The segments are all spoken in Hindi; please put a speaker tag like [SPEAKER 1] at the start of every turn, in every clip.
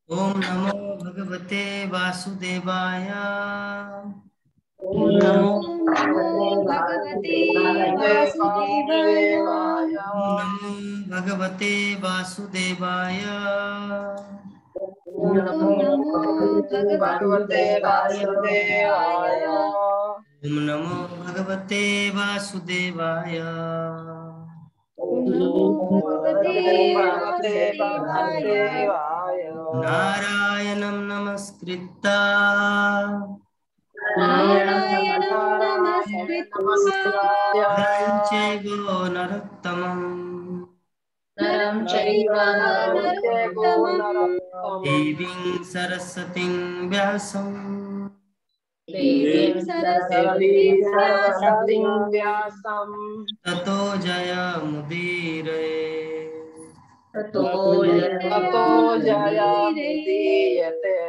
[SPEAKER 1] ओम नमो भगवते वासुदेवाय।
[SPEAKER 2] ओम नमो भगवते वासुदेवाय।
[SPEAKER 1] ओम नमो भगवते वासुदेवाय।
[SPEAKER 2] ओम नमो भगवते वासुदेवाय।
[SPEAKER 1] ओम नमो भगवते वासुदेवाय।
[SPEAKER 2] ओम नमो भगवते वासुदेवाय।
[SPEAKER 1] नारायणं नमस्कृत्य
[SPEAKER 2] नारायणं नमस्कृत्य
[SPEAKER 1] नरं चैव नरोत्तमं
[SPEAKER 2] नरं चैव नरोत्तमं
[SPEAKER 1] देवीं सरस्वतीं व्यासं
[SPEAKER 2] देवीं सरस्वतीं व्यासं
[SPEAKER 1] ततो जयमुदीरये।
[SPEAKER 2] ततो जयमुदीरये।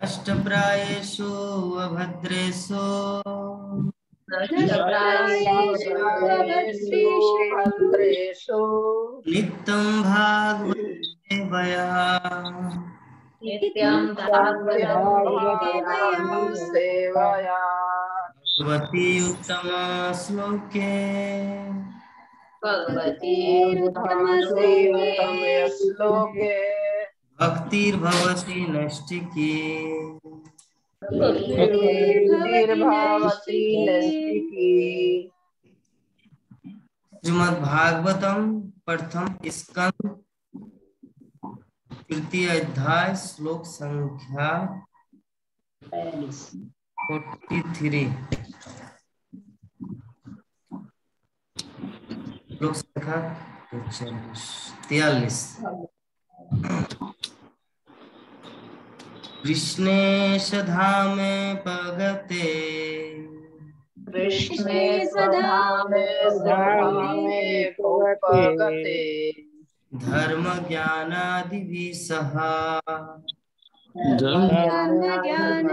[SPEAKER 1] अष्टप्रायेषु अभद्रेषु
[SPEAKER 2] नष्टप्रायेषु अभद्रेषु
[SPEAKER 1] नित्यं भागवते सेवया।
[SPEAKER 2] नित्यं भागवतं सेवया।
[SPEAKER 1] भगवती उत्तम श्लोके
[SPEAKER 2] भगवती श्लोके
[SPEAKER 1] भक्तिर्भवति नैष्ठिकी।
[SPEAKER 2] भक्तिर्भवति नैष्ठिकी।
[SPEAKER 1] श्रीमद्भागवतम प्रथम स्कंद तृतीय अध्याय श्लोक संख्या 43। श्लोक संख्या 43। कृष्णेश धाम पगते
[SPEAKER 2] कृष्णे स्वधामे उपगते
[SPEAKER 1] धर्म ज्ञानादिभिः सह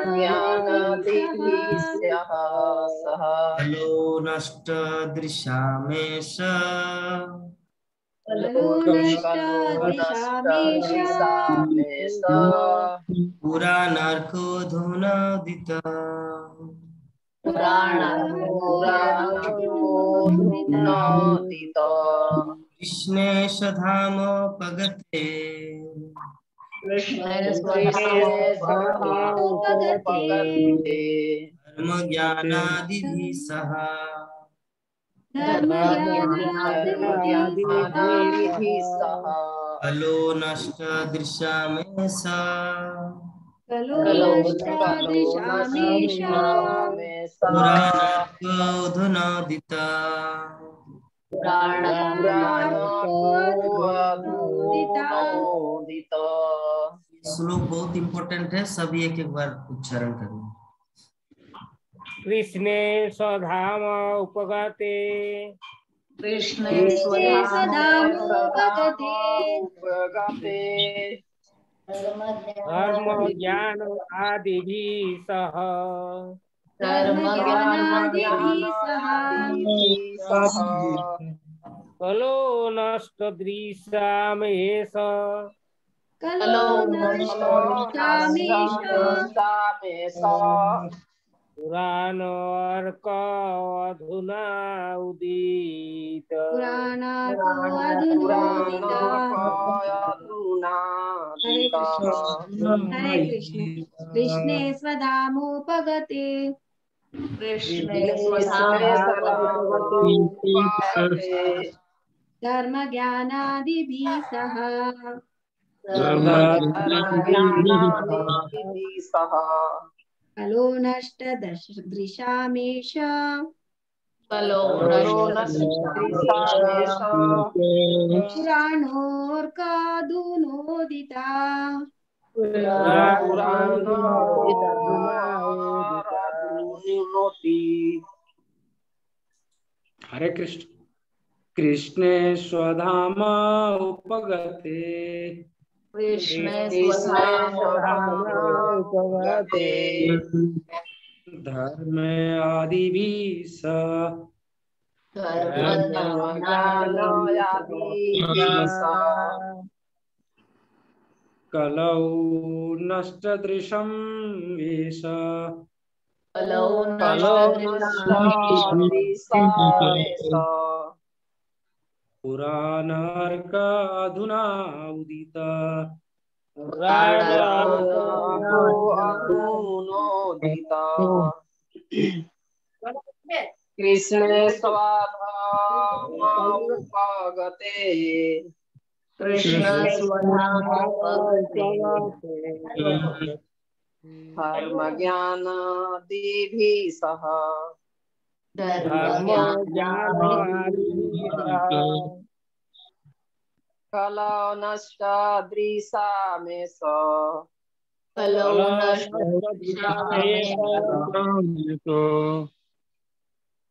[SPEAKER 2] ज्ञानादिभिः सह
[SPEAKER 1] कलो नष्ट दृशामेश
[SPEAKER 2] नष्टदृशामेष
[SPEAKER 1] पुराणार्कोऽधुनादित
[SPEAKER 2] पुराणोऽधुनादित
[SPEAKER 1] कृष्णेश धाम पगते
[SPEAKER 2] कृष्णे स्वधामोपगते
[SPEAKER 1] धर्म ज्ञानादिभिः सह
[SPEAKER 2] धर्मज्ञानादिभिः सह
[SPEAKER 1] कलो नष्ट दृश्यामेष
[SPEAKER 2] कलो नष्टदृशामेष
[SPEAKER 1] पुराणार्कोऽधुनादित
[SPEAKER 2] पुराणोऽधुनादित।
[SPEAKER 1] श्लोक बहुत इंपॉर्टेंट है, सभी एक एक बार उच्चारण करेंगे।
[SPEAKER 3] कृष्णे स्वधाम उपगते
[SPEAKER 2] कृष्णे स्वधामोपगते
[SPEAKER 3] धर्म ज्ञान आदिभिः सह
[SPEAKER 2] धर्मज्ञानादिभिः सह
[SPEAKER 3] कलो नष्ट दृश्यामेष
[SPEAKER 2] कलो नष्टदृशामेष
[SPEAKER 3] पुराण अर्क अधुना उदित
[SPEAKER 2] हरे कृष्ण। कृष्णे स्वधामोपगते कृष्णे स्वधामोपगते धर्म ज्ञानादिभिः सह कलो नष्टदृशामेष पुराणोऽर्कादुनोदिता
[SPEAKER 4] हरे कृष्ण। कृष्णे स्वधाम उपगते
[SPEAKER 2] कृष्णे
[SPEAKER 3] उपगते
[SPEAKER 4] धर्म आदिभिः सह कलौ नष्टदृशं वेश पुराणार्क अधुना उदित
[SPEAKER 3] कृष्णे स्वधामोपगते धर्म ज्ञानादिभिः सह कलौ नष्टदृशामेष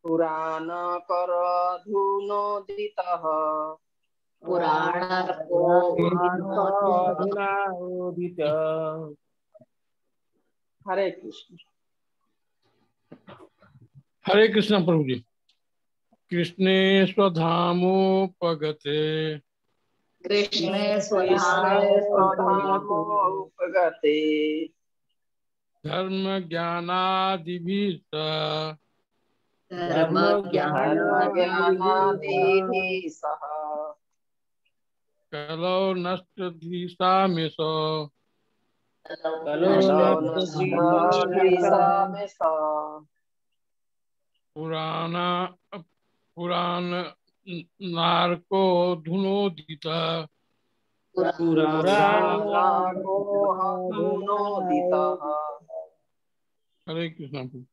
[SPEAKER 3] पुराणकरधुनोदितः हरे कृष्ण।
[SPEAKER 5] हरे कृष्ण प्रभु जी। कृष्णे स्वधामोपगते
[SPEAKER 3] स्वधामोपगते
[SPEAKER 5] धर्म ज्ञानादिभिः
[SPEAKER 3] धर्मज्ञानादिभिः सह
[SPEAKER 5] कलौ नष्टदृशामेष
[SPEAKER 3] नष्टदृशामेष
[SPEAKER 5] पुराण नारको धुनोदित
[SPEAKER 3] पुराणाकोऽधुनोदितः।
[SPEAKER 5] हरे कृष्ण प्रभु।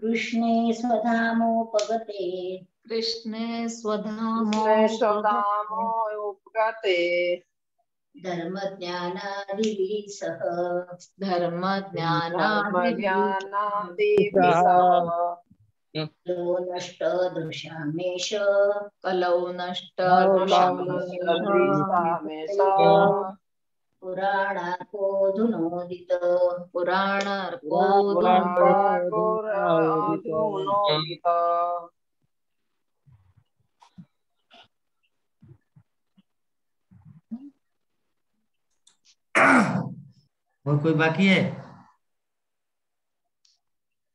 [SPEAKER 6] कृष्णे स्वधामोपगते
[SPEAKER 3] स्वधामोपगते
[SPEAKER 6] धर्मज्ञानादिभिः सह
[SPEAKER 3] धर्मज्ञानादिभिः सह
[SPEAKER 6] कलौ नष्टदृशामेष
[SPEAKER 3] नष्टदृशामेष
[SPEAKER 6] पुराणार्कोऽधुनोदित
[SPEAKER 3] पुराणाकोऽधुनोदित।
[SPEAKER 1] और कोई बाकी है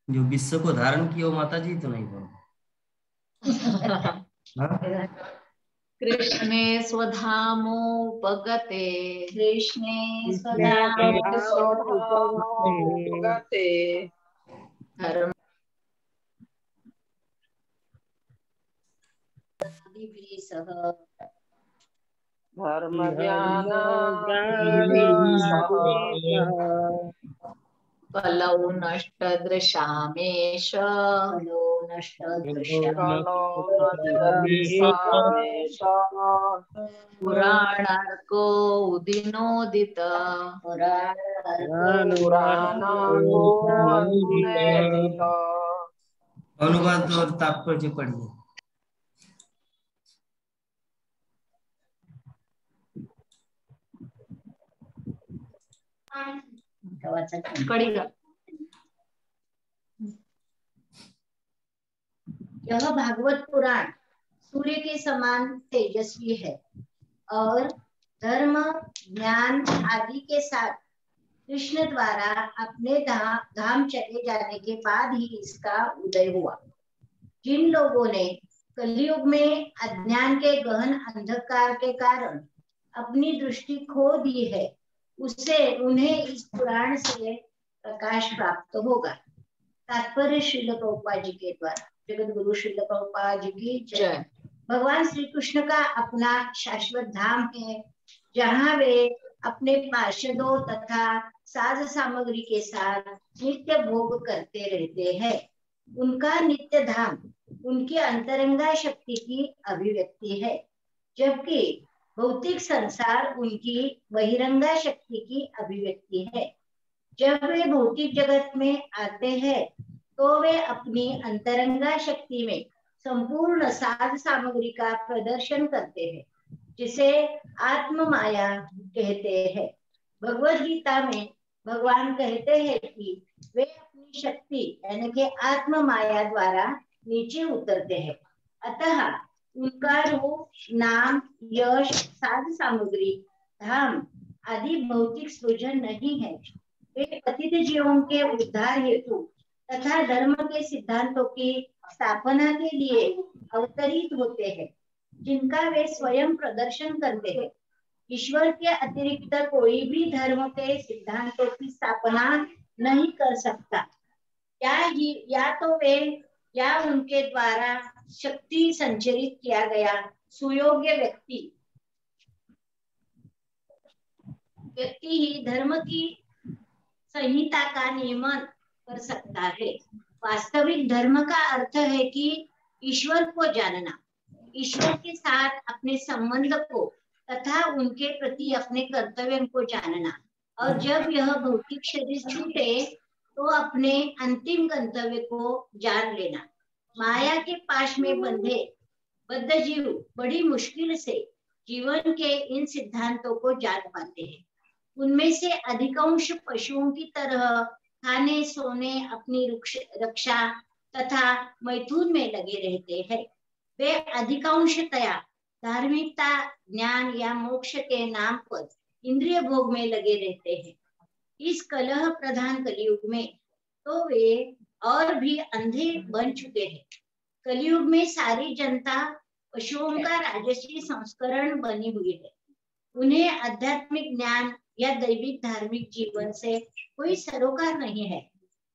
[SPEAKER 1] जो विश्व को धारण किया हो? माता जी तो नहीं बोलो। हाँ?
[SPEAKER 2] कृष्णे स्वधामोपगते
[SPEAKER 3] स्वधामोपगते
[SPEAKER 6] धर्मादिभिः सह
[SPEAKER 3] धर्मज्ञानादिभिः सह
[SPEAKER 2] कलौ नष्टदृशामेष
[SPEAKER 3] कलौ
[SPEAKER 2] पुराणार्को उदिनोदित
[SPEAKER 3] पुराणाकोऽधुनोदित।
[SPEAKER 1] अनुवाद और तात्पर्य पढ़िए।
[SPEAKER 6] यह भागवत पुराण सूर्य के समान तेजस्वी है और धर्म ज्ञान आदि के साथ कृष्ण द्वारा अपने धाम चले जाने के बाद ही इसका उदय हुआ। जिन लोगों ने कलयुग में अज्ञान के गहन अंधकार के कारण अपनी दृष्टि खो दी है उन्हें इस पुराण से प्रकाश प्राप्त होगा। तात्पर्य श्रील प्रभुपाद जी के द्वारा। जगत गुरु श्रील प्रभुपाद जी की जय। भगवान श्री कृष्ण का अपना शाश्वत धाम है जहाँ वे अपने पार्षदों तथा साज सामग्री के साथ नित्य भोग करते रहते हैं। उनका नित्य धाम उनकी अंतरंगा शक्ति की अभिव्यक्ति है, जबकि भौतिक संसार उनकी बहिरंगा शक्ति की अभिव्यक्ति है। जब वे भौतिक जगत में आते हैं तो वे अपनी अंतरंगा शक्ति में संपूर्ण साज सामग्री का प्रदर्शन करते हैं, जिसे आत्म माया कहते हैं। भगवद गीता में भगवान कहते हैं कि वे अपनी शक्ति यानी कि आत्म माया द्वारा नीचे उतरते हैं। अतः उनका रूप, नाम, यश, साध सामग्री, धाम आदि भौतिक सृजन नहीं है। वे पतित जीवों के उद्धार हेतु तथा धर्म के सिद्धांतों की स्थापना के लिए अवतरित होते हैं, जिनका वे स्वयं प्रदर्शन करते हैं। ईश्वर के अतिरिक्त कोई भी धर्म के सिद्धांतों की स्थापना नहीं कर सकता। या तो वे या उनके द्वारा शक्ति संचरित किया गया सुयोग्य व्यक्ति ही धर्म की संहिता का नियमन कर सकता है। वास्तविक धर्म का अर्थ है कि ईश्वर को जानना, ईश्वर के साथ अपने संबंध को तथा उनके प्रति अपने कर्तव्यों को जानना, और जब यह भौतिक शरीर छूटे तो अपने अंतिम गंतव्य को जान लेना। माया के पाश में बद्ध जीव बड़ी मुश्किल से जीवन के इन सिद्धांतों को जान पाते हैं। उनमें से अधिकांश पशुओं की तरह खाने, सोने, अपनी रक्षा तथा मैथुन में लगे रहते हैं। वे अधिकांशतया धार्मिकता, ज्ञान या मोक्ष के नाम पर इंद्रिय भोग में लगे रहते हैं। इस कलह प्रधान कलयुग में तो वे और भी अंधे बन चुके हैं। कलयुग में सारी जनता पशुओं का राजसी संस्करण बनी हुई है। उन्हें आध्यात्मिक ज्ञान या दैविक धार्मिक जीवन से कोई सरोकार नहीं है।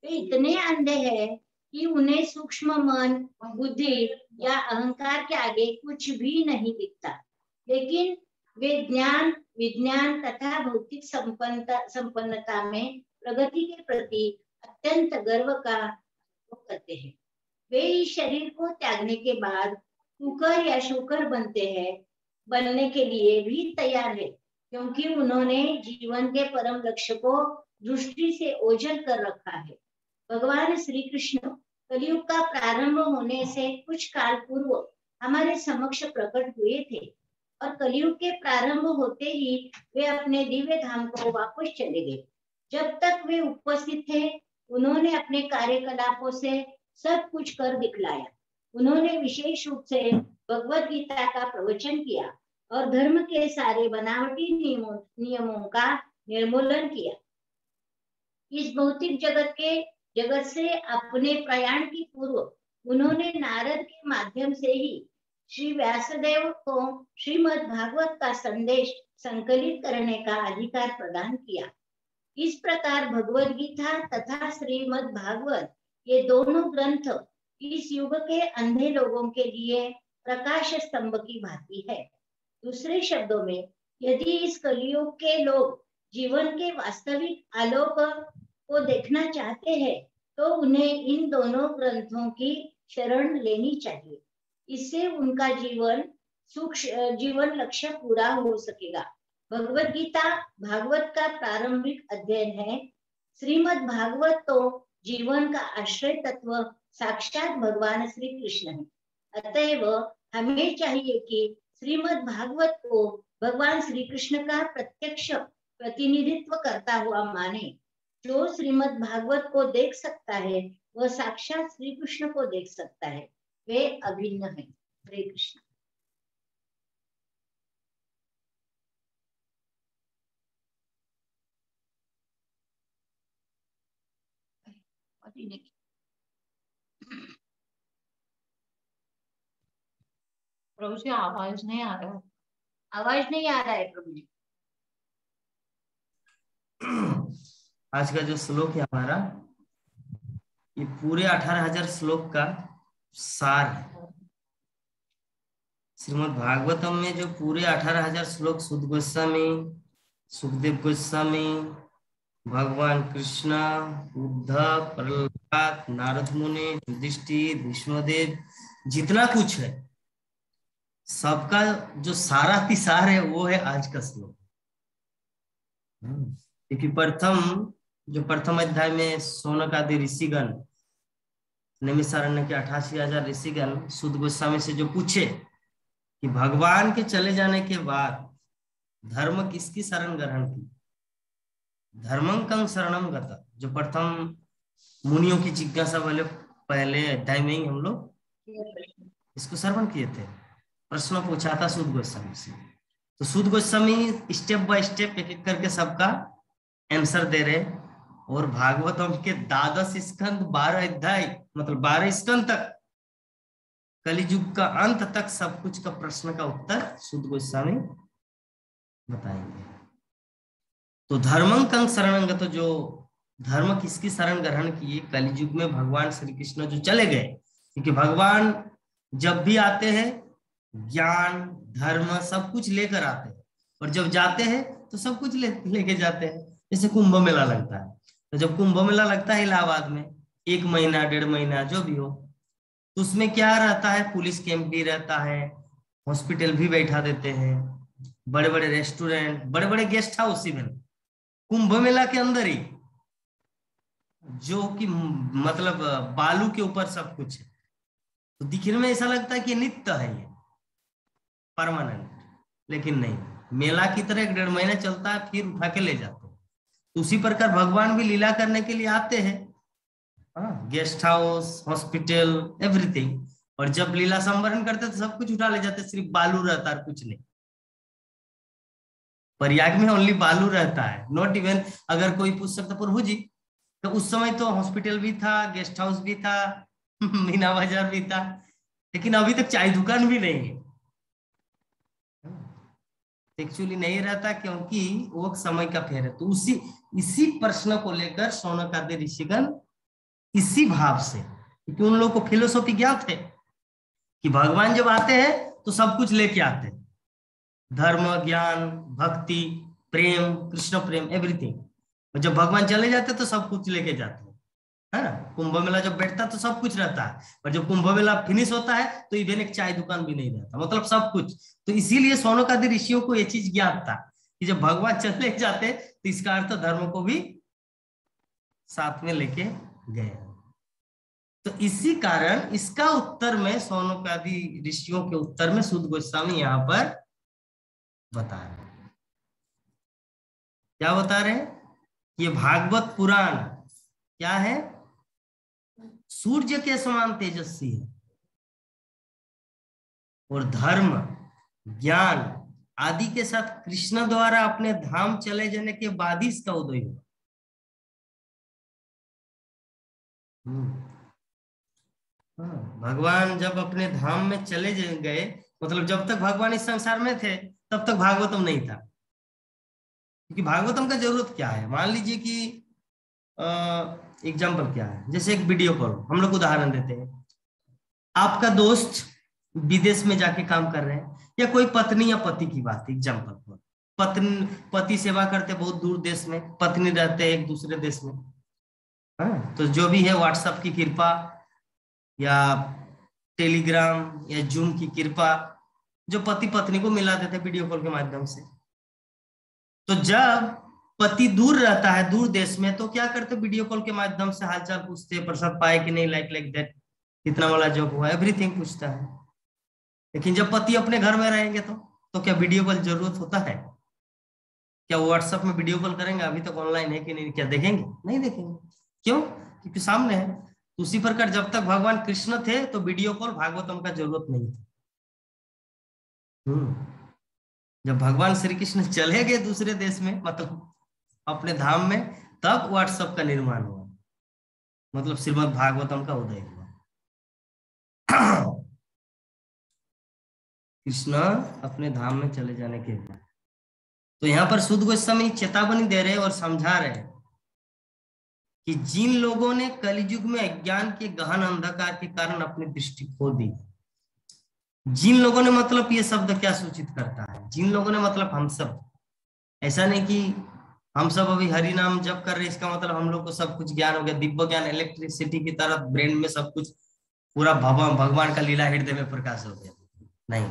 [SPEAKER 6] वे इतने अंधे हैं कि उन्हें सूक्ष्म मन, बुद्धि या अहंकार के आगे कुछ भी नहीं दिखता। लेकिन वे ज्ञान, विज्ञान तथा भौतिक संपन्नता में प्रगति के प्रति अत्यंत गर्व का करते हैं। वे इस शरीर को त्यागने के बाद कुकर या शूकर बनने के लिए भी तैयार है, क्योंकि उन्होंने जीवन के परम लक्ष्य को दृष्टि से ओझल कर रखा है। भगवान श्री कृष्ण कलयुग का प्रारंभ होने से कुछ काल पूर्व हमारे समक्ष प्रकट हुए थे, और कलयुग के प्रारंभ होते ही वे अपने दिव्य धाम को वापस चले गए। जब तक वे उपस्थित थे, उन्होंने अपने कार्यकलापों से सब कुछ कर दिखलाया। उन्होंने विशेष रूप से भगवत गीता का प्रवचन किया और धर्म के सारे बनावटी नियमों का निर्मूलन किया। इस भौतिक जगत से अपने प्रयाण की पूर्व उन्होंने नारद के माध्यम से ही श्री व्यासदेव को श्रीमद् भागवत का संदेश संकलित करने का अधिकार प्रदान किया। इस प्रकार भगवत गीता तथा श्रीमद् भागवत, ये दोनों ग्रंथ इस युग के अंधे लोगों के लिए प्रकाश स्तंभ की भांति है। दूसरे शब्दों में, यदि इस कलयुग के लोग जीवन के वास्तविक आलोक को देखना चाहते हैं, तो उन्हें इन दोनों ग्रंथों की शरण लेनी चाहिए। इससे उनका जीवन लक्ष्य पूरा हो सकेगा। भगवत गीता भागवत का प्रारंभिक अध्ययन है। श्रीमद् भागवत तो जीवन का आश्रय तत्व साक्षात भगवान श्री कृष्ण है। अतएव हमें चाहिए कि श्रीमद् भागवत को भगवान श्री कृष्ण का प्रत्यक्ष प्रतिनिधित्व करता हुआ माने। जो श्रीमद् भागवत को देख सकता है, वह साक्षात श्री कृष्ण को देख सकता है। वे अभिन्न है। हरे कृष्ण।
[SPEAKER 2] प्रभु जी आवाज नहीं आ रहा है।
[SPEAKER 6] आवाज नहीं आ रहा है प्रभु जी।
[SPEAKER 1] आज का जो श्लोक है हमारा, ये पूरे 18,000 श्लोक का सार है। श्रीमद् भागवतम में जो पूरे 18,000 श्लोक सुद गोस्वामी, सुखदेव गोस्वामी, भगवान कृष्ण, उद्धव, प्रहलाद, नारद मुनि, युधिष्ठिर, भीष्मदेव, जितना कुछ है सबका जो सार है वो है आज का श्लोक। क्योंकि प्रथम अध्याय में शौनक आदि ऋषिगण, नैमिषारण्य के 88,000 ऋषिगण सुद गोस्वामी से जो पूछे कि भगवान के चले जाने के बाद धर्म किसकी शरण ग्रहण की, धर्मं कं शरणम गता, जो प्रथम मुनियों की जिज्ञासा वाले पहले अध्याय में ही हम लोग इसको श्रवण किए थे। प्रश्न पूछा था सूद गोस्वामी से। तो सूद गोस्वामी स्टेप बाय स्टेप एक एक करके सबका आंसर दे रहे, और भागवतम के 12 स्कंद 12 अध्याय मतलब 12 स्कंद तक कलियुग का अंत तक सब कुछ का प्रश्न का उत्तर सूद गोस्वामी बताएंगे। तो धर्मंकं शरणंगत, तो जो धर्म किसकी शरण ग्रहण किए कलियुग में भगवान श्री कृष्ण जो चले गए, क्योंकि भगवान जब भी आते हैं ज्ञान धर्म सब कुछ लेकर आते हैं, और जब जाते हैं तो सब कुछ लेके जाते हैं। जैसे कुंभ मेला लगता है, तो जब कुंभ मेला लगता है इलाहाबाद में 1 महीना 1.5 महीना जो भी हो, तो उसमें क्या रहता है, पुलिस कैंप भी रहता है, हॉस्पिटल भी बैठा देते हैं, बड़े बड़े रेस्टोरेंट, बड़े बड़े guest house, even Kumbh Mela के अंदर ही, जो कि मतलब बालू के ऊपर सब कुछ है। तो दिखने में ऐसा लगता है कि नित्य है ये परमानेंट, लेकिन नहीं, मेला की तरह 1.5 महीना चलता है फिर उठा के ले जाते हैं। तो उसी प्रकार भगवान भी लीला करने के लिए आते हैं, गेस्ट हाउस हॉस्पिटल एवरीथिंग, और जब लीला संवरण करते तो सब कुछ उठा ले जाते, सिर्फ बालू रहता है कुछ नहीं। प्रयाग में ओनली बालू रहता है, नॉट इवन। अगर कोई पूछ सकता प्रभु जी, तो उस समय तो हॉस्पिटल भी था, गेस्ट हाउस भी था, मीना बाजार भी था, लेकिन अभी तक चाय दुकान भी नहीं है। एक्चुअली नहीं रहता क्योंकि वो समय का फेर है। तो इसी प्रश्न को लेकर शौनक आदि ऋषिगण इसी भाव से, क्योंकि उन लोगों को फिलोसॉफी ज्ञात है कि भगवान जब आते हैं तो सब कुछ लेके आते हैं, धर्म ज्ञान भक्ति प्रेम कृष्ण प्रेम एवरीथिंग, और जब भगवान चले जाते तो सब कुछ लेके जाते हैं, है ना। कुंभ मेला जब बैठता तो सब कुछ रहता है, और जब कुंभ मेला फिनिश होता है तो इवन एक चाय दुकान भी नहीं रहता, मतलब सब कुछ। तो इसीलिए शौनक आदि ऋषियों को ये चीज ज्ञात था कि जब भगवान चले जाते तो इसका अर्थ धर्म को भी साथ में लेके गए। तो इसी कारण इसका उत्तर में शौनक आदि ऋषियों के उत्तर में सूत गोस्वामी यहाँ पर बता रहे हैं। क्या बता रहे हैं? ये भागवत पुराण क्या है? सूर्य के समान तेजस्वी है, और धर्म ज्ञान आदि के साथ कृष्ण द्वारा अपने धाम चले जाने के बाद ही इसका उदय हुआ। भगवान जब अपने धाम में चले गए, मतलब जब तक भगवान इस संसार में थे तब तक भागवतम नहीं था, क्योंकि भागवतम का जरूरत क्या है। मान लीजिए कि एग्जाम्पल क्या है, जैसे एक वीडियो कॉल, हम लोग उदाहरण देते हैं, आपका दोस्त विदेश में जाके काम कर रहे हैं, या कोई पत्नी या पति की बात, एग्जाम्पल पर पति सेवा करते बहुत दूर देश में, पत्नी रहते एक दूसरे देश में, तो जो भी है व्हाट्सएप की कृपा या टेलीग्राम या जूम की कृपा जो पति पत्नी को मिला देते वीडियो कॉल के माध्यम से। तो जब पति दूर रहता है दूर देश में, तो क्या करते, वीडियो कॉल के माध्यम से हालचाल पूछते, प्रसाद पाए कि नहीं, लाइक दैट, कितना वाला जॉब हुआ, एवरीथिंग पूछता है। लेकिन जब पति अपने घर में रहेंगे तो क्या वीडियो कॉल जरूरत होता है? क्या व्हाट्सएप में वीडियो कॉल करेंगे अभी तक ऑनलाइन है कि नहीं, क्या देखेंगे? नहीं देखेंगे। क्यों? क्योंकि सामने है। उसी प्रकार जब तक भगवान कृष्ण थे तो वीडियो कॉल भागवतम का जरूरत नहीं था। जब भगवान श्री कृष्ण चले गए दूसरे देश में, मतलब अपने धाम में, तब व्हाट्सएप का निर्माण हुआ, मतलब श्रीमद् भागवतम का उदय हुआ। कृष्ण अपने धाम में चले जाने के बाद। तो यहाँ पर सूत गोस्वामी चेतावनी दे रहे और समझा रहे कि जिन लोगों ने कलियुग में अज्ञान के गहन अंधकार के कारण अपनी दृष्टि खो दी, जिन लोगों ने, मतलब ये शब्द क्या सूचित करता है? जिन लोगों ने मतलब हम सब, ऐसा नहीं कि हम सब अभी हरि नाम जप कर रहे इसका मतलब हम लोग को सब कुछ ज्ञान हो गया, दिव्य ज्ञान इलेक्ट्रिसिटी की तरह ब्रेन में सब कुछ पूरा भगवान का लीला हृदय में प्रकाश हो गया। नहीं,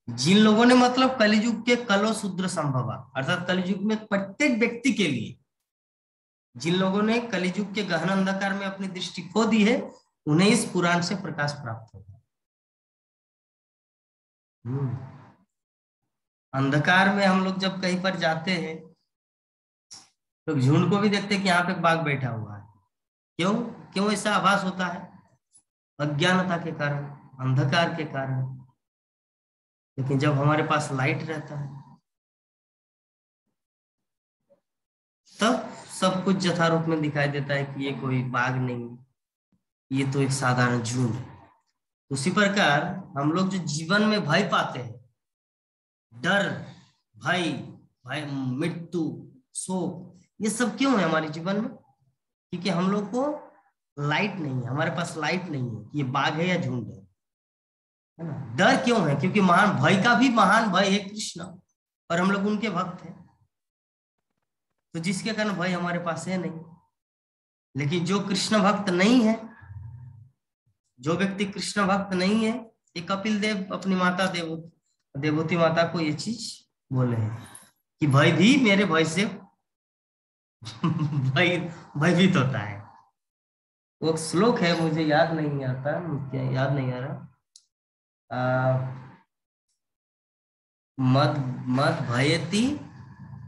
[SPEAKER 1] जिन लोगों ने मतलब कलियुग के कलो शूद्र संभवा, अर्थात कलियुग में प्रत्येक व्यक्ति के लिए जिन लोगों ने कलियुग के गहन अंधकार में अपनी दृष्टि खो दी है, उन्हें इस पुराण से प्रकाश प्राप्त होगा। अंधकार में हम लोग जब कहीं पर जाते हैं तो झुंड को भी देखते हैं कि यहाँ पे बाघ बैठा हुआ है। क्यों ऐसा आभास होता है? अज्ञानता के कारण, अंधकार के कारण। लेकिन जब हमारे पास लाइट रहता है तब सब कुछ यथारूप में दिखाई देता है कि ये कोई बाघ नहीं, ये तो एक साधारण झुंड है। उसी प्रकार हम लोग जो जीवन में भय पाते हैं, डर, भय, भय, मृत्यु, शोक, ये सब क्यों है हमारे जीवन में? क्योंकि हम लोग को लाइट नहीं है, हमारे पास लाइट नहीं है कि ये बाघ है या झुंड है ना। डर क्यों है? क्योंकि महान भय का भी महान भय है कृष्ण, और हम लोग उनके भक्त हैं, तो जिसके कारण भय हमारे पास है नहीं। लेकिन जो कृष्ण भक्त नहीं है, जो व्यक्ति कृष्ण भक्त नहीं है, ये कपिल देव अपनी माता देवहूति माता को ये चीज बोले हैं कि भय भी मेरे भय से भय भयभीत होता है। वो श्लोक है, मुझे याद नहीं आता, क्या याद नहीं आ रहा। मद मद भयति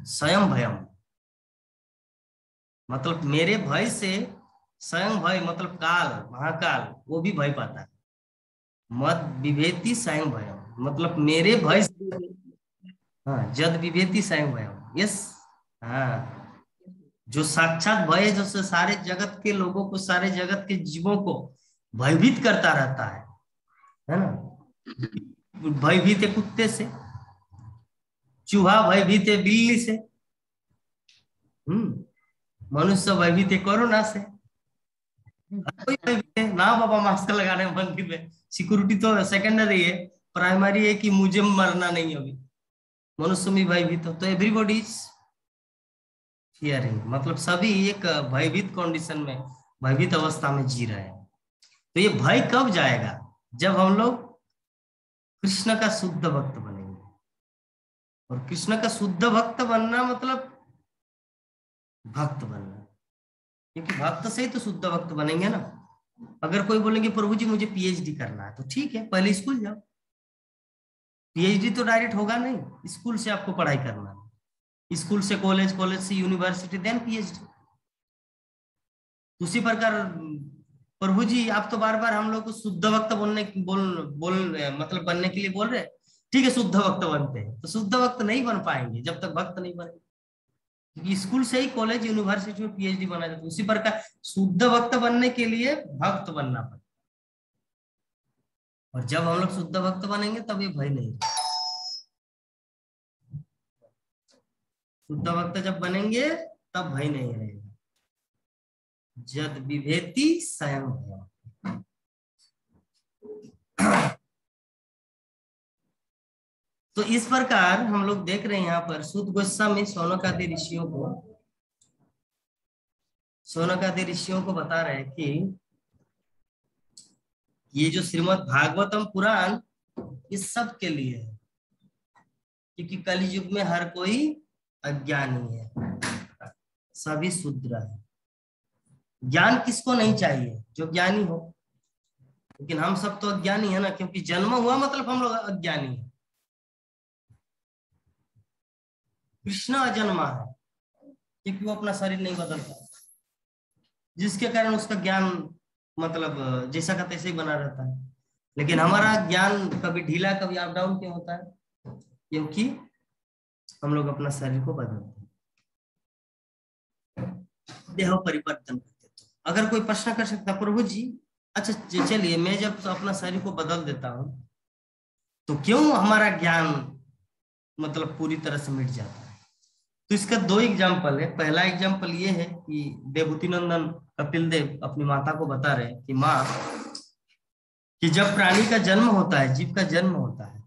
[SPEAKER 1] स्वयं भयम, मतलब मेरे भय से स्वयं भय, मतलब काल, महाकाल, वो भी भय पाता है। मद विभेति स्वयं भयम, मतलब मेरे भय से, हाँ, जद विभेति स्वयं भयम, यस, हाँ, जो साक्षात भय है, जो सारे जगत के लोगों को, सारे जगत के जीवों को भयभीत करता रहता है ना। भयभीत है कुत्ते से, चूहा भयभीत है बिल्ली से, मनुष्य भयभीत है कोरोना से, कोई भयभीत है ना बाबा मास्क लगाने मंदिर में, सिक्योरिटी तो सेकेंडरी है, प्राइमरी है कि मुझे मरना नहीं अभी। मनुष्य में भयभीत हो तो एवरीबॉडी इज फियरिंग, मतलब सभी एक भयभीत कंडीशन में, भयभीत अवस्था में जी रहे हैं। तो ये भय कब जाएगा? जब हम लोग कृष्ण का शुद्ध भक्त बनेंगे। और कृष्ण का शुद्ध भक्त बनना मतलब भक्त बनना, क्योंकि भक्त से ही तो शुद्ध भक्त बनेंगे ना। अगर कोई बोलेंगे प्रभु जी मुझे पीएचडी करना है, तो ठीक है, पहले स्कूल जाओ। पीएचडी तो डायरेक्ट होगा नहीं, स्कूल से आपको पढ़ाई करना है, स्कूल से कॉलेज, कॉलेज से यूनिवर्सिटी, देन पीएचडी। उसी प्रकार प्रभु जी आप तो बार बार हम लोग को शुद्ध भक्त मतलब बनने के लिए बोल रहे हैं, ठीक है, शुद्ध भक्त बनते हैं, तो शुद्ध भक्त नहीं बन पाएंगे जब तक भक्त नहीं बने, क्योंकि स्कूल से ही कॉलेज यूनिवर्सिटी में पीएचडी बना जाता है। उसी प्रकार शुद्ध भक्त बनने के लिए भक्त बनना पड़ेगा, और जब हम लोग शुद्ध भक्त बनेंगे तब ये भय नहीं रहेगा। शुद्ध भक्त जब बनेंगे तब भय नहीं रहेगा। जद विभेति स्वयं भयम। तो इस प्रकार हम लोग देख रहे हैं यहाँ पर सूत गोस्वामी शौनकादि ऋषियों को बता रहे हैं कि ये जो श्रीमद् भागवतम पुराण इस सब के लिए है, क्योंकि कलयुग में हर कोई अज्ञानी है, सभी शूद्र है। ज्ञान किसको नहीं चाहिए? जो ज्ञानी हो, लेकिन हम सब तो अज्ञानी है ना, क्योंकि जन्म हुआ मतलब हम लोग अज्ञानी है। कृष्ण अजन्मा है क्योंकि वो अपना शरीर नहीं बदलता, जिसके कारण उसका ज्ञान मतलब जैसा का तैसे ही बना रहता है। लेकिन हमारा ज्ञान कभी ढीला कभी अप डाउन क्यों होता है? क्योंकि हम लोग अपना शरीर को बदलते हैं, देह परिवर्तन करते। तो अगर कोई प्रश्न कर सकता प्रभु जी, अच्छा चलिए मैं जब अपना शरीर को बदल देता हूं तो क्यों हमारा ज्ञान मतलब पूरी तरह से मिट जाता है? तो इसका दो एग्जाम्पल है। पहला एग्जाम्पल ये है कि देवहूति नंदन कपिल देव अपनी माता को बता रहे हैं कि माँ, कि जब प्राणी का जन्म होता है, जीव का जन्म होता है,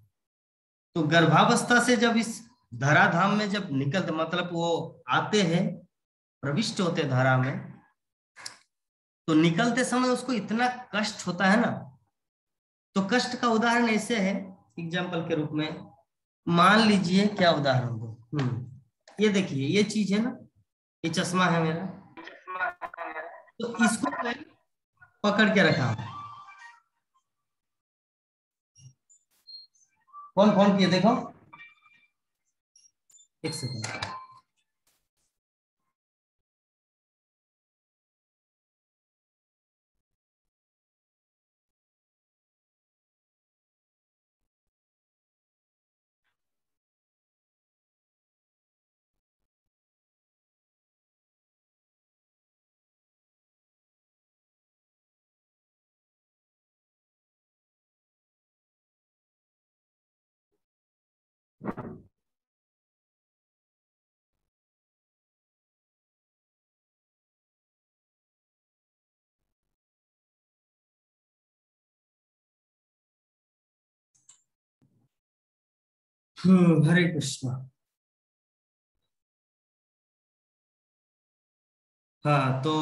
[SPEAKER 1] तो गर्भावस्था से जब इस धराधाम में जब निकलते, मतलब वो आते हैं, प्रविष्ट होते धरा में, तो निकलते समय उसको इतना कष्ट होता है ना। तो कष्ट का उदाहरण ऐसे है, एग्जाम्पल के रूप में मान लीजिए, क्या उदाहरण दो, ये देखिए ये चीज है ना, ये चश्मा है मेरा, तो इसको मैं पकड़ के रखा हूं। कौन फोन किया देखो, एक सेकंड। हरे कृष्णा। हाँ, तो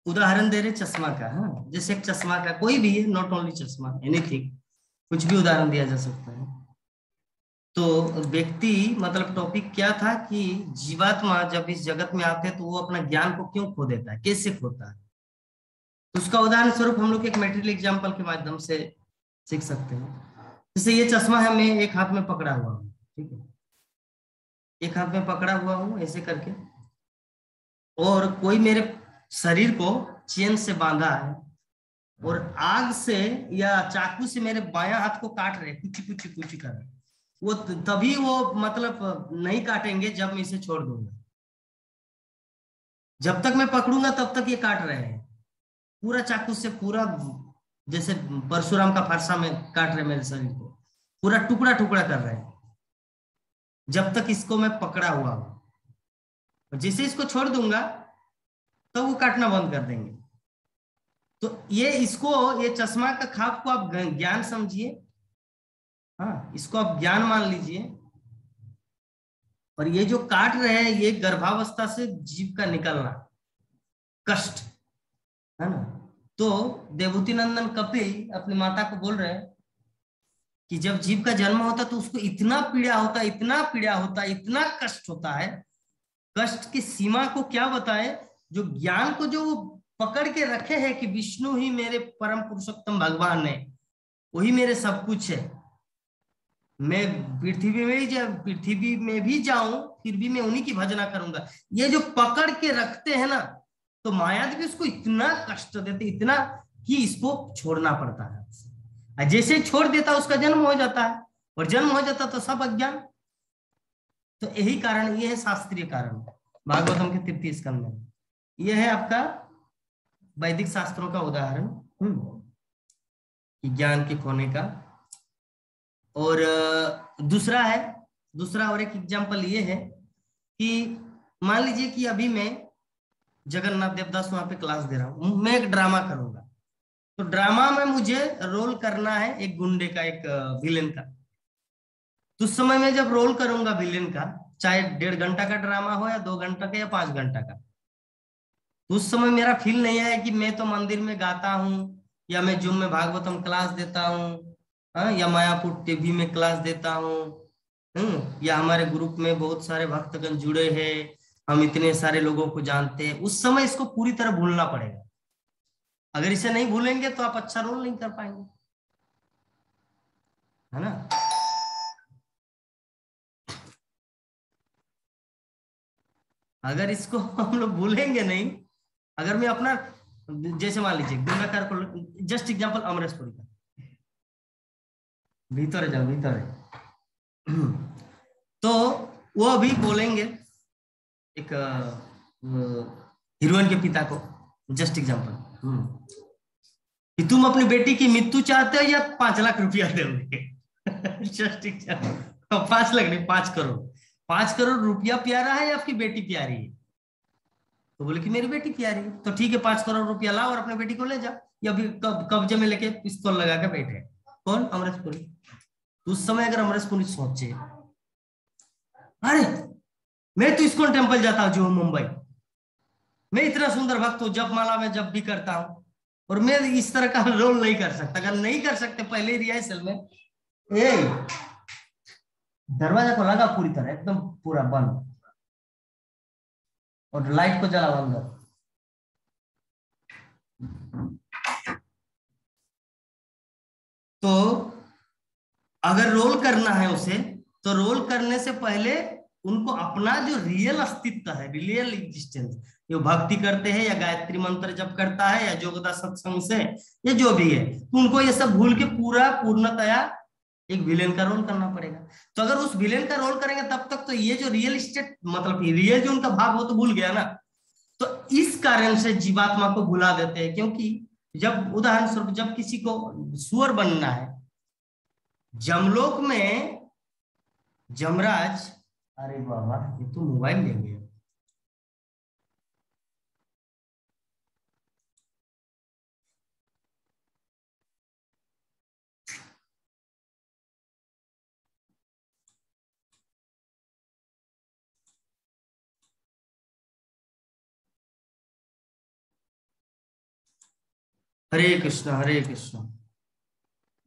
[SPEAKER 1] उदाहरण दे रहे चश्मा का। हाँ, जैसे एक चश्मा का, कोई भी है, नॉट ओनली चश्मा, एनीथिंग, कुछ भी उदाहरण दिया जा सकता है। तो व्यक्ति, मतलब टॉपिक क्या था कि जीवात्मा जब इस जगत में आते हैं तो वो अपना ज्ञान को क्यों खो देता है, कैसे खोता है। तो उसका उदाहरण स्वरूप हम लोग एक मेटेरियल एग्जाम्पल के माध्यम से सीख सकते हैं। जैसे ये चश्मा है, मैं एक हाथ में पकड़ा हुआ हूँ, ठीक है, एक हाथ में पकड़ा हुआ हूँ ऐसे करके, और कोई मेरे शरीर को चेन से बांधा है और आग से या चाकू से मेरे बायां हाथ को काट रहे, कुछ कुछ कुछ कर रहे, वो तभी वो मतलब नहीं काटेंगे जब मैं इसे छोड़ दूंगा। जब तक मैं पकड़ूंगा तब तक ये काट रहे हैं, पूरा चाकू से, पूरा जैसे परशुराम का फरसा में काट रहे मेरे शरीर को, पूरा टुकड़ा टुकड़ा कर रहे हैं, जब तक इसको मैं पकड़ा हुआ हूं। जैसे इसको छोड़ दूंगा तो वो काटना बंद कर देंगे। तो ये इसको, ये चश्मा का खाप को आप ज्ञान समझिए, हाँ, इसको आप ज्ञान मान लीजिए। और ये जो काट रहे हैं, ये गर्भावस्था से जीव का निकलना, कष्ट है ना। तो देवहूति नंदन कपिल अपनी माता को बोल रहे हैं कि जब जीव का जन्म होता तो उसको इतना पीड़ा होता, इतना पीड़ा होता, इतना कष्ट होता है, कष्ट की सीमा को क्या बताए। जो ज्ञान को जो वो पकड़ के रखे हैं कि विष्णु ही मेरे परम पुरुषोत्तम भगवान है, वही मेरे सब कुछ है, मैं पृथ्वी में भी जाऊं फिर भी मैं उन्हीं की भजना करूंगा, ये जो पकड़ के रखते हैं ना, तो मायादेवी उसको इतना कष्ट देते, इतना कि इसको छोड़ना पड़ता है। जैसे छोड़ देता उसका जन्म हो जाता है, और जन्म हो जाता तो सब अज्ञान। तो यही कारण, ये है शास्त्रीय कारण भागवतम के 33 स्कंद में। यह है आपका वैदिक शास्त्रों का उदाहरण ज्ञान के खोने का। और दूसरा और एक एग्जाम्पल ये है कि मान लीजिए कि अभी मैं जगन्नाथ देवदास वहां पे क्लास दे रहा हूं, मैं एक ड्रामा करूंगा। तो ड्रामा में मुझे रोल करना है एक गुंडे का, एक विलेन का। तो उस समय में जब रोल करूंगा विलेन का, चाहे 1.5 घंटा का ड्रामा हो या 2 घंटा का या 5 घंटा का, तो उस समय मेरा फील नहीं है कि मैं तो मंदिर में गाता हूँ, या मैं जूम में भागवतम क्लास देता हूँ, या मायापुर टीवी में क्लास देता हूँ, या हमारे ग्रुप में बहुत सारे भक्तगण जुड़े हैं, हम इतने सारे लोगों को जानते हैं। उस समय इसको पूरी तरह भूलना पड़ेगा। अगर इसे नहीं भूलेंगे तो आप अच्छा रोल नहीं कर पाएंगे, है ना। अगर इसको हम लोग भूलेंगे नहीं, अगर मैं अपना, जैसे मान लीजिए गुंडाकार को, जस्ट एग्जांपल अमरेशपुरी का, भीतर जाओ भीतर तो वो अभी बोलेंगे एक हीरोइन के पिता को, जस्ट एग्जांपल, कि तुम अपनी बेटी की मृत्यु चाहते हो या 5 लाख रुपया दोगे। जस्ट एग्जांपल, 5 लाख नहीं, 5 करोड़। 5 करोड़ रुपया प्यारा है या आपकी बेटी प्यारी है? तो बोले कि मेरी बेटी प्यारी है। तो ठीक है, 5 करोड़ रुपया लाओ और अपने बेटी को ले जाओ। या फिर कब्जे में लेके पिस्तौल लगा के बैठे कौन? अमरेशपुरी। तो उस समय अगर अमरेशपुरी सोचे, अरे मैं तो इस्कॉन टेम्पल जाता हूँ जो मुंबई, मैं इतना सुंदर भक्त हूँ, जप माला में जब भी करता हूँ, और मैं इस तरह का रोल नहीं कर सकता। अगर नहीं कर सकते पहले रिहर्सल में, दरवाजा को लगा पूरी तरह, एकदम पूरा बंद, और लाइट को जलाओ अंदर। तो अगर रोल करना है उसे, तो रोल करने से पहले उनको अपना जो रियल अस्तित्व है, रियल एग्जिस्टेंस, जो भक्ति करते हैं या गायत्री मंत्र जप करता है या जोगदा सत्संग से या जो भी है, तो उनको ये सब भूल के पूरा पूर्णतया एक विलेन का रोल करना पड़ेगा। तो अगर उस विलेन का रोल करेंगे तब तक तो ये जो रियल स्टेट, मतलब रियल जो उनका भाव, वो तो भूल गया ना। तो इस कारण से जीवात्मा को भुला देते हैं, क्योंकि जब उदाहरण स्वरूप जब किसी को सुअर बनना है, जमलोक में जमराज, अरे बाबा ये तो मोबाइल ले गया। हरे कृष्ण हरे कृष्ण।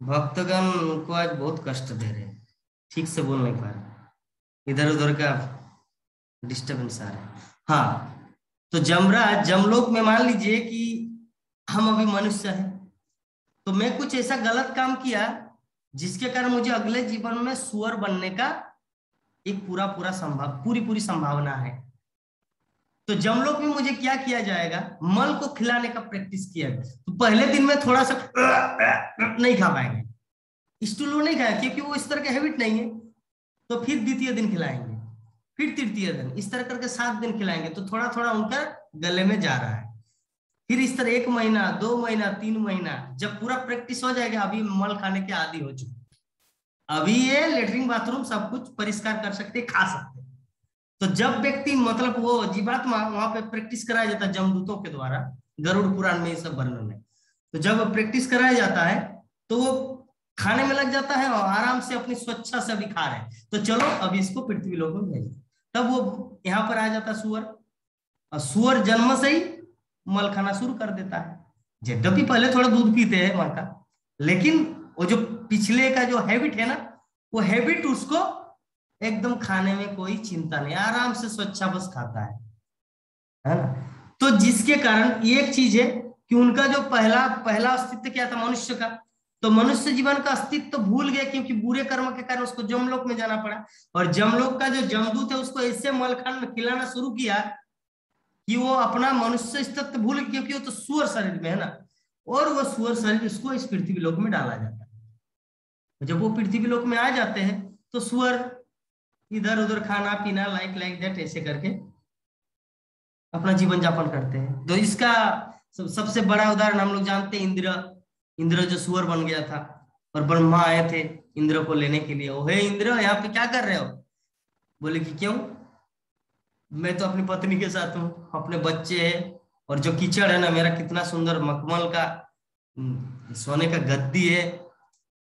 [SPEAKER 1] भक्तगण उनको आज बहुत कष्ट दे रहे हैं, ठीक से बोल नहीं पा रहे, इधर उधर का डिस्टर्बेंस आ रहा है। हाँ, तो जमराज, जमलोक में मान लीजिए कि हम अभी मनुष्य हैं, तो मैं कुछ ऐसा गलत काम किया जिसके कारण मुझे अगले जीवन में सुअर बनने का एक पूरी संभावना है। तो जमलोक में मुझे क्या किया जाएगा, मल को खिलाने का प्रैक्टिस किया। तो पहले दिन में थोड़ा सा नहीं खा पाएंगे, स्टूल नहीं खाया क्योंकि वो इस तरह का हैबिट नहीं है। तो फिर द्वितीय दिन खिलाएंगे, फिर तृतीय दिन, इस तरह करके 7 दिन खिलाएंगे। तो थोड़ा थोड़ा उनका गले में जा रहा है। फिर इस तरह 1 महीना, 2 महीना, 3 महीना, जब पूरा प्रैक्टिस हो जाएगा, अभी मल खाने के आदी हो चुके, अभी ये लेटरिन बाथरूम सब कुछ परिष्कार कर सकते, खा सकते। तो जब व्यक्ति मतलब वो जीवात्मा वहां पे प्रैक्टिस कराया जाता है जमदूतों के द्वारा, गरुड़ पुराण में ये सब वर्णन है। तो जब प्रैक्टिस कराया जाता है तो वो खाने में लग जाता है और आराम से अपनी स्वच्छता से अभी खा रहे हैं। तो चलो अब इसको पृथ्वी लोक में भेज, तब वो यहाँ पर आ जाता सुअर, और सुअर जन्म से ही मल खाना शुरू कर देता है। यद्यपि पहले थोड़ा दूध पीते हैं माँ का, लेकिन वो जो पिछले का जो हैबिट है ना, वो हैबिट उसको एकदम खाने में कोई चिंता नहीं, आराम से स्वच्छा बस खाता है ना। तो जिसके कारण एक चीज है कि उनका जो पहला अस्तित्व क्या था, मनुष्य का, तो मनुष्य जीवन का अस्तित्व तो भूल गए क्योंकि बुरे कर्म के कारण उसको जमलोक में जाना पड़ा। और जमलोक का जो जमदूत है उसको ऐसे मलखान खिलाना शुरू किया कि वो अपना मनुष्य अस्तित्व भूल गया, क्योंकि वो तो सुअर शरीर में है ना, और वो सुअर शरीर उसको इस पृथ्वी लोक में डाला जाता है। जब वो पृथ्वी लोक में आ जाते हैं तो सुअर इधर उधर खाना पीना लाइक दैट ऐसे करके अपना जीवन यापन करते हैं। तो इसका सबसे बड़ा उदाहरण हम लोग जानते हैं, इंद्र जो सुअर बन गया था और ब्रह्मा आए थे इंद्र को लेने के लिए। हे इंद्र, यहाँ पे क्या कर रहे हो? बोले कि क्यों, मैं तो अपनी पत्नी के साथ हूँ, अपने बच्चे हैं, और जो कीचड़ है ना मेरा, कितना सुंदर मखमल का सोने का गद्दी है,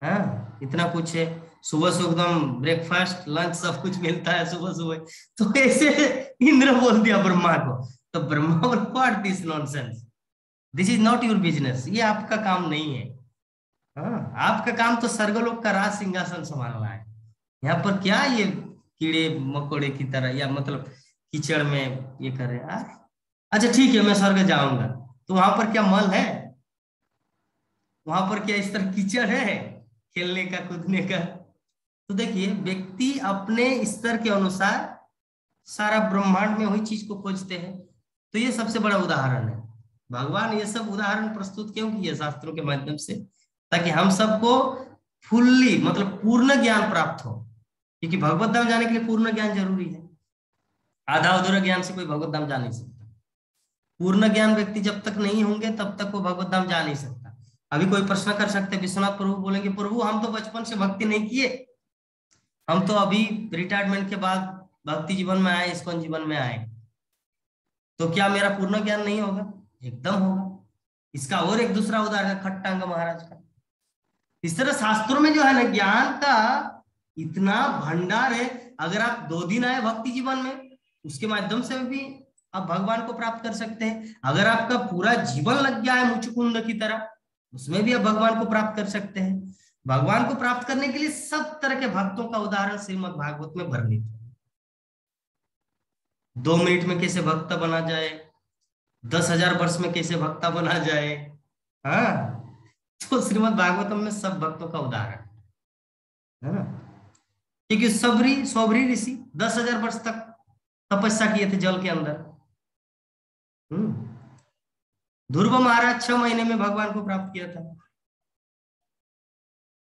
[SPEAKER 1] हाँ इतना कुछ है, सुबह से एकदम ब्रेकफास्ट लंच सब कुछ मिलता है सुबह सुबह। तो ऐसे इंद्र बोल दिया ब्रह्मा को। तो ब्रह्मा बोल, what this nonsense, this is not your business, ये आपका काम नहीं है। हाँ, आपका काम तो स्वर्गलोक का राज सिंहासन संभालना है। यहाँ पर क्या ये कीड़े मकोड़े की तरह, या मतलब कीचड़ में ये कर रहे हैं। अच्छा ठीक है, मैं स्वर्ग जाऊंगा, तो वहां पर क्या मल है, वहां पर क्या इस तरह कीचड़ है खेलने का कूदने का? तो देखिए, व्यक्ति अपने स्तर के अनुसार सारा ब्रह्मांड में वही चीज को खोजते हैं। तो ये सबसे बड़ा उदाहरण है। भगवान ये सब उदाहरण प्रस्तुत क्यों किए शास्त्रों के माध्यम से, ताकि हम सबको फुल्ली मतलब पूर्ण ज्ञान प्राप्त हो, क्योंकि भगवत धाम जाने के लिए पूर्ण ज्ञान जरूरी है। आधा अधूरा ज्ञान से कोई भगवत धाम जा नहीं सकता। पूर्ण ज्ञान व्यक्ति जब तक नहीं होंगे तब तक वो भगवत धाम जा नहीं सकता। अभी कोई प्रश्न कर सकते हैं, विश्वनाथ प्रभु बोलेंगे, प्रभु हम तो बचपन से भक्ति नहीं किए, हम तो अभी रिटायरमेंट के बाद भक्ति जीवन में आए, इस्कॉन जीवन में आए, तो क्या मेरा पूर्ण ज्ञान नहीं होगा? एकदम होगा। इसका और एक दूसरा उदाहरण है खट्टांग महाराज का। इस तरह शास्त्रों में जो है ना ज्ञान का इतना भंडार है। अगर आप 2 दिन आए भक्ति जीवन में, उसके माध्यम से भी आप भगवान को प्राप्त कर सकते हैं। अगर आपका पूरा जीवन लग गया है मुचुकुंद की तरह, उसमें भी आप भगवान को प्राप्त कर सकते हैं। भगवान को प्राप्त करने के लिए सब तरह के भक्तों का उदाहरण श्रीमद् भागवत में वर्णित है। 2 मिनट में कैसे भक्त बना जाए, 10,000 वर्ष में कैसे भक्ता बना जाए। हाँ, तो श्रीमद् भागवतम में सब भक्तों का उदाहरण है ना। क्योंकि सौभरी ऋषि 10,000 वर्ष तक तपस्या किए थे जल के अंदर। ध्रुव महाराज 6 महीने में भगवान को प्राप्त किया था।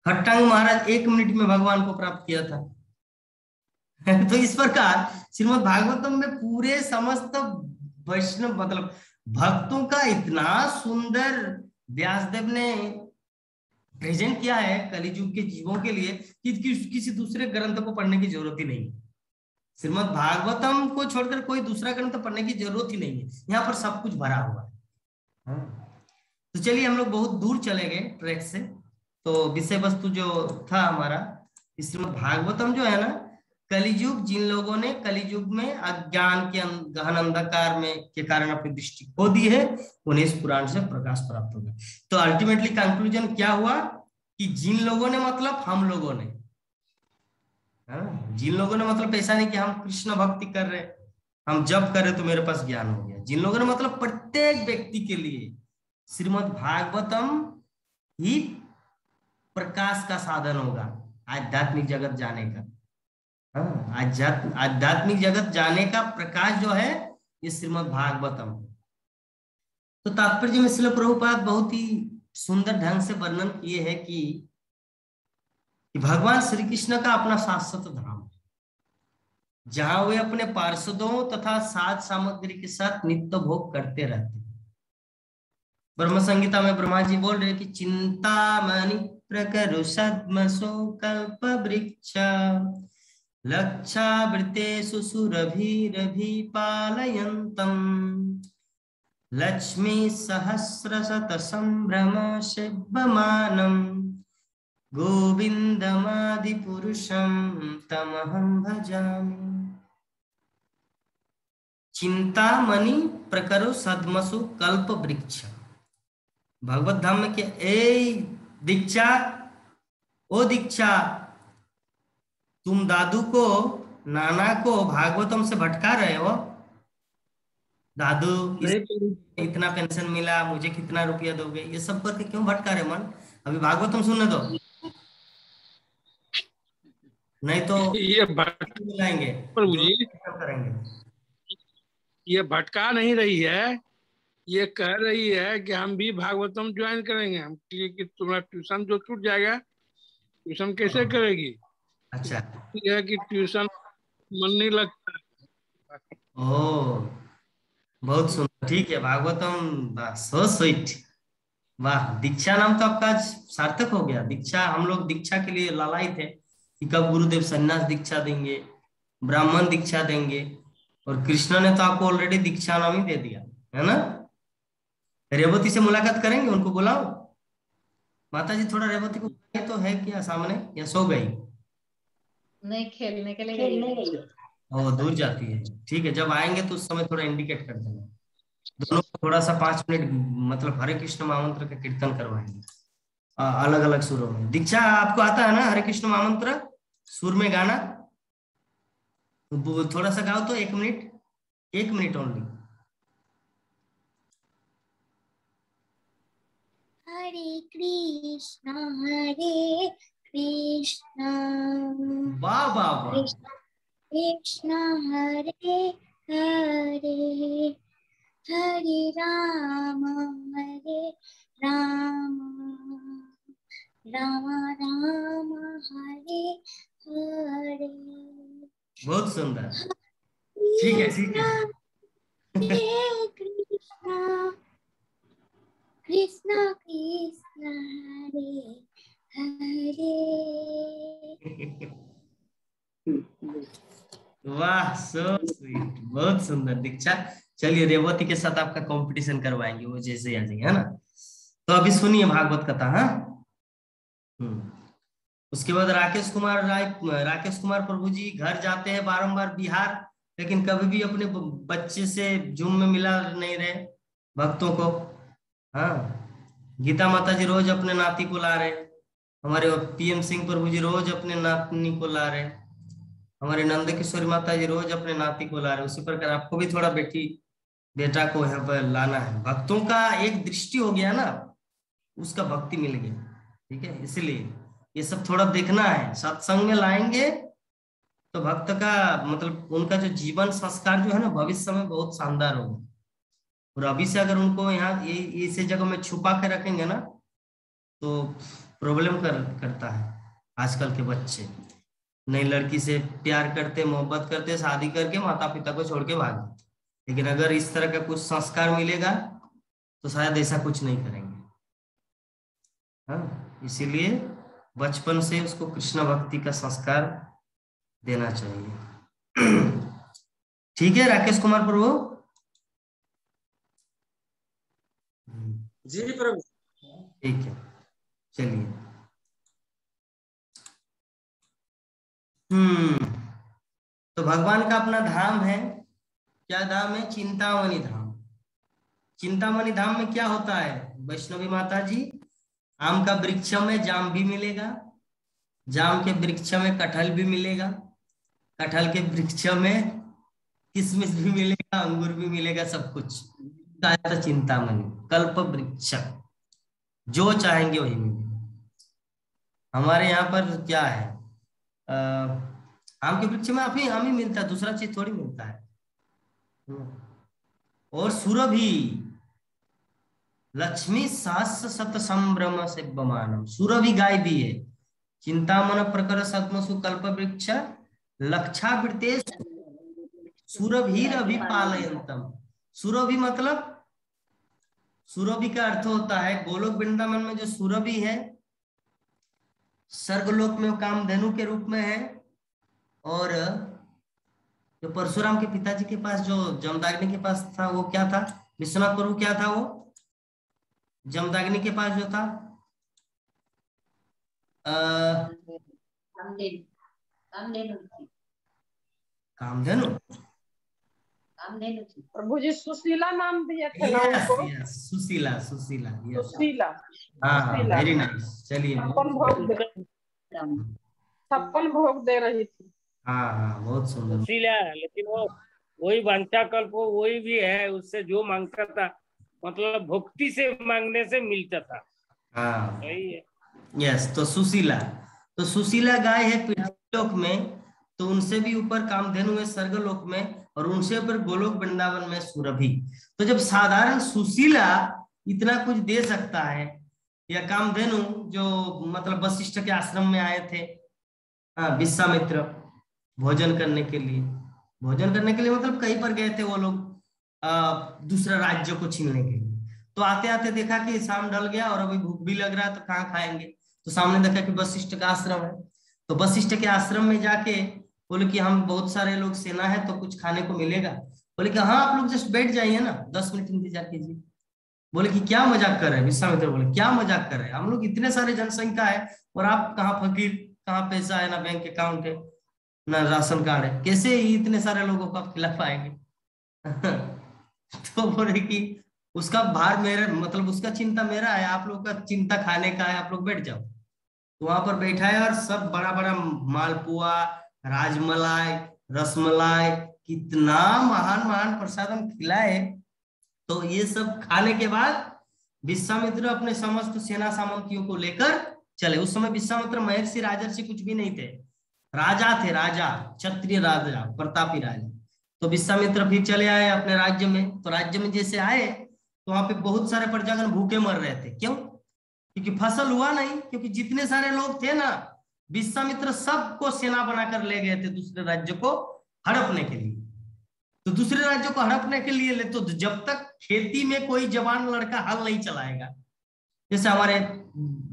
[SPEAKER 1] खट्टांग महाराज 1 मिनट में भगवान को प्राप्त किया था। तो इस प्रकार श्रीमद् भागवतम में पूरे समस्त वैष्णव मतलब भक्तों का इतना सुंदर व्यासदेव ने प्रेजेंट किया है कलियुग के जीवों के लिए कि किसी दूसरे ग्रंथ को पढ़ने की जरूरत ही नहीं है। श्रीमद् भागवतम को छोड़कर कोई दूसरा ग्रंथ पढ़ने की जरूरत ही नहीं है, यहाँ पर सब कुछ भरा हुआ है। तो चलिए हम लोग बहुत दूर चले गए ट्रैक से। तो विषय वस्तु जो था हमारा, श्रीमद् भागवतम जो है ना, कलियुग जिन लोगों ने कलियुग में अज्ञान के गहन अंधकार में के कारण अपनी दृष्टि खो दी है, उन्हें इस पुराण से प्रकाश प्राप्त होगा। तो अल्टीमेटली कंक्लूजन क्या हुआ कि जिन लोगों ने मतलब हम लोगों ने, जिन लोगों ने मतलब ऐसा नहीं कि हम कृष्ण भक्ति कर रहे, हम जप कर रहे तो मेरे पास ज्ञान हो गया। जिन लोगों ने मतलब प्रत्येक व्यक्ति के लिए श्रीमद् भागवतम ही प्रकाश का साधन होगा आध्यात्मिक जगत जाने का। आध्यात्मिक जगत जाने का प्रकाश जो है ये श्रीमद् भागवतम। तो तात्पर्य में श्रील प्रभुपाद बहुत ही सुंदर ढंग से वर्णन किए हैं कि भगवान श्री कृष्ण का अपना शाश्वत धाम है, जहां वे अपने पार्षदों तथा साध सामग्री के साथ नित्य भोग करते रहते हैं। ब्रह्म संहिता में ब्रह्मा जी बोल रहे कि चिंतामणि प्रकरु सद्मसो कल्प वृक्ष लक्षावृतेषु सुरभिरभिपालयन्तम् लक्ष्मी सहस्रशत संभ्रम सेव्यमानं गोविंदमादि पुरुषं तमहं भजामि। चिंतामणि प्रकरो सद्मसु कल्प वृक्ष। भगवत धाम में क्या ए दीक्षा, ओ दीक्षा, तुम दादू को, नाना को भागवतम से भटका रहे हो। दादू इतना पेंशन मिला, मुझे कितना रुपया दोगे, ये सब करके क्यों भटका रहे मन? अभी भागवतम सुनने दो, नहीं तो
[SPEAKER 5] ये
[SPEAKER 1] मिलाएंगे
[SPEAKER 5] प्रभु जी,
[SPEAKER 1] करेंगे।
[SPEAKER 5] ये भटका नहीं रही है, ये कह रही है कि हम भी भागवतम ज्वाइन करेंगे। हम कि तुम्हारा ट्यूशन जो छूट जाएगा, ट्यूशन कैसे करेगी?
[SPEAKER 1] अच्छा,
[SPEAKER 5] ये है कि ट्यूशन मन नहीं लगता।
[SPEAKER 1] ओ बहुत सुंदर, ठीक है। भागवतम सो स्वीट, वाह। दीक्षा नाम तो आपका आज सार्थक हो गया। दीक्षा, हम लोग दीक्षा के लिए लालायित थे कि कब गुरुदेव सन्यास दीक्षा देंगे, ब्राह्मण दीक्षा देंगे, और कृष्ण ने तो आपको ऑलरेडी दीक्षा नाम ही दे दिया है ना। रेवती से मुलाकात करेंगे, उनको बुलाओ। माता जी थोड़ा रेवती को तो है क्या सामने, या सो गई?
[SPEAKER 2] नहीं, खेलने के लिए गई।
[SPEAKER 1] ओ दूर जाती है, ठीक है। जब आएंगे तो उस समय थोड़ा इंडिकेट कर देना। दोनों को थोड़ा सा 5 मिनट मतलब हरे कृष्ण महामंत्र का कीर्तन करवाएंगे अलग अलग सुरों में। दीक्षा आपको आता है ना हरे कृष्ण महामंत्र सुर में गाना? थोड़ा सा गाओ तो, 1 मिनट, 1 मिनट ओनली।
[SPEAKER 7] हरे कृष्णा
[SPEAKER 1] वाह वाह वाह,
[SPEAKER 7] कृष्णा हरे हरे, हरे राम राम राम हरे हरे।
[SPEAKER 1] बहुत सुंदर, ठीक है ठीक है।
[SPEAKER 7] हरे कृष्णा कृष्णा कृष्णा हरे हरे।
[SPEAKER 1] वाह, सो स्वीट, बहुत सुंदर दीक्षा। चलिए रेवती के साथ आपका कंपटीशन करवाएंगे, वो जैसे आ जाएंगे, है ना। तो अभी सुनिए भागवत कथा। हाँ, उसके बाद राकेश कुमार प्रभु जी घर जाते हैं बारंबार बिहार, लेकिन कभी भी अपने बच्चे से जूम में मिला नहीं रहे भक्तों को। हाँ, गीता माता जी रोज अपने नाती को ला रहे, हमारे PM सिंह प्रभु जी रोज अपने नातनी को ला रहे, हमारे नंद किशोरी माता जी रोज अपने नाती को ला रहे। उसी प्रकार आपको भी थोड़ा बेटा को यहाँ पर लाना है। भक्तों का एक दृष्टि हो गया ना, उसका भक्ति मिल गया, ठीक है। इसलिए ये सब थोड़ा देखना है। सत्संग में लाएंगे तो भक्त का मतलब उनका जो जीवन संस्कार जो है ना भविष्य में बहुत शानदार होगा। और अभी से अगर उनको यहाँ इसी जगह में छुपा के रखेंगे ना तो प्रॉब्लम करता है। आजकल के बच्चे नई लड़की से प्यार करते, मोहब्बत करते, शादी करके माता पिता को छोड़ के भाग जाते। लेकिन अगर इस तरह का कुछ संस्कार मिलेगा तो शायद ऐसा कुछ नहीं करेंगे। हाँ, इसीलिए बचपन से उसको कृष्ण भक्ति का संस्कार देना चाहिए। ठीक है राकेश कुमार प्रभु?
[SPEAKER 4] जी प्रभु।
[SPEAKER 1] ठीक है, चलिए। तो भगवान का अपना धाम है। क्या धाम है? चिंतामणि धाम। चिंतामणि धाम में क्या होता है वैष्णवी माता जी? आम का वृक्ष में जाम भी मिलेगा, जाम के वृक्ष में कटहल भी मिलेगा, कटहल के वृक्ष में किशमिश भी मिलेगा, अंगूर भी मिलेगा, सब कुछ। तो चिंतामणि कल्प वृक्ष, जो चाहेंगे वही मिलेगा। हमारे यहाँ पर क्या है, आम के वृक्ष में आम ही मिलता है, दूसरा चीज थोड़ी मिलता है। और सुरभि लक्ष्मी सहस्र शत संभ्रम से बमानम, सुरभि गाय भी है। चिंतामन प्रकर सत्मसु कल्प वृक्ष लक्षावृते सुरभि पालयंतम। सुरभि मतलब, सुरभि का अर्थ होता है गोलोक वृंदावन में जो सुरभि है, स्वर्गलोक में कामधेनु के रूप में है। और जो परशुराम के पिताजी के पास जो जमदाग्नि के पास था वो क्या था विश्वनाथ प्रभु? क्या था वो जमदाग्नि के पास जो था? कामधेनु
[SPEAKER 3] प्रभु जी सुशीला नाम दिए थे ना उनको।
[SPEAKER 1] सुशीला, सुशीला,
[SPEAKER 3] सुशीला।
[SPEAKER 1] हाँ, वेरी नाइस। चलिए,
[SPEAKER 3] 56 भोग दे रही थी।
[SPEAKER 1] हाँ, बहुत सुंदर।
[SPEAKER 4] सुशीला, लेकिन वो वही वांछा कल्प वही भी है, उससे जो मांगता था मतलब भक्ति से मांगने से मिलता था।
[SPEAKER 1] हाँ,
[SPEAKER 4] वही है।
[SPEAKER 1] यस, तो सुशीला गाय है पृथ्वीलोक में, तो उनसे भी ऊपर कामधेनु है स्वर्गलोक में, और उनसे ऊपर गोलोक वृंदावन में सुरभि। तो जब साधारण सुशीला इतना कुछ दे सकता है, या कामधेनु जो मतलब वशिष्ठ के आश्रम में आए थे विश्वामित्र भोजन करने के लिए मतलब कहीं पर गए थे वो लोग दूसरा राज्य को छीनने के लिए। तो आते आते देखा कि शाम ढल गया और अभी भूख भी लग रहा है, तो कहाँ खाएंगे? तो सामने देखा कि वशिष्ठ का आश्रम है। तो वशिष्ठ के आश्रम में जाके बोले कि हम बहुत सारे लोग सेना है तो कुछ खाने को मिलेगा। बोले कि हाँ, आप लोग जस्ट बैठ जाइए ना, 10 मिनट इंतजार कीजिए। बोले कि क्या मजाक कर रहे हैं? विश्वामित्र बोले क्या मजाक कर रहे हैं, हम लोग इतने सारे जनसंख्या है और आप कहाँ फकीर, कहाँ पैसा है, ना बैंक अकाउंट है, ना राशन कार्ड है, कैसे इतने सारे लोगों को आप खिला पाएंगे? तो बोले कि उसका भार मेरा, मतलब उसका चिंता मेरा है, आप लोग का चिंता खाने का है, आप लोग बैठ जाओ। तो वहां पर बैठा है और सब बड़ा बड़ा मालपुआ, राजमलाई, रसमलाई, कितना महान महान प्रसादम खिलाए। तो ये सब खाने के बाद विश्वामित्र अपने समस्त सेना सामंतियों को लेकर चले। उस समय विश्वामित्र महर्षि राजर्षि कुछ भी नहीं थे, राजा थे, राजा, क्षत्रिय राजा, प्रतापी राजा। तो विश्वामित्र फिर चले आए अपने राज्य में। तो राज्य में जैसे आए तो वहां पे बहुत सारे प्रजागण भूखे मर रहे थे। क्यों? क्योंकि फसल हुआ नहीं, क्योंकि जितने सारे लोग थे ना, विश्वामित्र सबको सेना बनाकर ले गए थे दूसरे राज्य को हड़पने के लिए। तो दूसरे राज्य को हड़पने के लिए ले, तो जब तक खेती में कोई जवान लड़का हल नहीं चलाएगा, जैसे हमारे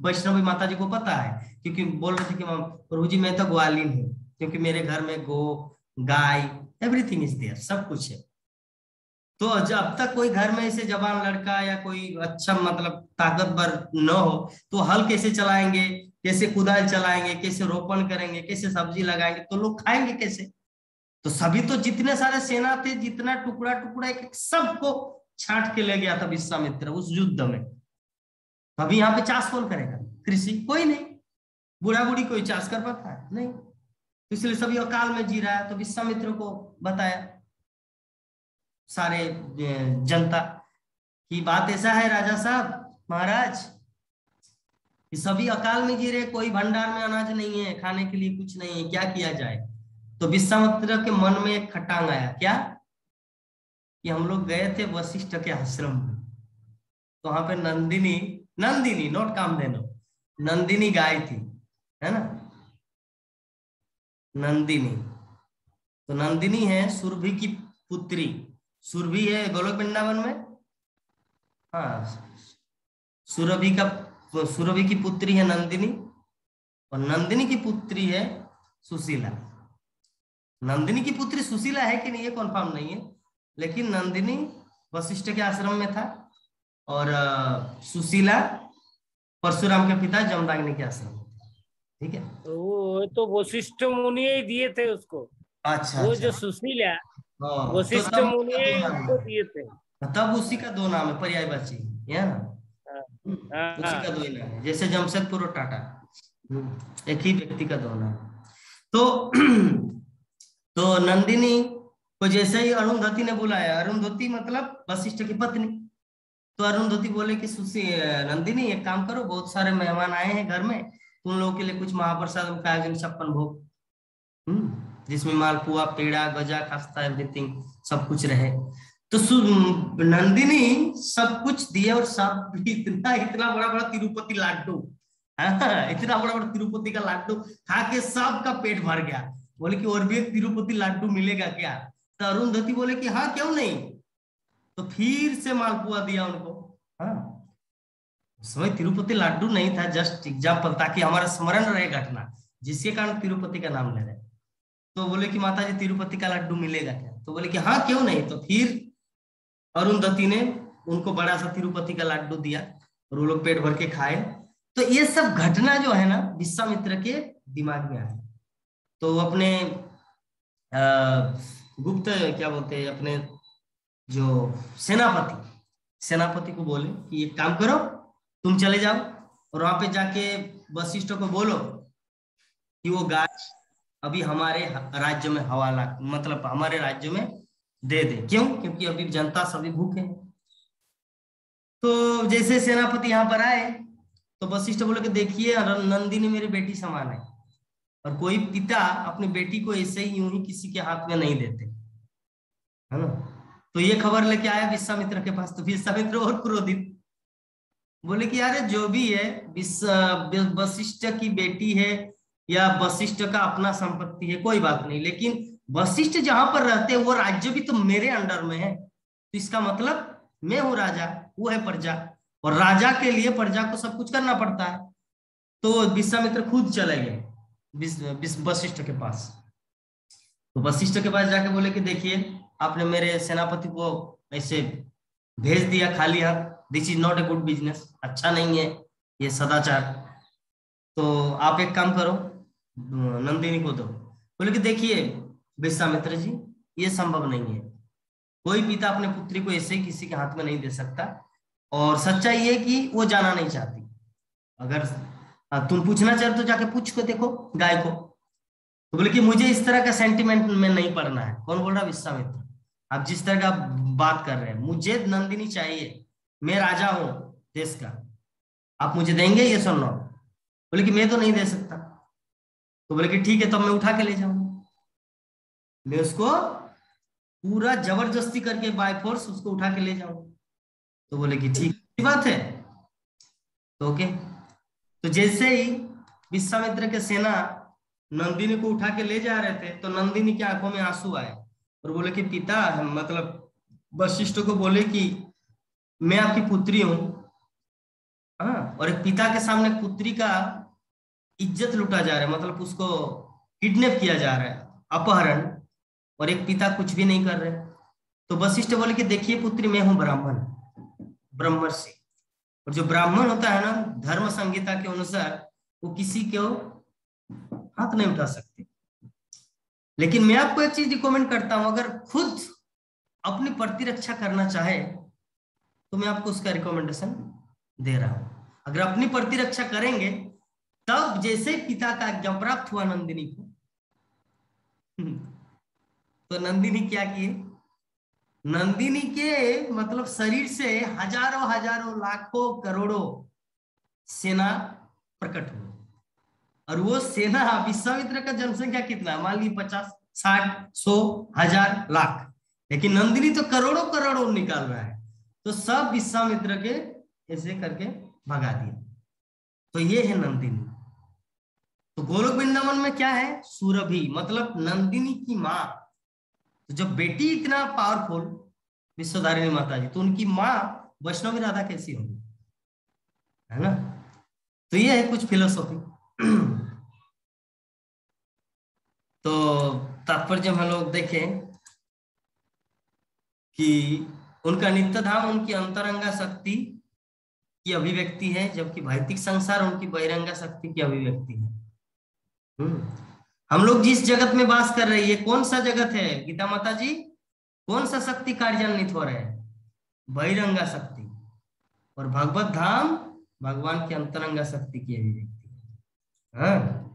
[SPEAKER 1] वैष्णवी माता जी को पता है, क्योंकि बोल रहे थे कि प्रभु जी मैं तो ग्वालिन हूँ, क्योंकि मेरे घर में गो, गाय, एवरीथिंग इज देयर, सब कुछ है। तो जब तक कोई घर में ऐसे जवान लड़का या कोई अच्छा मतलब ताकतवर न हो, तो हल कैसे चलाएंगे, कैसे कुदाल चलाएंगे, कैसे रोपण करेंगे, कैसे सब्जी लगाएंगे, तो लोग खाएंगे कैसे? तो सभी तो जितने सारे सेना थे, जितना टुकड़ा टुकड़ा एक सबको छांट के ले गया था विश्वामित्र उस युद्ध में। तो अभी यहाँ पे चाष कौन करेगा? कृषि कोई नहीं, बूढ़ा बूढ़ी कोई चाष कर पाता है नहीं, तो इसलिए सभी अकाल में जी रहा है। तो विश्वामित्र को बताया सारे जनता की बात ऐसा है राजा साहब, महाराज, कि सभी अकाल में जी रहे, कोई भंडार में अनाज नहीं है, खाने के लिए कुछ नहीं है, क्या किया जाए? तो विश्वामित्र के मन में एक खटांग आया। क्या? कि हम लोग गए थे वशिष्ठ के आश्रम में, तो वहां पे नंदिनी नोट कामधेनु, नंदिनी गाय थी, है ना, नंदिनी। तो नंदिनी है सुरभि की पुत्री, सुरभि है गोलोक वृंदावन में, हाँ, सुरभि का सुरभि की पुत्री है नंदिनी और नंदिनी की पुत्री है सुशीला। नंदिनी की पुत्री सुशीला है कि नहीं ये कंफर्म नहीं है, लेकिन नंदिनी वशिष्ठ के आश्रम में था और सुशीला परशुराम के पिता जमदाग्नि के आश्रम में। ठीक है,
[SPEAKER 4] वो तो वशिष्ठ मुनि ही दिए थे उसको।
[SPEAKER 1] अच्छा
[SPEAKER 4] वो
[SPEAKER 1] अच्छा।
[SPEAKER 4] जो सुशीला
[SPEAKER 1] हाँ,
[SPEAKER 4] वशिष्ठ
[SPEAKER 1] तो
[SPEAKER 4] मुनि उसको दिए थे।
[SPEAKER 1] तब उसी का दो नाम है, पर्यायवाची है ना। उसी का दो ही नाम है, जैसे जमशेदपुर और टाटा, एक ही व्यक्ति का दो नाम। तो नंदिनी को जैसे ही अरुंधति ने बुलाया, अरुंधति मतलब वशिष्ठ की पत्नी, तो अरुंधति बोले कि नंदिनी एक काम करो, बहुत सारे मेहमान आए हैं घर में, तुम लोगों के लिए कुछ महाप्रसाद का आयोजन, 56 भोग, जिसमें मालपुआ, पेड़ा, गजा, खस्ता, एवरीथिंग सब कुछ रहे। तो नंदिनी सब कुछ दिए और सब इतना इतना बड़ा बड़ा तिरुपति लाड्डू, इतना बड़ा बड़ा तिरुपति का लाड्डू खा के सबका पेट भर गया। बोले कि और भी एक तिरुपति लाड्डू मिलेगा क्या? तो अरुंधति बोले कि हाँ क्यों नहीं। तो फिर से मालपुआ दिया उनको। हाँ, समय तिरुपति लाड्डू नहीं था, जस्ट एग्जाम्पल, ताकि हमारा स्मरण रहे घटना, जिसके कारण तिरुपति का नाम ले रहे। तो बोले कि माता जी तिरुपति का लड्डू मिलेगा क्या? तो बोले कि हाँ क्यों नहीं। तो फिर अरुंधति ने उनको बड़ा सा तिरुपति का लड्डू दिया और वो लोग पेट भर के खाए। तो ये सब घटना जो है ना विश्वामित्र के दिमाग में आया। तो अपने गुप्त क्या बोलते हैं, अपने जो सेनापति को बोले कि एक काम करो, तुम चले जाओ और वहां पे जाके वशिष्ठ को बोलो कि वो गाय अभी हमारे राज्य में हवाला, मतलब हमारे राज्य में दे दे। क्यों? क्योंकि अभी जनता सभी भूखे। तो जैसे सेनापति यहाँ पर आए तो वशिष्ठ बोले कि देखिए नंदिनी मेरी बेटी समान है और कोई पिता अपनी बेटी को ऐसे ही यूं ही किसी के हाथ में नहीं देते, है ना। तो ये खबर लेके आया विश्वामित्र के पास। तो विश्वामित्र और क्रोधित, बोले कि यार जो भी है वशिष्ठ की बेटी है या वशिष्ठ का अपना संपत्ति है, कोई बात नहीं, लेकिन वशिष्ठ जहां पर रहते हैं वो राज्य भी तो मेरे अंडर में है। तो इसका मतलब मैं हूं राजा, वो है प्रजा, और राजा के लिए प्रजा को सब कुछ करना पड़ता है। तो विश्वामित्र खुद चले गए वशिष्ठ के पास। तो वशिष्ठ के पास जाके बोले कि देखिए आपने मेरे सेनापति को ऐसे भेज दिया खाली हाथ, this is not a good business, अच्छा नहीं है ये सदाचार। तो आप एक काम करो, नंदिनी को दो। बोले कि देखिए विश्वामित्र जी, ये संभव नहीं है, कोई पिता अपने पुत्री को ऐसे ही किसी के हाथ में नहीं दे सकता, और सच्चाई ये कि वो जाना नहीं चाहती। अगर तुम पूछना चाहते तो जाके पूछ को देखो गाय को। तो बोले कि मुझे इस तरह का सेंटिमेंट में नहीं पड़ना है। कौन बोल रहा? विश्वामित्र। आप जिस तरह का बात कर रहे हैं, मुझे नंदिनी चाहिए, मैं राजा हूं देश का, आप मुझे देंगे ये सुन लो। बोले कि मैं तो नहीं दे सकता। तो बोले कि ठीक है, तब मैं उठा के ले जाऊंगा, मैं उसको पूरा जबरदस्ती करके बाय फोर्स उसको उठा के ले जाऊंगा। तो बोले कि ठीक बात है। तो ओके। तो जैसे ही विश्वामित्र के सेना नंदिनी को उठा के ले जा रहे थे तो नंदिनी की आंखों में आंसू आए और बोले कि पिता, मतलब वशिष्ठ को बोले कि मैं आपकी पुत्री हूं, हाँ, और एक पिता के सामने पुत्री का इज्जत लूटा जा रहा है, मतलब उसको किडनैप किया जा रहा है, अपहरण, और एक पिता कुछ भी नहीं कर रहे। तो वशिष्ठ बोले कि देखिए पुत्री, मैं हूं ब्राह्मण, ब्रह्मर्षि, और जो ब्राह्मण होता है ना धर्म संहिता के अनुसार वो किसी को हाथ नहीं उठा सकते। लेकिन मैं आपको एक चीज रिकमेंड करता हूं, अगर खुद अपनी प्रतिरक्षा करना चाहे तो मैं आपको उसका रिकमेंडेशन दे रहा हूं। अगर अपनी प्रतिरक्षा करेंगे तब जैसे पिता का आज्ञा प्राप्त हुआ नंदिनी को, तो नंदिनी क्या किए, नंदिनी के मतलब शरीर से हजारों हजारों लाखों करोड़ों सेना प्रकट हुई। और वो सेना, विश्वामित्र का जनसंख्या कितना, मान ली 50, 60, 100, 1000, लाख, लेकिन नंदिनी तो करोड़ों करोड़ों निकाल रहा है। तो सब विश्वामित्र के ऐसे करके भगा दिया। तो ये है नंदिनी। तो गोलोक वृंदावन में क्या है, सुरभि, मतलब नंदिनी की माँ। तो जब बेटी इतना पावरफुल विश्वधारिणी माता जी, तो उनकी माँ वैष्णवी राधा कैसी होगी, है ना। तो ये है कुछ फिलोसॉफी। तो तात्पर्य हम लोग देखें कि उनका नित्य धाम उनकी अंतरंगा शक्ति की अभिव्यक्ति है, जबकि भौतिक संसार उनकी बहिरंगा शक्ति की अभिव्यक्ति है। हम लोग जिस जगत में वास कर रहे हैं, ये कौन सा जगत है गीता माता जी? कौन सा शक्ति कार्यान्वित हो रहा है? बहिरंगा शक्ति। और भगवत धाम भगवान की अंतरंगा शक्ति की अभिव्यक्ति है।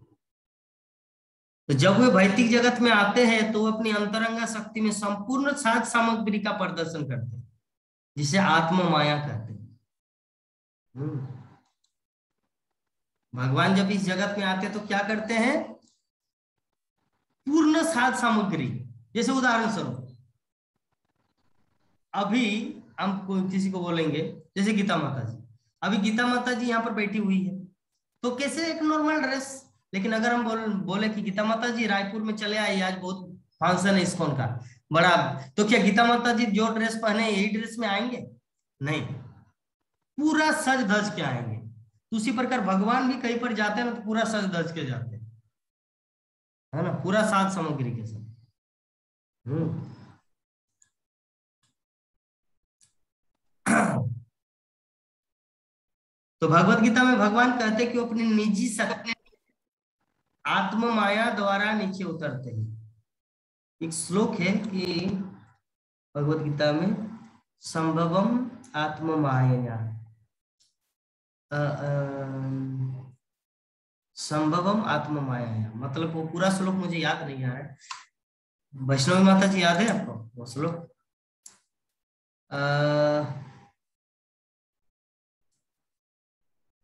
[SPEAKER 1] तो जब वे भौतिक जगत में आते हैं तो वो अपनी अंतरंगा शक्ति में संपूर्ण साज सामग्री का प्रदर्शन करते हैं, जिसे आत्म माया कहते हैं। भगवान जब इस जगत में आते हैं तो क्या करते हैं? पूर्ण साज सामग्री। जैसे उदाहरण स्वरूप अभी हम किसी को बोलेंगे, जैसे गीता माता जी, अभी गीता माता जी यहाँ पर बैठी हुई है, तो कैसे एक नॉर्मल ड्रेस, लेकिन अगर हम बोले कि गीता माता जी रायपुर में चले आए, आज बहुत फंक्शन है इस्कॉन का बड़ा, तो क्या गीता माता जी जो ड्रेस पहने यही ड्रेस में आएंगे? नहीं, पूरा सज धज के आएंगे। तो उसी प्रकार भगवान भी कहीं पर जाते हैं ना तो पूरा सज धज के जाते हैं, है ना, पूरा साज सामग्री के साथ। तो भगवत गीता में भगवान कहते हैं कि वो अपनी निजी शक्ति आत्म माया द्वारा नीचे उतरते हैं। एक श्लोक है कि भगवत गीता में संभवम आत्म माया, संभवम आत्म माया, मतलब वो पूरा श्लोक मुझे याद नहीं आ रहा है। वैष्णवी माता जी याद है आपको वो श्लोक?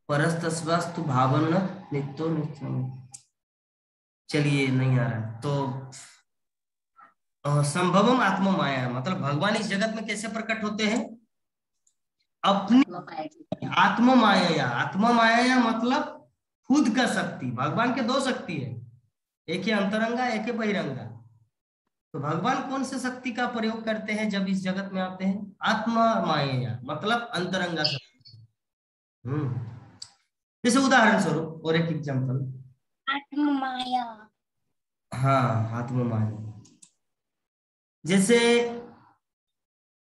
[SPEAKER 1] परस्तस्वास्तु भावन नित्यो नित्यम, चलिए नहीं आ रहा। तो संभवम आत्म माया, मतलब भगवान इस जगत में कैसे प्रकट होते हैं? अपनी आत्म माया। आत्म माया मतलब खुद का शक्ति। भगवान के दो शक्ति है, एक है अंतरंगा, एक है बहिरंगा। तो भगवान कौन से शक्ति का प्रयोग करते हैं जब इस जगत में आते हैं? आत्म माया मतलब अंतरंगा शक्ति। जैसे उदाहरण स्वरूप और एक एग्जांपल,
[SPEAKER 7] आत्म माया।
[SPEAKER 1] हाँ, आत्म माया। जैसे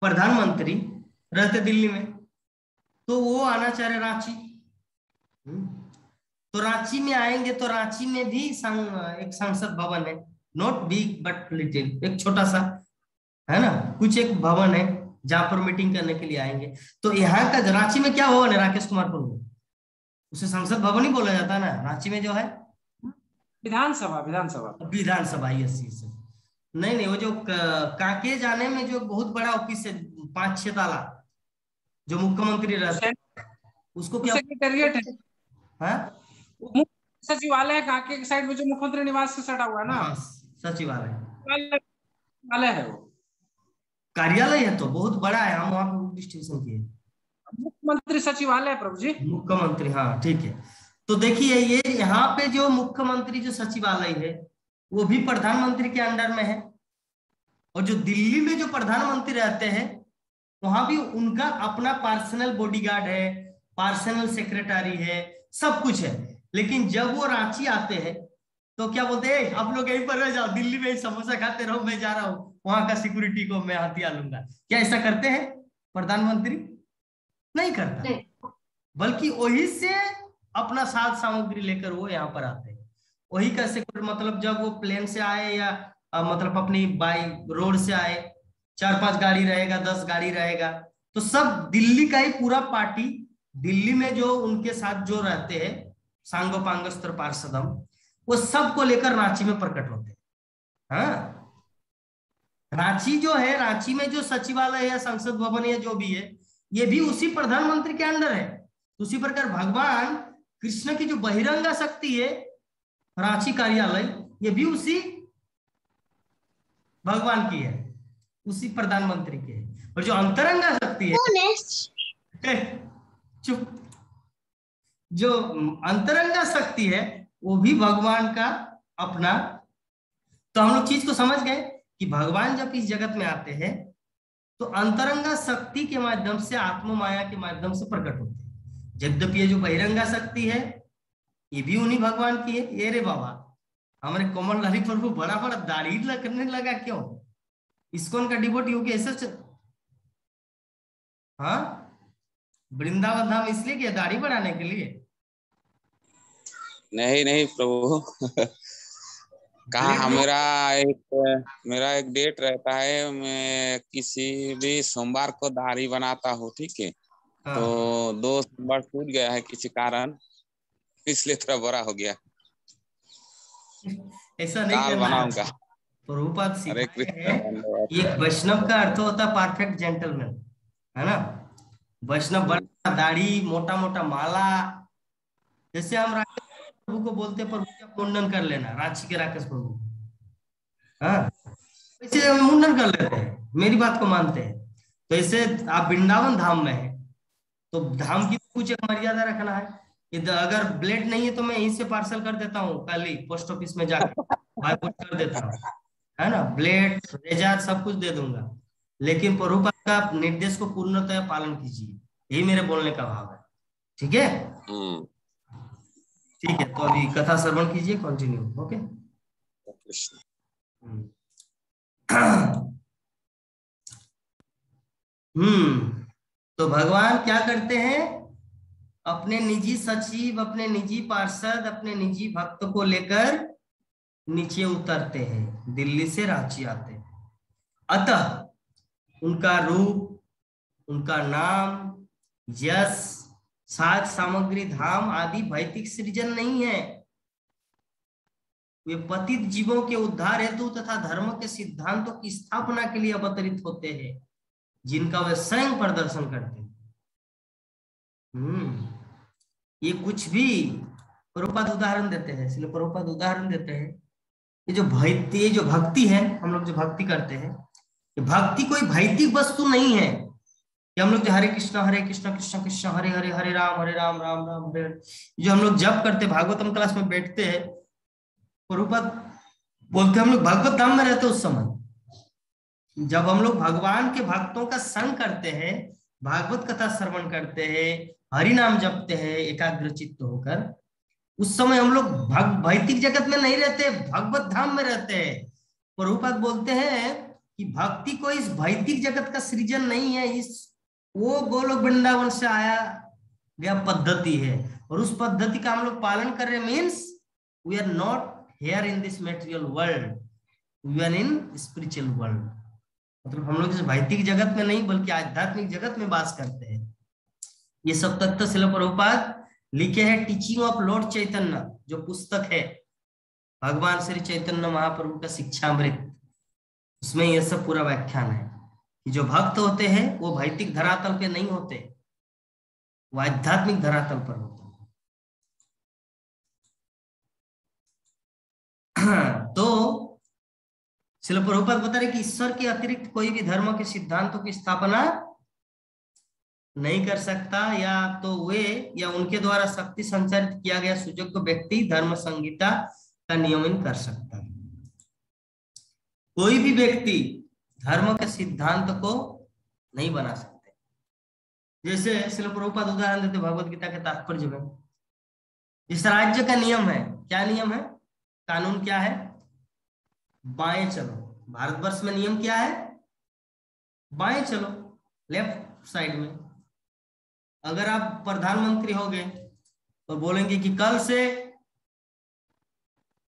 [SPEAKER 1] प्रधानमंत्री रहते दिल्ली में, तो वो आना चाह रहे रांची, तो रांची में आएंगे तो रांची में भी एक संसद भवन है, नॉट बिग बट लिटिल, एक छोटा सा, है ना, कुछ एक भवन है जहां पर मीटिंग करने के लिए आएंगे। तो यहाँ का रांची में क्या भवन है? राकेश कुमार प्रभु, उसे संसद भवन ही बोला जाता है ना। रांची में जो है विधानसभा। यस। नहीं, वो जो कांके जाने में जो बहुत बड़ा ऑफिस है, 5-6 ताला, जो मुख्यमंत्री रहते हैं, उसको क्या
[SPEAKER 8] सेक्रेटेरिएट है? सचिवालय कांके के साइड में जो मुख्यमंत्री निवास से सटा हुआ है ना, सचिवालय है, वो
[SPEAKER 1] कार्यालय है, तो बहुत बड़ा है। हम वहाँ पे स्टेशन किए,
[SPEAKER 8] मुख्यमंत्री सचिवालय प्रभु जी,
[SPEAKER 1] मुख्यमंत्री। हाँ ठीक है। तो देखिए ये यहाँ पे जो मुख्यमंत्री जो सचिवालय है वो भी प्रधानमंत्री के अंडर में है, और जो दिल्ली में जो प्रधानमंत्री रहते हैं वहां भी उनका अपना पर्सनल बॉडीगार्ड है, पर्सनल सेक्रेटरी है, सब कुछ है। लेकिन जब वो रांची आते हैं तो क्या बोलते हैं? आप लोग यहीं पर रह जाओ, दिल्ली में समोसा खाते रहो, मैं जा रहा हूँ वहां का सिक्योरिटी को मैं हथियार लूंगा। क्या ऐसा करते हैं प्रधानमंत्री? नहीं करता, बल्कि वही से अपना साथ सामग्री लेकर वो यहाँ पर आते हैं। वही का सिक्योरिटी, मतलब जब वो प्लेन से आए या मतलब अपनी बाई रोड से आए, 4-5 गाड़ी रहेगा, 10 गाड़ी रहेगा, तो सब दिल्ली का ही पूरा पार्टी, दिल्ली में जो उनके साथ जो रहते हैं सांगो पांगस्त्र पार्षदम, वो सबको लेकर रांची में प्रकट होते हैं। हाँ, रांची जो है, रांची में जो सचिवालय है, संसद भवन है, जो भी है, ये भी उसी प्रधानमंत्री के अंडर है। उसी प्रकार भगवान कृष्ण की जो बहिरंगा शक्ति है, रांची कार्यालय, ये भी उसी भगवान की है, उसी प्रधानमंत्री के है। और जो अंतरंगा शक्ति है, चुप, जो अंतरंगा शक्ति है वो भी भगवान का अपना। तो हम लोग चीज को समझ गए कि भगवान जब इस जगत में आते हैं तो अंतरंगा शक्ति के माध्यम से, आत्म माया के माध्यम से प्रकट होते हैं। यद्यपि ये जो बहिरंगा शक्ति है ये भी उन्हीं भगवान की है। ये रे बाबा, हमारे कोमल लाली प्रभु बड़ा बड़ा दाढ़ी करने लगा क्यों? इस्कॉन का डिवोटी हो गया ऐसा हाँ, वृंदावन धाम इसलिए क्या दाढ़ी बढ़ाने के लिए?
[SPEAKER 9] नहीं नहीं प्रभु कहा मेरा एक डेट रहता है, मैं किसी भी सोमवार को दाढ़ी बनाता हूँ, ठीक है।
[SPEAKER 1] हाँ।
[SPEAKER 9] तो 2 सोमवार छूट गया है किसी कारण, इसलिए थोड़ा बड़ा हो गया।
[SPEAKER 1] ऐसा नहीं करना
[SPEAKER 9] बनाऊंगा।
[SPEAKER 1] प्रभुपाद सिखाते हैं ये वैष्णव का अर्थ होता है परफेक्ट जेंटलमैन, है ना। वैष्णव बड़ा दाढ़ी, मोटा मोटा माला, जैसे हम राकेश प्रभु को बोलते हैं प्रभु का मुंडन कर लेना, रांची के राकेश प्रभु, हाँ वैसे हम मुंडन कर लेते हैं, मेरी बात को मानते हैं। तो ऐसे आप वृंदावन धाम में है तो धाम की कुछ एक मर्यादा रखना है। अगर ब्लेड नहीं है तो मैं यहीं से पार्सल कर देता हूँ, कल ही पोस्ट ऑफिस में जाकर बाय पोस्ट कर देता हूँ, है ना। ब्लेड, रेजार सब कुछ दे दूंगा, लेकिन प्रभुपाद का निर्देश को पूर्णतः पालन कीजिए, यही मेरे बोलने का भाव है। ठीक है, ठीक है। तो अभी कथा श्रवण कीजिए, कंटिन्यू। ओके। तो भगवान क्या करते हैं? अपने निजी सचिव, अपने निजी पार्षद, अपने निजी भक्त को लेकर नीचे उतरते हैं, दिल्ली से रांची आते हैं। अतः उनका रूप, उनका नाम, यश, साज सामग्री, धाम आदि भौतिक सृजन नहीं है। वे पतित जीवों के उद्धार हेतु तथा धर्म के सिद्धांतों की स्थापना के लिए अवतरित होते हैं, जिनका वे स्वयं प्रदर्शन करते हैं। ये कुछ भी प्रभुपाद उदाहरण देते हैं, इसलिए प्रभुपाद उदाहरण देते हैं। ये जो भक्ति है, हम लोग जो भक्ति करते हैं, ये भक्ति कोई भौतिक वस्तु नहीं है कि हम लोग जो हरे कृष्ण कृष्ण कृष्ण हरे हरे, हरे राम राम राम हरे, जो हम लोग जप करते, भागवतम क्लास में बैठते हैं, प्रभुपाद बोलते हम लोग भागवत धाम में रहते उस समय जब हम लोग भगवान के भक्तों का संग करते हैं, भागवत कथा श्रवण करते हैं, हरि नाम जपते हैं एकाग्रचित्त होकर, उस समय हम लोग भौतिक जगत में नहीं रहते, भगवत धाम में रहते हैं। प्रभुपाद बोलते हैं कि भक्ति कोई इस भौतिक जगत का सृजन नहीं है, इस वो गोलोक वृंदावन से आया गया पद्धति है, और उस पद्धति का हम लोग पालन कर रहे। Means we are not here in this material world, we are in spiritual world. मतलब हम लोग इस भौतिक जगत में नहीं बल्कि आध्यात्मिक जगत में वास करते हैं। ये सब तत्व श्रील प्रभुपाद लिखे हैं टीचिंग ऑफ लॉर्ड चैतन्य, जो पुस्तक है भगवान श्री चैतन्य महाप्रभु का शिक्षामृत, उसमें यह सब पूरा व्याख्यान है कि जो भक्त होते हैं वो भौतिक धरातल पे नहीं होते, वो आध्यात्मिक धरातल पर होते हैं। तो श्रील प्रभुपाद बता रहे कि ईश्वर के अतिरिक्त कोई भी धर्म के सिद्धांतों की स्थापना नहीं कर सकता, या तो वे या उनके द्वारा शक्ति संचारित किया गया सुयोग्य व्यक्ति धर्म संहिता का नियमन कर सकता है। कोई भी व्यक्ति धर्म के सिद्धांत को नहीं बना सकते। जैसे श्रील प्रभुपाद उदाहरण देते भगवत गीता के तात्पर्य में, इस राज्य का नियम है, क्या नियम है, कानून क्या है, बाएं चलो। भारतवर्ष में नियम क्या है, बाएं चलो, लेफ्ट साइड में। अगर आप प्रधानमंत्री हो गए तो बोलेंगे कि कल से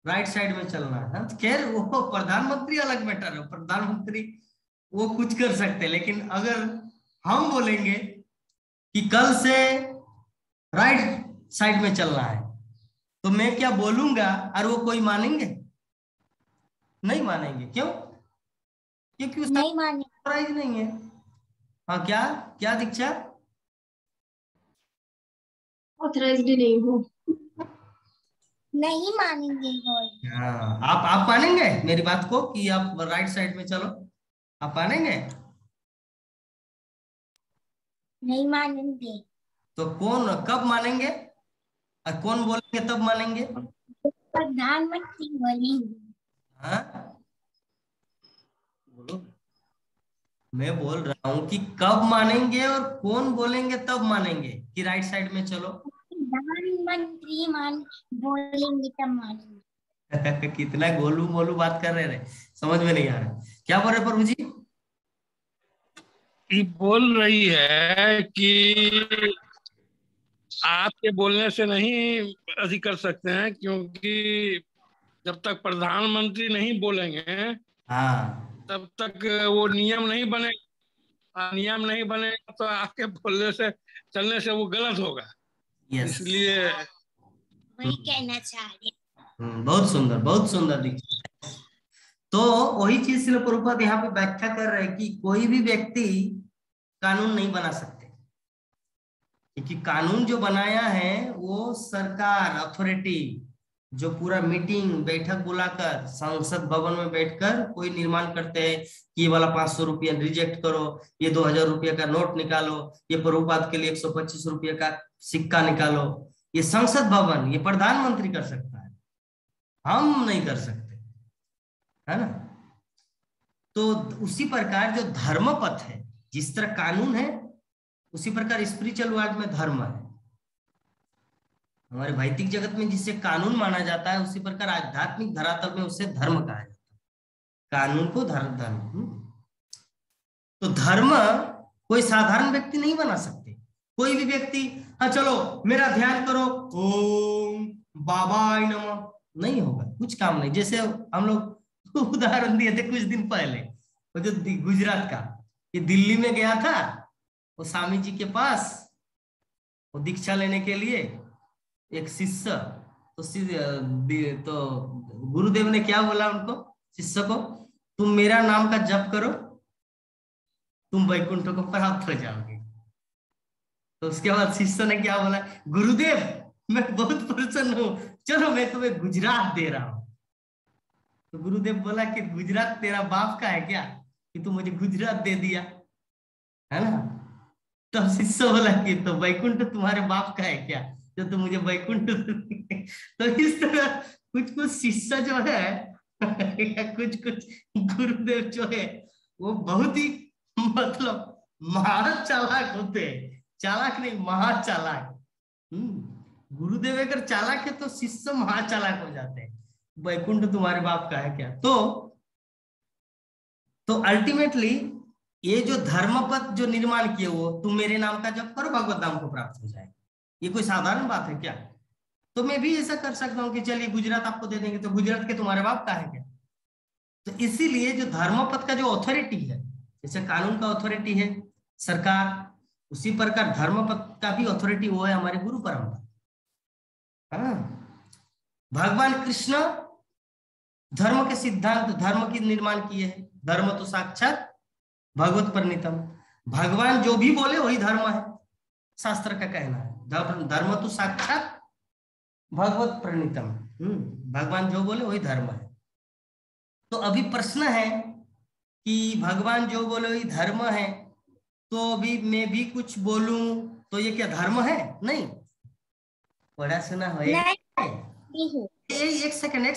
[SPEAKER 1] राइट साइड में चलना है, तो खैर वो प्रधानमंत्री अलग मैटर है, प्रधानमंत्री वो कुछ कर सकते हैं। लेकिन अगर हम बोलेंगे कि कल से राइट साइड में चलना है, तो मैं क्या बोलूंगा और वो कोई मानेंगे? नहीं मानेंगे। क्यों? क्योंकि उसका ऑथराइज नहीं है। हाँ, क्या क्या दीक्षा?
[SPEAKER 6] ऑथराइज्ड नहीं हो,
[SPEAKER 7] नहीं मानेंगे।
[SPEAKER 1] हाँ, आप मानेंगे मेरी बात को कि आप राइट साइड में चलो? आप मानेंगे?
[SPEAKER 7] नहीं मानेंगे। तो
[SPEAKER 1] कौन कब मानेंगे और कौन बोलेंगे तब मानेंगे?
[SPEAKER 7] प्रधानमंत्री बोलेंगे।
[SPEAKER 1] हाँ, बोलो। मैं बोल रहा हूं कि कब मानेंगे और कौन बोलेंगे तब मानेंगे। कि राइट साइड में चलो?
[SPEAKER 7] प्रधानमंत्री मान बोलेंगे तब मानेंगे।
[SPEAKER 1] कितना गोलू मोलू बात कर रहे हैं, समझ में नहीं आ रहा। क्या बोल रहे प्रभु जी?
[SPEAKER 5] ये बोल रही है कि आपके बोलने से नहीं अधि कर सकते हैं, क्योंकि जब तक प्रधानमंत्री नहीं बोलेंगे
[SPEAKER 1] हाँ,
[SPEAKER 5] तब तक वो नियम नहीं बनेगा। नियम नहीं बनेगा तो आपके बोलने से चलने से वो गलत होगा।
[SPEAKER 1] यस,
[SPEAKER 5] इसलिए
[SPEAKER 7] वही कहना चाह रहे।
[SPEAKER 1] बहुत सुंदर, बहुत सुंदर दीक्षा। तो वही चीज श्रील प्रभुपाद यहाँ पे व्याख्या कर रहे हैं कि कोई भी व्यक्ति कानून नहीं बना सकते, क्योंकि कानून जो बनाया है वो सरकार, अथॉरिटी, जो पूरा मीटिंग बैठक बुलाकर संसद भवन में बैठकर कोई निर्माण करते हैं कि ये वाला 500 रुपया रिजेक्ट करो, ये 2000 रुपये का नोट निकालो, ये प्रभुपाद के लिए 125 रुपये का सिक्का निकालो। ये संसद भवन, ये प्रधानमंत्री कर सकता है, हम नहीं कर सकते, है ना। तो उसी प्रकार जो धर्मपथ है, जिस तरह कानून है उसी प्रकार स्पिरिचुअल वर्ल्ड में धर्म है। हमारे भौतिक जगत में जिसे कानून माना जाता है, उसी प्रकार आध्यात्मिक धरातल में उसे धर्म कहा जाता है। कानून को धर्म। तो धर्म कोई साधारण व्यक्ति नहीं बना सकते। कोई भी व्यक्ति हाँ चलो मेरा ध्यान करो, ओम बाबाय नमः, नहीं होगा, कुछ काम नहीं। जैसे हम लोग उदाहरण दिए थे कुछ दिन पहले, वो जो गुजरात का, ये दिल्ली में गया था वो स्वामी जी के पास, वो दीक्षा लेने के लिए एक शिष्य। तो गुरुदेव ने क्या बोला उनको, शिष्य को, तुम मेरा नाम का जप करो, तुम वैकुंठ को प्राप्त हो जाओगे। तो उसके बाद शिष्य ने क्या बोला, गुरुदेव मैं बहुत प्रसन्न हूं, चलो मैं तुम्हें गुजरात दे रहा हूं। तो गुरुदेव बोला कि गुजरात तेरा बाप का है क्या कि तू मुझे गुजरात दे दिया, है ना। तो शिष्य बोला कि तो वैकुंठ तुम्हारे बाप का है क्या जो तुम मुझे वैकुंठ। तो इस तरह कुछ कुछ शिष्य जो है या कुछ कुछ गुरुदेव जो है वो बहुत ही मतलब महाचालाक होते हैं। चालाक नहीं, महाचालाक। गुरुदेव अगर चालाक है तो शिष्य महाचालाक हो जाते हैं। वैकुंठ तुम्हारे बाप का है क्या। तो अल्टीमेटली ये जो धर्मपद जो निर्माण किए, वो तुम मेरे नाम का जप करो भगवत नाम को प्राप्त हो जाएगा, ये कोई साधारण बात है क्या। तो मैं भी ऐसा कर सकता हूँ कि चलिए गुजरात आपको दे देंगे, तो गुजरात के तुम्हारे बाप का है क्या। तो इसीलिए जो धर्मपद का जो अथॉरिटी है, जैसे कानून का अथॉरिटी है सरकार, उसी प्रकार धर्मपद का भी अथॉरिटी वो है हमारे गुरु परंपरा। भगवान कृष्ण धर्म के सिद्धांत, धर्म की निर्माण किए हैं। धर्म तो साक्षात भगवत प्रणीतम, भगवान जो भी बोले वही धर्म है, शास्त्र का कहना है। धर्म तो साक्षात भगवत प्रणीतम, भगवान जो बोले वही धर्म है। तो अभी प्रश्न है कि भगवान जो बोले वही धर्म है, तो अभी मैं भी कुछ बोलूं तो ये क्या धर्म है? नहीं, पढ़ा सुना है। एक सेकंड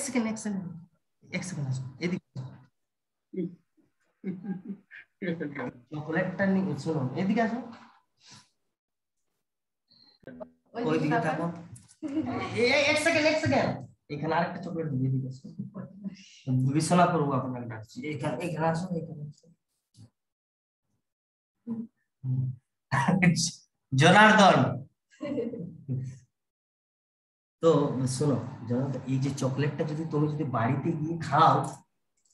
[SPEAKER 1] चॉकलेट नहीं सुनो, ये दिखा सो कोई दिखा था एक सेकंड एक हनार का चॉकलेट दे दिखा विश्वनाथ पर हुआ अपना डाक एक हनार सो जनार्दन। তো শোনো জনার্দন, এই যে চকলেটটা যদি তুমি যদি বাড়িতে গিয়ে খাও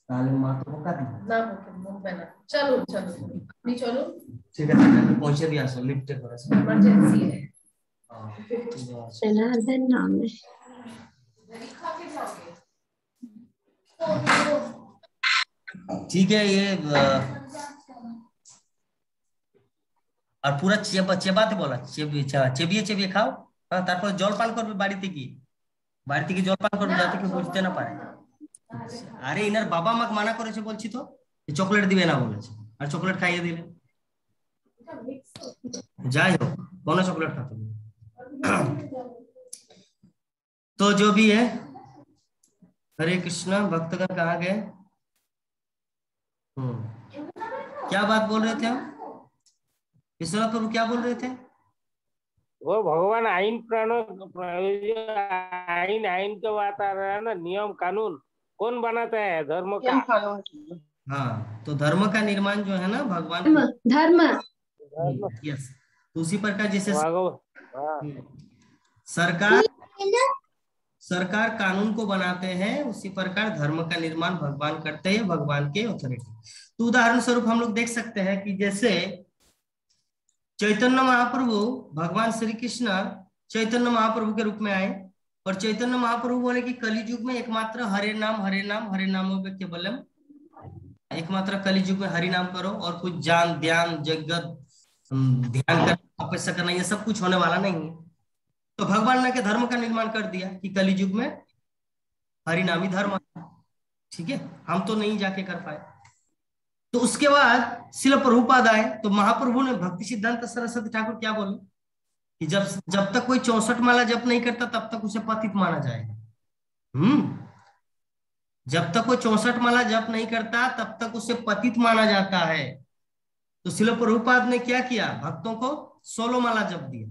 [SPEAKER 1] তাহলে মা তো বকা দিবে
[SPEAKER 2] না, বকবে না। চলো চলো আপনি চলো,
[SPEAKER 1] ঠিক আছে, আমি পৌঁছে দিয়ে আসো, লিফটে করে আসো,
[SPEAKER 2] इमरजेंसी है।
[SPEAKER 7] जनार्दन नाम है।
[SPEAKER 1] ठीक है। ये আর পুরা চেবাতে বলা, চেবিয়ে খাও। তারপর জল পান করবে বাড়িতে গিয়ে জল পান করবে যাতে কেউ বুঝতে না পারে। আরে ইনার বাবা আমাকে মানা করেছে বলছি তো, চকলেট দিবে না বলেছে, আর চকলেট খাইয়ে দিলে। যাই হোক, কোন चॉकलेट खाते हो तो जो भी है। हरे कृष्णा। भक्तगण कहाँ गए? क्या बात बोल रहे थे हम? विश्वनाथ प्रभु क्या बोल रहे थे?
[SPEAKER 4] वो भगवान आइन आइन आइन का बात आ रहा है ना, नियम कानून कौन बनाता है? धर्म का।
[SPEAKER 1] हाँ, तो धर्म का निर्माण जो है ना भगवान
[SPEAKER 6] धर्म
[SPEAKER 1] यस, तो उसी प्रकार जैसे
[SPEAKER 4] भगवान
[SPEAKER 1] सरकार कानून को बनाते हैं, उसी प्रकार धर्म का निर्माण भगवान करते हैं, भगवान के ऑथोरिटी। तो उदाहरण स्वरूप हम लोग देख सकते हैं कि जैसे चैतन्य महाप्रभु, भगवान श्री कृष्ण चैतन्य महाप्रभु के रूप में आए, और चैतन्य महाप्रभु बोले कि कलियुग में एकमात्र हरे नाम हरे नाम हरे नामों पे केवलम, एकमात्र कलियुग में हरि नाम करो, और कुछ जान ध्यान जगत ध्यान करना तपस्या करना ये सब कुछ होने वाला नहीं है। तो भगवान ने के धर्म का निर्माण कर दिया कि कलियुग में हरिनामी धर्म, ठीक है, हम तो नहीं जाके कर पाए। तो उसके बाद श्रील प्रभुपाद आए, तो महाप्रभु ने भक्ति सिद्धांत सरस्वती ठाकुर क्या बोले कि जब तक कोई 64 माला जप नहीं करता तब तक उसे पतित माना जाएगा। जब तक कोई 64 माला जप नहीं करता तब तक उसे पतित माना जाता है। तो श्रील प्रभुपाद ने क्या किया, भक्तों को 16 माला जप दिया,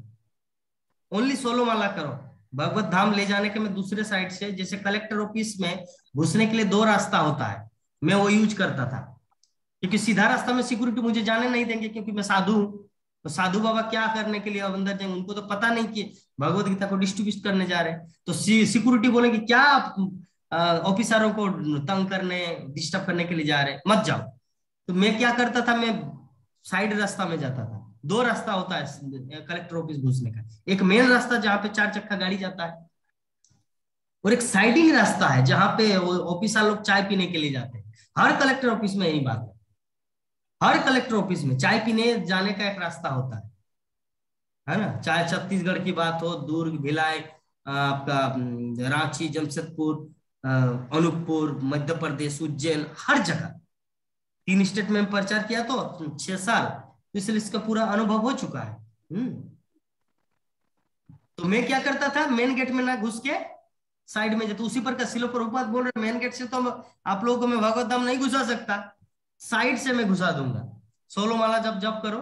[SPEAKER 1] ओनली 16 माला करो। भगवत धाम ले जाने के मैं दूसरे साइड से, जैसे कलेक्टर ऑफिस में घुसने के लिए 2 रास्ता होता है, मैं वो यूज करता था, क्योंकि सीधा रास्ता में सिक्योरिटी मुझे जाने नहीं देंगे, क्योंकि मैं साधु हूं। तो साधु बाबा क्या करने के लिए अब अंदर जाएंगे, उनको तो पता नहीं कि भगवत गीता को डिस्ट्रीब्यूट करने जा रहे हैं। तो सिक्योरिटी बोलेंगे क्या आप ऑफिसरों को तंग करने डिस्टर्ब करने के लिए जा रहे हैं, मत जाओ। तो मैं क्या करता था, मैं साइड रास्ता में जाता था। 2 रास्ता होता है कलेक्टर ऑफिस घुसने का, एक मेन रास्ता जहाँ पे 4 चक्का गाड़ी जाता है, और एक साइडिंग रास्ता है जहाँ पे ऑफिसर लोग चाय पीने के लिए जाते हैं। हर कलेक्टर ऑफिस में यही बात है, हर कलेक्टर ऑफिस में चाय पीने जाने का एक रास्ता होता है ना। चाहे छत्तीसगढ़ की बात हो, दुर्ग, भिलाई, आपका रांची, जमशेदपुर, अनूपपुर, मध्य प्रदेश, उज्जैन, हर जगह 3 स्टेट में प्रचार किया तो 6 साल, तो इसलिए इसका पूरा अनुभव हो चुका है। तो मैं क्या करता था, मेन गेट में ना घुस के साइड में, तो उसी पर श्रील प्रभुपाद बोल रहे मेन गेट से तो आप लोगों को मैं भगवत धाम नहीं घुसा सकता, साइड से मैं घुसा दूंगा। 16 माला जब करो,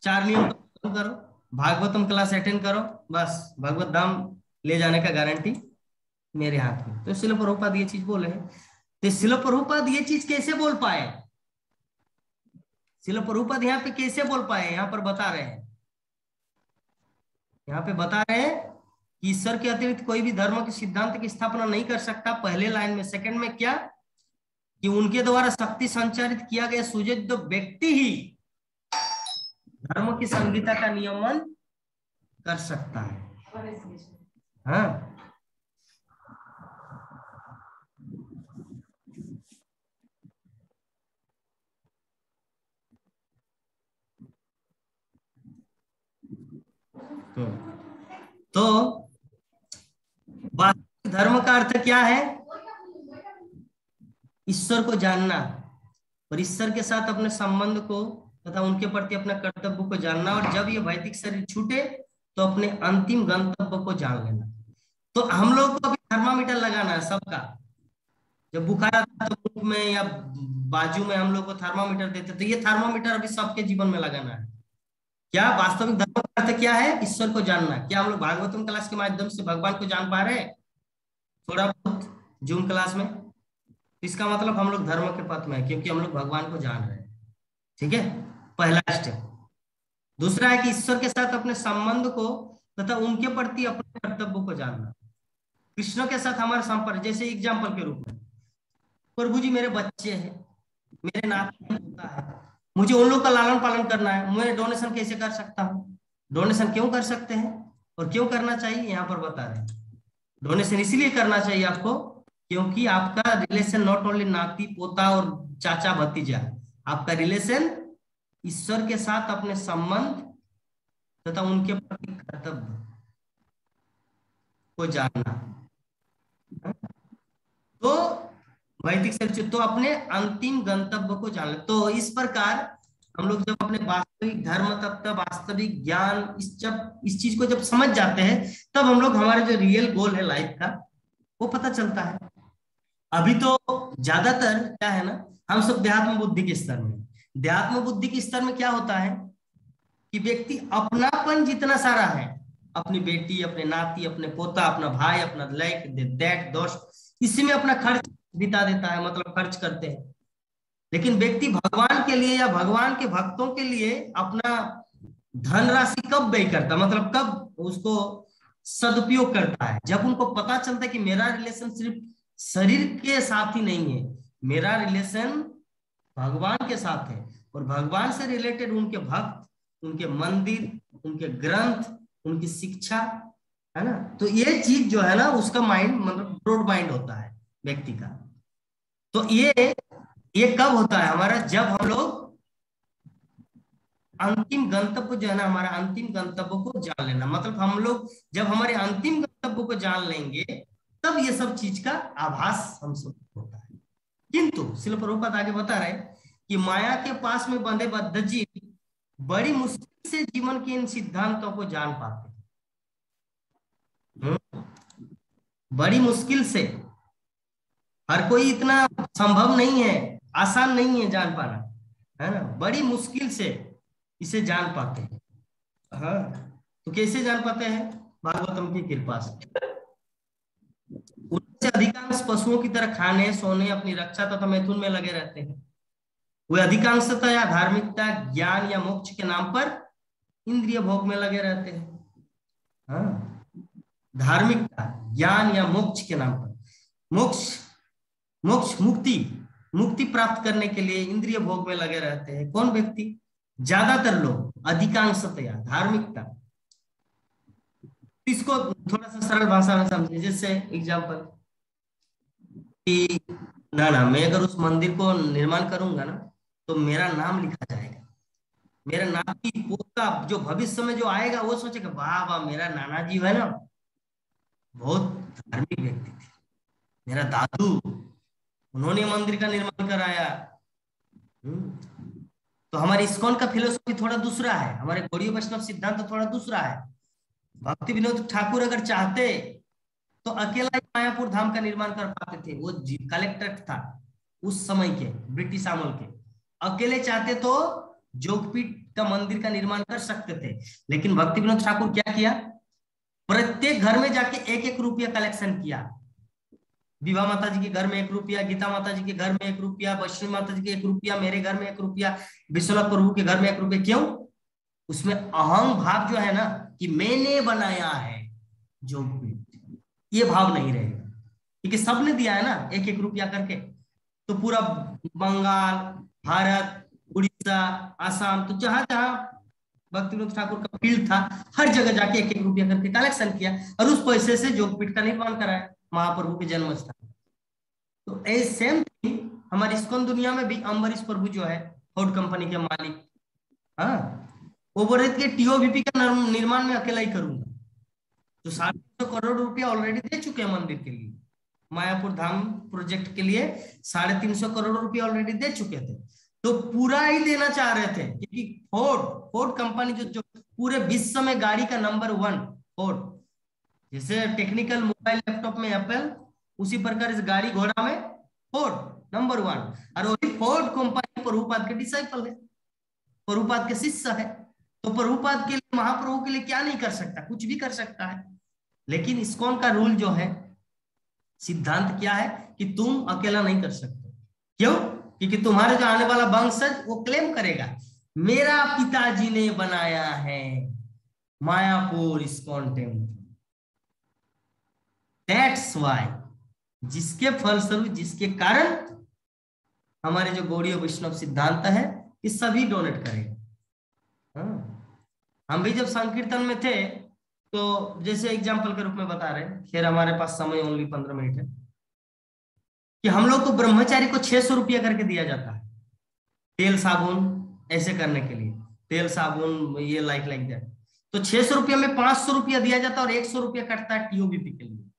[SPEAKER 1] 4 नियम करो, भागवतम क्लास अटेंड करो, बस भगवत धाम ले जाने का गारंटी मेरे हाथ में। तो श्रील प्रभुपाद ये चीज बोले हैं। तो श्रील प्रभुपाद ये चीज कैसे बोल पाए, श्रील प्रभुपाद यहाँ पे कैसे बोल पाए, यहाँ पर बता रहे हैं, यहाँ पे बता रहे हैं कि ईश्वर के अतिरिक्त कोई भी धर्म के सिद्धांत की स्थापना नहीं कर सकता, पहले लाइन में। सेकंड में क्या, कि उनके द्वारा शक्ति संचारित किया गया सुजोध व्यक्ति ही धर्म की संहिता का नियमन कर सकता है। हाँ, तो वास्तविक धर्म का अर्थ क्या है, ईश्वर को जानना और ईश्वर के साथ अपने संबंध को तथा उनके प्रति अपने कर्तव्य को जानना, और जब ये भौतिक शरीर छूटे तो अपने अंतिम गंतव्य को जान लेना। तो हम लोग को अभी थर्मामीटर लगाना है सबका, जब बुखार आता है तो मुंह में या बाजू में हम लोग को थर्मामीटर देते, तो ये थर्मामीटर अभी सबके जीवन में लगाना है। क्या वास्तविक धर्म का अर्थ क्या है, ईश्वर को जानना। क्या हम लोग भागवतम क्लास के माध्यम से भगवान को जान पा रहे हैं, थोड़ा बहुत जूम क्लास में? इसका मतलब हम लोग धर्म के पथ में है, क्योंकि हम लोग भगवान को जान रहे हैं। ठीक है, पहला स्टेप। दूसरा है कि ईश्वर के साथ अपने संबंध को तथा उनके प्रति अपने कर्तव्य को जानना। कृष्ण के साथ हमारा संपर्क, जैसे एग्जाम्पल के रूप में, प्रभु जी मेरे बच्चे हैं, मेरे नाते होता है, मुझे उन लोग का लालन पालन करना है, मैं डोनेशन कैसे कर सकता हूँ? डोनेशन क्यों कर सकते हैं और क्यों करना चाहिए, यहाँ पर बता रहे हैं। डोनेशन इसलिए करना चाहिए आपको क्योंकि आपका रिलेशन नॉट ओनली नाती पोता और चाचा भतीजा, आपका रिलेशन ईश्वर के साथ अपने संबंध तथा उनके प्रति कर्तव्य को जानना। तो वैदिक शरीर, तो अपने अंतिम गंतव्य को जानना। तो इस प्रकार हम लोग जब अपने वास्तविक धर्म तत्व, वास्तविक ज्ञान, इस चीज को जब समझ जाते हैं, तब हम लोग हमारे जो रियल गोल है लाइफ का वो पता चलता है। अभी तो ज्यादातर क्या है ना, हम सब देहात्म बुद्धि के स्तर में, देहात्म बुद्धि के स्तर में क्या होता है कि व्यक्ति अपनापन जितना सारा है, अपनी बेटी, अपने नाती, अपने पोता, अपना भाई, अपना लाइक दैट दोस्त, इसी में अपना खर्च बिता देता है, मतलब खर्च करते हैं। लेकिन व्यक्ति भगवान के लिए या भगवान के भक्तों के लिए अपना धनराशि कब व्यय करता, मतलब कब उसको सदुपयोग करता है? जब उनको पता चलता है कि मेरा रिलेशन सिर्फ शरीर के साथ ही नहीं है, मेरा रिलेशन भगवान के साथ है, और भगवान से रिलेटेड उनके भक्त, उनके मंदिर, उनके ग्रंथ, उनकी शिक्षा है ना। तो ये चीज जो है ना, उसका माइंड मतलब ब्रॉड माइंड होता है व्यक्ति का। तो ये कब होता है हमारा? जब हम लोग अंतिम गंतव्य जो है ना, हमारा अंतिम गंतव्य को जान लेना, मतलब हम लोग जब हमारे अंतिम गंतव्य को जान लेंगे तब ये सब चीज का आभास हम सब होता है। किंतु श्रील प्रभुपाद आगे बता रहे कि माया के पास में बंधे बद्ध जीव बड़ी मुश्किल से जीवन के इन सिद्धांतों को जान पाते हैं। बड़ी मुश्किल से, हर कोई इतना संभव नहीं है, आसान नहीं है जान पाना, है ना। बड़ी मुश्किल से इसे जान पाते हैं। हाँ, तो कैसे जान पाते हैं? भागवतम की कृपा से। उनसे अधिकांश पशुओं की तरह खाने, सोने, अपनी रक्षा तथा मैथुन में लगे रहते हैं। वे अधिकांशतः या धार्मिकता, ज्ञान या मोक्ष के नाम पर इंद्रिय भोग में लगे रहते हैं। हाँ, धार्मिकता, ज्ञान या मोक्ष के नाम पर, मोक्ष मुक्ति प्राप्त करने के लिए इंद्रिय भोग में लगे रहते हैं। कौन व्यक्ति? ज्यादातर लोग, अधिकांशतया धार्मिकता। इसको थोड़ा सा सरल भाषा में समझिए। जैसे एग्जाम्पल कि ना मैं अगर उस मंदिर को निर्माण करूंगा ना, तो मेरा नाम लिखा जाएगा, मेरा नाती पोता जो भविष्य में जो आएगा वो सोचेगा वाह वाह, मेरा नाना जी है ना बहुत धार्मिक व्यक्ति थे, मेरा दादू, उन्होंने मंदिर का निर्माण कराया। तो हमारे इस्कॉन का फिलोसफी थोड़ा दूसरा है, हमारे गौड़ीय वैष्णव सिद्धांत थोड़ा दूसरा है। भक्ति विनोद ठाकुर अगर चाहते तो अकेला ही मायापुर धाम का निर्माण कर पाते थे। वो कलेक्टर था उस समय के ब्रिटिश आमल के, अकेले चाहते तो जोगपीठ का मंदिर का निर्माण कर सकते थे। लेकिन भक्ति विनोद ठाकुर क्या किया? प्रत्येक घर में जाके 1-1 रुपया कलेक्शन किया। विभा माता जी के घर में 1 रुपया, गीता माता जी के घर में 1 रुपया, वैष्णवी माता जी के 1 रुपया, मेरे घर में 1 रुपया, विश्वनाथ प्रभु के घर में 1 रुपया। क्यों? उसमें अहम भाव जो है ना कि मैंने बनाया है जोगपीठ, ये भाव नहीं रहेगा, क्योंकि सबने दिया है ना 1-1 रुपया करके। तो पूरा बंगाल, भारत, उड़ीसा, आसाम, तो जहां जहां भक्ति विनोद ठाकुर का फील्ड था, हर जगह जाके 1-1 रुपया करके कलेक्शन किया और उस पैसे से जोगपीठ का निर्माण कराया, महाप्रभु के जन्म स्थान। तो सेम थिंग हमारी इस्कॉन दुनिया में भी अम्बरीश प्रभु जो है, फोर्ड कंपनी के मालिक, हाँ, वो बोल रहे थे टीओबीपी का निर्माण में अकेला ही करूंगा। तो 350 करोड़ रुपया ऑलरेडी दे चुके हैं मंदिर के लिए, मायापुर धाम प्रोजेक्ट के लिए 350 करोड़ रुपया ऑलरेडी दे चुके थे। तो पूरा ही देना चाह रहे थे, क्योंकि फोर्ड कंपनी जो पूरे विश्व में गाड़ी का नंबर 1 फोर्ड, जैसे टेक्निकल मोबाइल लैपटॉप में एप्पल, उसी प्रकार इस गाड़ी घोड़ा में फोर्ड नंबर 1। और वही फोर्ड कंपनी प्रभुपाद के डिसाइपल है, प्रभुपाद के शिष्य है। तो प्रभुपाद के लिए, महाप्रभु के लिए क्या नहीं कर सकता? कुछ भी कर सकता है। लेकिन इस्कॉन का रूल जो है, सिद्धांत क्या है कि तुम अकेला नहीं कर सकते। क्यों? क्योंकि तुम्हारे जो आने वाला वंशज वो क्लेम करेगा मेरा पिताजी ने बनाया है Mayapur ISKCON temple. That's why, जिसके फलस्वरूप, जिसके कारण हमारे जो गौड़ीय वैष्णव सिद्धांत है कि सभी डोनेट करेगा। हम भी जब संकीर्तन में थे तो जैसे एग्जाम्पल के रूप में बता रहे हैं, खैर हमारे पास समय ओनली 15 मिनट है, कि हम लोग को ब्रह्मचारी को 600 रुपया करके दिया जाता है तेल साबुन ऐसे करने के लिए, तेल साबुन ये लाइक दैट। तो 600 रुपया में 500 रुपया दिया जाता है और 100 रुपया कटता है टीओबीपी के लिए।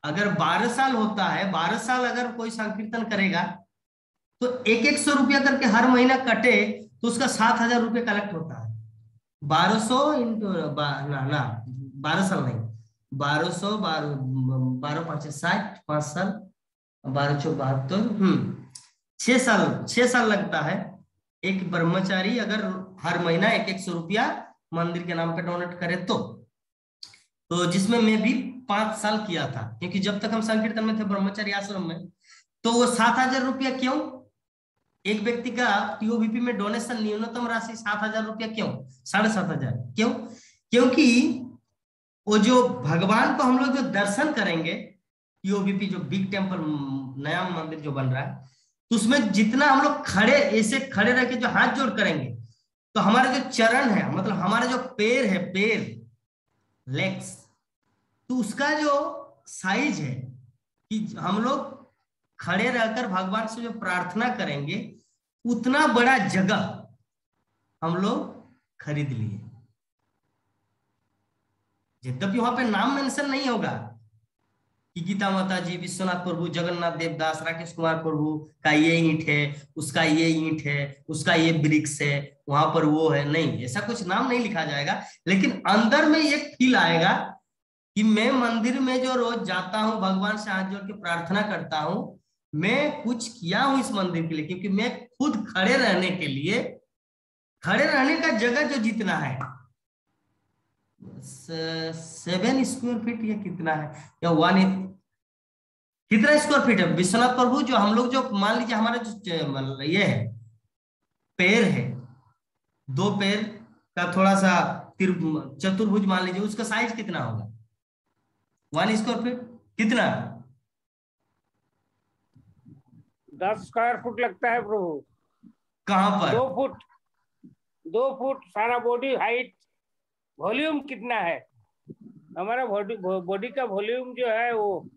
[SPEAKER 1] अगर 12 साल होता है, 12 साल अगर कोई संकीर्तन करेगा तो 100 रुपया करके हर महीना कटे तो उसका 7,000 रुपये कलेक्ट होता है। 1200 इंटू 12 साल नहीं, 1200, 12 5 60, 5 साल, 12 4 72, 6 साल लगता है एक ब्रह्मचारी अगर हर महीना 100 रुपया मंदिर के नाम पे डोनेट करे तो जिसमें मैं भी 5 साल किया था, क्योंकि जब तक हम संकीर्तन में थे ब्रह्मचारी आश्रम में, तो वो 7,000 रुपया क्यों एक व्यक्ति का टीओबीपी में डोनेशन न्यूनतम राशि 7,000 रुपया क्यों, 7,500 क्यों? क्योंकि वो जो भगवान को हम लोग जो दर्शन करेंगे, टीओबीपी जो बिग टेम्पल नया मंदिर जो बन रहा है, तो उसमें जितना हम लोग खड़े ऐसे खड़े रह के जो हाथ जोड़ करेंगे, तो हमारे जो चरण है, मतलब हमारे जो पैर है, पैर लेग्स, तो उसका जो साइज है कि हम लोग खड़े रहकर भगवान से जो प्रार्थना करेंगे, उतना बड़ा जगह हम लोग खरीद लिए। यद्यपि वहां पे नाम मेंशन नहीं होगा कि गीता माता जी, विश्वनाथ प्रभु, जगन्नाथ देवदास, राकेश कुमार प्रभु का ये ईंट है, उसका ये ईंट है, उसका ये वृक्ष है, वहां पर वो है, नहीं, ऐसा कुछ नाम नहीं लिखा जाएगा। लेकिन अंदर में एक फील आएगा कि मैं मंदिर में जो रोज जाता हूँ, भगवान से हाथ जोड़ के प्रार्थना करता हूँ, मैं कुछ किया हूं इस मंदिर के लिए, क्योंकि मैं खुद खड़े रहने के लिए, खड़े रहने का जगह जो जितना है 7 स्क्वायर फीट या कितना है, या 1 कितना स्क्वायर फीट है विश्वनाथ प्रभु, जो हम लोग जो मान लीजिए हमारे जो ये है पैर है, 2 पैर का थोड़ा सा चतुर्भुज मान लीजिए, उसका साइज कितना होगा? 1 स्क्वायर फीट कितना?
[SPEAKER 4] 10 स्क्वायर फुट लगता है प्रभु।
[SPEAKER 1] कहां पर?
[SPEAKER 4] 2 फुट सारा बॉडी हाइट। वॉल्यूम कितना है हमारा? बॉडी का वॉल्यूम जो है वो,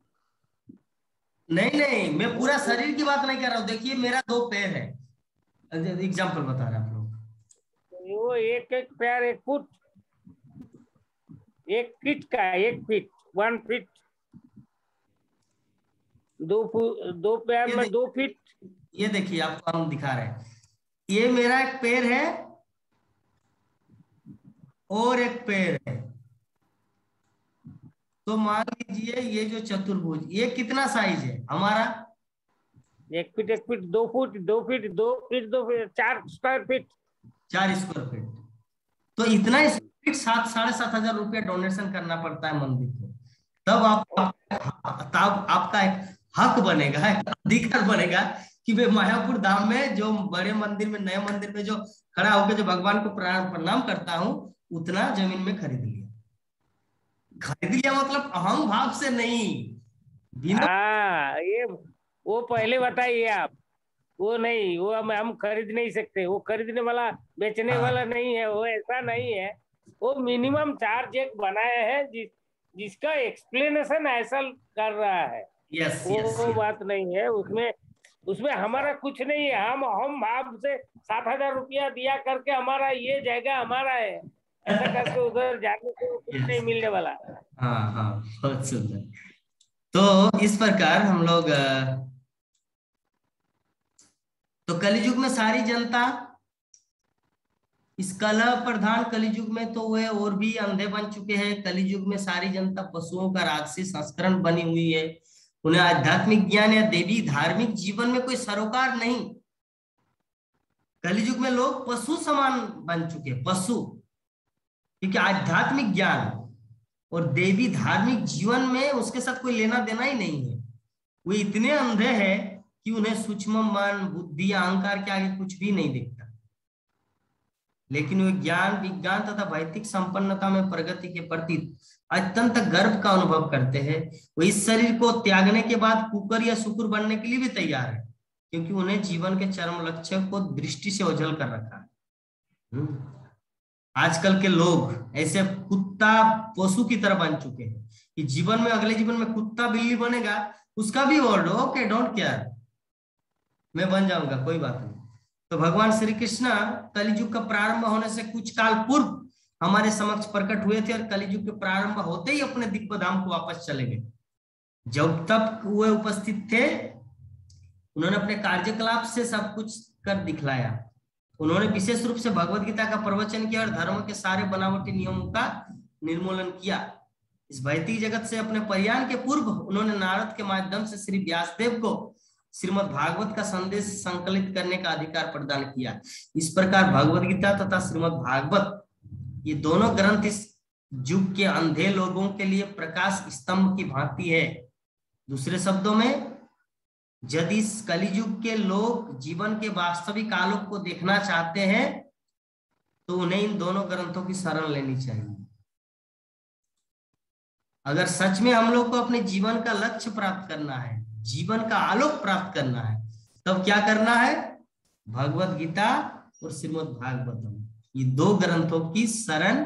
[SPEAKER 1] नहीं, मैं पूरा शरीर की बात नहीं कर रहा हूँ। देखिए मेरा 2 पैर है, एग्जाम्पल बता रहे हैं आप लोग।
[SPEAKER 4] वो एक पैर 1 फुट, 1 फीट का 1 फीट 1 फीट, 2 पैर में 2 फीट।
[SPEAKER 1] ये देखिए आपको हम दिखा रहे हैं, ये मेरा एक पैर है और एक पैर है, तो मान लीजिए ये जो चतुर्भुज, ये कितना साइज है हमारा?
[SPEAKER 4] 1 feet 1 feet 2 foot 2 feet 2 feet 2 feet 4 square feet.
[SPEAKER 1] 4 square feet. तो इतना स्क्वायर फीट 7,500 रुपया डोनेशन करना पड़ता है मंदिर को, तब आपका एक हक बनेगा, एक अधिकार बनेगा कि वे मायापुर धाम में जो बड़े मंदिर में, नए मंदिर में जो खड़ा होकर जो भगवान को प्रणाम करता हूँ, उतना जमीन में खरीद लिया मतलब अहम भाव से नहीं, बिना।
[SPEAKER 4] ये वो पहले बताइए आप, वो नहीं, वो हम खरीद नहीं सकते, वो खरीदने वाला बेचने वाला नहीं है, वो ऐसा नहीं है। वो मिनिमम चार्ज एक बनाया है जिसका एक्सप्लेनेशन ऐसा कर रहा है। वो बात नहीं है उसमें हमारा कुछ नहीं है। हम भाव से 7,000 रुपया दिया करके हमारा ये जगह हमारा है, ऐसा करके उधर जाने को कुछ नहीं मिलने वाला।
[SPEAKER 1] हाँ, बहुत सुंदर। तो इस प्रकार हम लोग, तो कलियुग में सारी जनता, इस कलह प्रधान कलियुग में तो वे और भी अंधे बन चुके हैं। कलियुग में सारी जनता पशुओं का राजसी संस्करण बनी हुई है। उन्हें आध्यात्मिक ज्ञान या देवी धार्मिक जीवन में कोई सरोकार नहीं। कलियुग में लोग पशु समान बन चुके हैं, पशु, क्योंकि आध्यात्मिक ज्ञान और देवी धार्मिक जीवन में उसके साथ कोई लेना देना ही नहीं है। वे इतने अंधे हैं कि उन्हें सूक्ष्म मन, बुद्धि, अहंकार के आगे कुछ भी नहीं दिखता। लेकिन वे ज्ञान, विज्ञान तथा भौतिक संपन्नता में प्रगति के प्रति अत्यंत गर्व का अनुभव करते हैं। वे इस शरीर को त्यागने के बाद कुकर या शुक्र बनने के लिए भी तैयार है, क्योंकि उन्हें जीवन के चरम लक्ष्य को दृष्टि से ओझल कर रखा है। आजकल के लोग ऐसे कुत्ता पशु की तरह बन चुके हैं कि जीवन में, अगले जीवन में कुत्ता बिल्ली बनेगा, उसका भी वर्ड ओके, डोंट केयर, मैं बन जाऊंगा, कोई बात नहीं। तो भगवान श्री कृष्ण कलियुग का प्रारंभ होने से कुछ काल पूर्व हमारे समक्ष प्रकट हुए थे और कलियुग के प्रारंभ होते ही अपने दिव्य धाम को वापस चले गए। जब तक वे उपस्थित थे, उन्होंने अपने कार्यकलाप से सब कुछ कर दिखलाया। उन्होंने विशेष रूप से भगवत गीता का प्रवचन किया और धर्म के सारे बनावटी नियमों का निर्मूलन किया। इस भौतिक जगत से अपने प्रयाण के पूर्व उन्होंने नारद के माध्यम से श्री व्यासदेव को श्रीमद् भागवत का संदेश संकलित करने का अधिकार प्रदान किया। इस प्रकार भगवद गीता तथा श्रीमद् भागवत ये दोनों ग्रंथ इस युग के अंधे लोगों के लिए प्रकाश स्तंभ की भांति है। दूसरे शब्दों में, यदि इस कलियुग के लोग जीवन के वास्तविक आलोक को देखना चाहते हैं तो उन्हें इन दोनों ग्रंथों की शरण लेनी चाहिए। अगर सच में हम लोग को अपने जीवन का लक्ष्य प्राप्त करना है, जीवन का आलोक प्राप्त करना है, तब क्या करना है? भगवद गीता और श्रीमद् भागवतम, ये दो ग्रंथों की शरण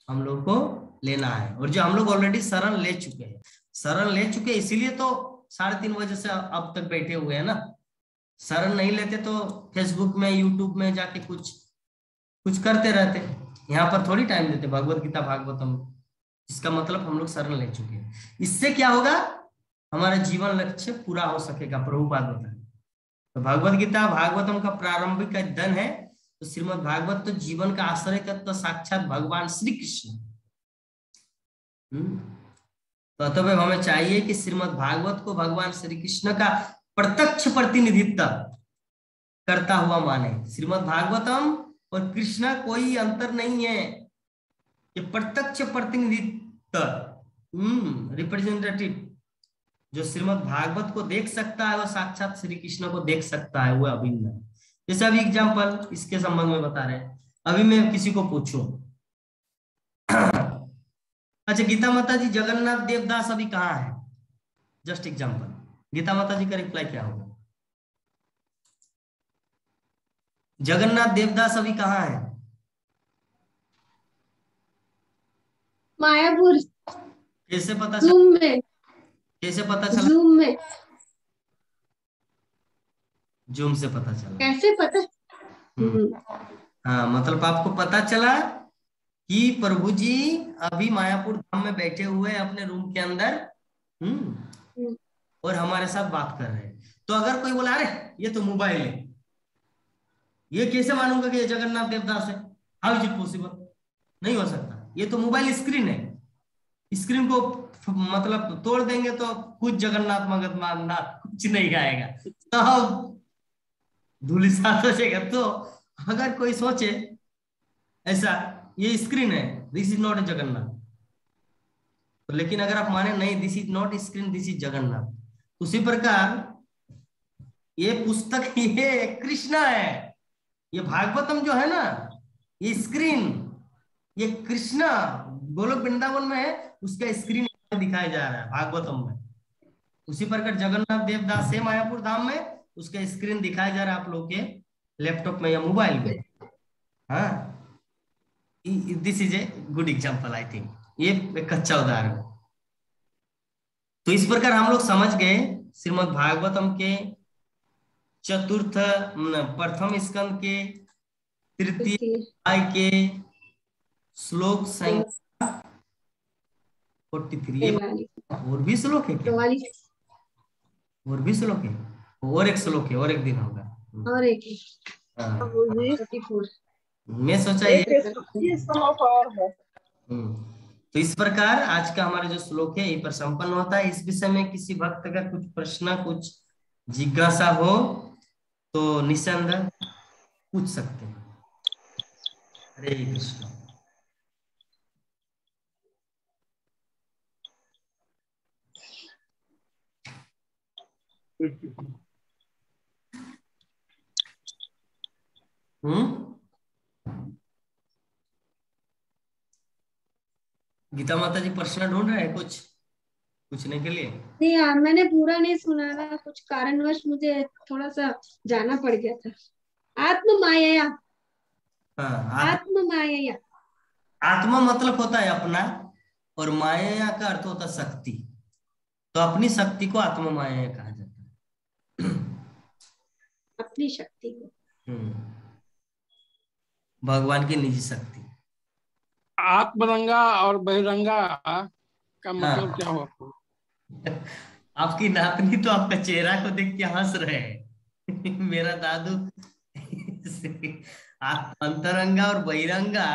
[SPEAKER 1] हम लोग को लेना है। और जो हम लोग ऑलरेडी शरण ले चुके हैं, इसीलिए तो 3:30 बजे से अब तक बैठे हुए हैं ना। शरण नहीं लेते तो फेसबुक में, यूट्यूब में जाके कुछ करते रहते। यहाँ पर थोड़ी टाइम देते भगवद गीता भागवतम, इसका मतलब हम लोग शरण ले चुके हैं। इससे क्या होगा? हमारा जीवन लक्ष्य पूरा हो सकेगा। प्रभुपाद बताए तो भगवद गीता भागवतम का प्रारंभिक अध्ययन है, तो श्रीमद् भागवत तो जीवन का आश्रय तत्व साक्षात भगवान श्री कृष्ण। तो अतः हमें चाहिए कि श्रीमद् भागवत को भगवान श्री कृष्ण का प्रत्यक्ष प्रतिनिधित्व करता हुआ माने। श्रीमद् भागवतम और कृष्ण कोई अंतर नहीं है, ये प्रत्यक्ष प्रतिनिधित्व, रिप्रेजेंटेटिव। जो श्रीमद् भागवत को देख सकता है वो साक्षात श्री कृष्ण को देख सकता है, वो अभिन्न है। जैसे अभी एग्जाम्पल इसके संबंध में बता रहे हैं। अभी मैं किसी को पूछूं, अच्छा गीता माता जी जगन्नाथ देवदास अभी कहाँ है? जस्ट एग्जाम्पल, गीता माता जी का रिप्लाई क्या होगा? जगन्नाथ देवदास अभी कहाँ है?
[SPEAKER 10] मायापुर।
[SPEAKER 1] कैसे पता
[SPEAKER 10] जूम में।
[SPEAKER 1] कैसे पता चला?
[SPEAKER 10] जूम में।
[SPEAKER 1] जूम से पता चला?
[SPEAKER 10] कैसे पता?
[SPEAKER 1] हाँ, मतलब आपको पता चला कि प्रभु जी अभी मायापुर धाम में बैठे हुए हैं अपने रूम के अंदर, और हमारे साथ बात कर रहे हैं। तो अगर कोई बोला अरे ये तो मोबाइल है, ये कैसे मानूंगा कि ये जगन्नाथ देवदास है? How is it possible? नहीं हो सकता, ये तो मोबाइल स्क्रीन है। स्क्रीन को मतलब तोड़ देंगे तो कुछ जगन्नाथ मगध नाथ कुछ नहीं आएगा, तो धूलि साथ हो जाएगा। तो अगर कोई सोचे ऐसा ये स्क्रीन है, this is not a Jagannath, तो लेकिन अगर आप माने नहीं this is not screen, this is Jagannath, उसी प्रकार ये पुस्तक ये कृष्णा है, ये भागवतम जो है ना, ये स्क्रीन, ये कृष्णा गोलोक वृंदावन में है, उसका स्क्रीन दिखाया जा रहा है भागवतम में। उसी प्रकार जगन्नाथ देवदास है मायापुर धाम में, उसका स्क्रीन दिखाया जा रहा है आप लोग के लैपटॉप में या मोबाइल में। हाँ, this is a good example, I think ये एक अच्छा उदाहरण। तो इस प्रकार हम लोग समझ गए श्रीमद् भागवतम के चतुर्थ प्रथम स्कंद के तृतीय अध्याय के श्लोक संख्या 43। और भी श्लोक है क्या? और भी श्लोक है, और एक श्लोक है, और एक दिन होगा,
[SPEAKER 10] और एक
[SPEAKER 1] मैं सोचा ये
[SPEAKER 3] श्लोक और है।
[SPEAKER 1] तो इस प्रकार आज का हमारा जो श्लोक है यही पर संपन्न होता है। इस विषय में किसी भक्त का कुछ प्रश्न, कुछ जिज्ञासा हो तो निसंदेह पूछ सकते हैं। हरे कृष्ण। गीता माता जी प्रश्न ढूंढ रहे हैं कुछ पूछने के लिए?
[SPEAKER 10] नहीं यार, मैंने पूरा नहीं सुना था, कुछ कारणवश मुझे थोड़ा सा जाना पड़ गया था। आत्म माया।
[SPEAKER 1] हाँ,
[SPEAKER 10] आत्म माया।
[SPEAKER 1] आत्मा मतलब होता है अपना, और माया का अर्थ होता है शक्ति। तो अपनी शक्ति को आत्म माया कहा जाता है।
[SPEAKER 10] अपनी शक्ति को
[SPEAKER 1] भगवान की निजी शक्ति।
[SPEAKER 5] आत्मरंगा और बहिरंगा का मतलब क्या हुआ?
[SPEAKER 1] आपकी नातनी तो आपका चेहरा को देख के हंस रहे हैं। मेरा दादू अंतरंगा और बहिरंगा।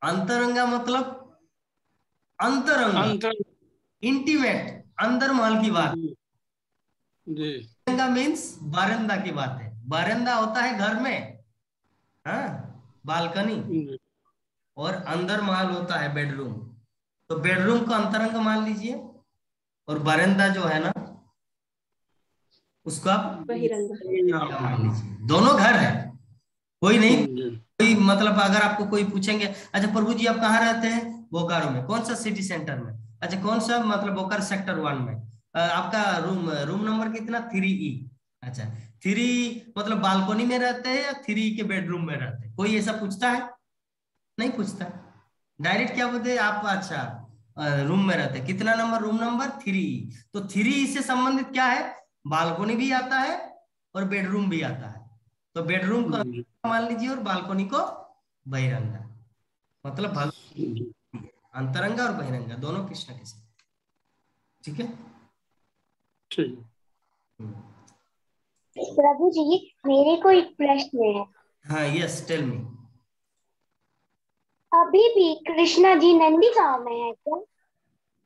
[SPEAKER 1] अंतरंगा मतलब अंतरंगा, इंटीमेट, अंदर महल की बात। बहिरंगा मीन्स बारंदा की बात है। बारंदा होता है घर में, हाँ, बालकनी, और अंदर महल होता है बेडरूम। तो बेडरूम को अंतरंग मान लीजिए, और बारंदा जो है ना उसको आप बहिरंगा मान लीजिए। दोनों घर है, कोई नहीं, कोई मतलब अगर आपको कोई पूछेंगे अच्छा प्रभु जी आप कहाँ रहते हैं, बोकारो में, कौन सा सिटी सेंटर में, अच्छा कौन सा मतलब बोकारो सेक्टर 1 में, आपका रूम नंबर कितना, 3E, अच्छा 3 मतलब बालकनी में रहते हैं या 3 के बेडरूम में रहते हैं, कोई ऐसा पूछता है? नहीं पूछता, डायरेक्ट क्या बोलते हैं आप, अच्छा रूम में रहते हैं, कितना नंबर, रूम नंबर 3। तो 3 से संबंधित क्या है, बालकनी भी आता है और बेडरूम भी आता है। तो बेडरूम को मान लीजिए और बालकनी को बहिरंगा, मतलब अंतरंगा और बहिरंगा दोनों कृष्ण के साथ, ठीक है।
[SPEAKER 7] प्रभु जी मेरे को एक प्रश्न है।
[SPEAKER 1] हाँ, यस टेल मी।
[SPEAKER 7] अभी भी कृष्णा जी नंदी गांव में है क्या?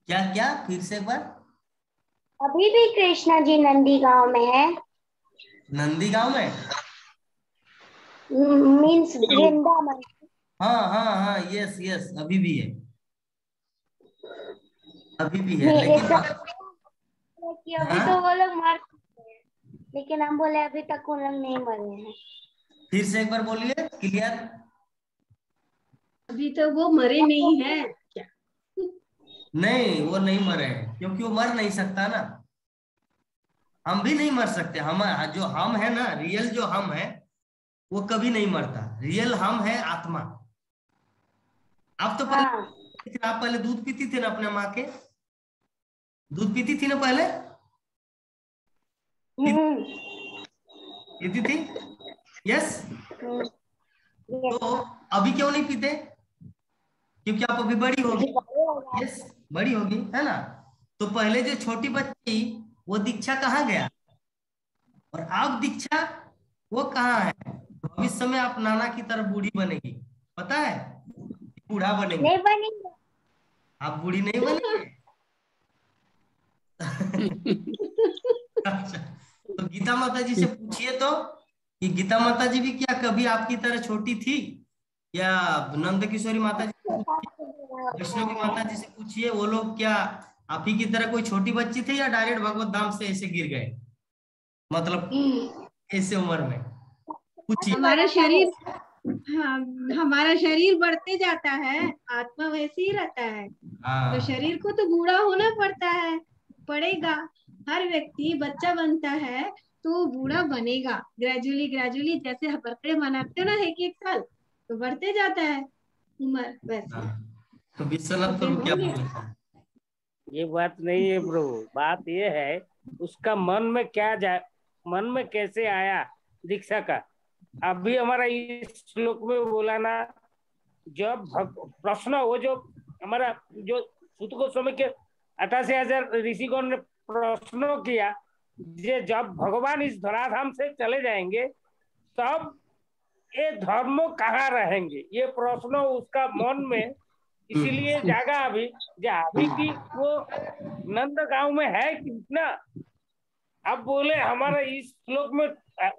[SPEAKER 1] क्या क्या, फिर से एक बार।
[SPEAKER 7] अभी भी कृष्णा जी नंदी गांव में है?
[SPEAKER 1] नंदी गांव में
[SPEAKER 7] मीन्स वृंदावन।
[SPEAKER 1] हाँ हाँ हाँ, यस यस, अभी भी है, अभी भी है, लेकिन
[SPEAKER 7] कि अभी तो वो लोग मर चुके हैं, लेकिन हम बोले अभी तक वो लोग नहीं मरे हैं।
[SPEAKER 1] फिर से एक बार बोलिए क्लियर।
[SPEAKER 10] अभी तो वो मरे नहीं है क्या?
[SPEAKER 1] नहीं, वो नहीं मरे हैं, क्योंकि वो मर नहीं सकता ना, हम भी नहीं मर सकते। हम जो हम है ना, रियल जो हम है वो कभी नहीं मरता। रियल हम है आत्मा। आप तो पहले आप पहले दूध पीती थी ना अपने माँ के, दूध पीती थी ना पहले, पीती थी, यस। तो अभी क्यों नहीं पीते, क्योंकि आप अभी बड़ी होगी, यस बड़ी होगी, है ना। तो पहले जो छोटी बच्ची वो दीक्षा कहाँ गया, और अब दीक्षा वो कहाँ है। भविष्य में आप नाना की तरह बूढ़ी बनेगी, पता है, बूढ़ा बनेगी,
[SPEAKER 7] नहीं बनेगी,
[SPEAKER 1] आप बूढ़ी नहीं बनेगी। अच्छा, तो गीता माता जी से पूछिए तो कि गीता माता जी भी क्या कभी आपकी तरह छोटी थी, या नंद किशोरी माता जी से पूछिए, वैष्णवी माता जी से पूछिए, वो लोग क्या आप ही की तरह कोई छोटी बच्ची थे, या डायरेक्ट भगवत धाम से ऐसे गिर गए, मतलब ऐसे उम्र में, पूछिए।
[SPEAKER 10] हमारा शरीर, हाँ, हमारा शरीर बढ़ते जाता है, आत्मा वैसे ही रहता है। तो शरीर को तो बूढ़ा होना पड़ता है, पड़ेगा। हर व्यक्ति बच्चा बनता है तो बूढ़ा बनेगा, ग्रेजुअली ग्रेजुअली, जैसे बर्थडे मनाते हो ना 1-1 साल, तो बढ़ते जाता है उम्र वैसे।
[SPEAKER 1] तो विश्वनाथ प्रभु क्या बोलते,
[SPEAKER 4] ये बात नहीं है प्रभु, बात ये है उसका मन में क्या मन में कैसे आया दीक्षा का। अभी हमारा इस श्लोक में बोला ना, जब प्रश्न वो जो हमारा जो सूत गोस्वामी के 88,000 ऋषिगण ने प्रश्न किया, जब भगवान इस धराधाम से चले जाएंगे तब ये धर्म कहाँ रहेंगे, ये प्रश्न उसका मन में इसीलिए जागा। अभी की वो नंद गांव में है कितना, अब बोले हमारा इस श्लोक में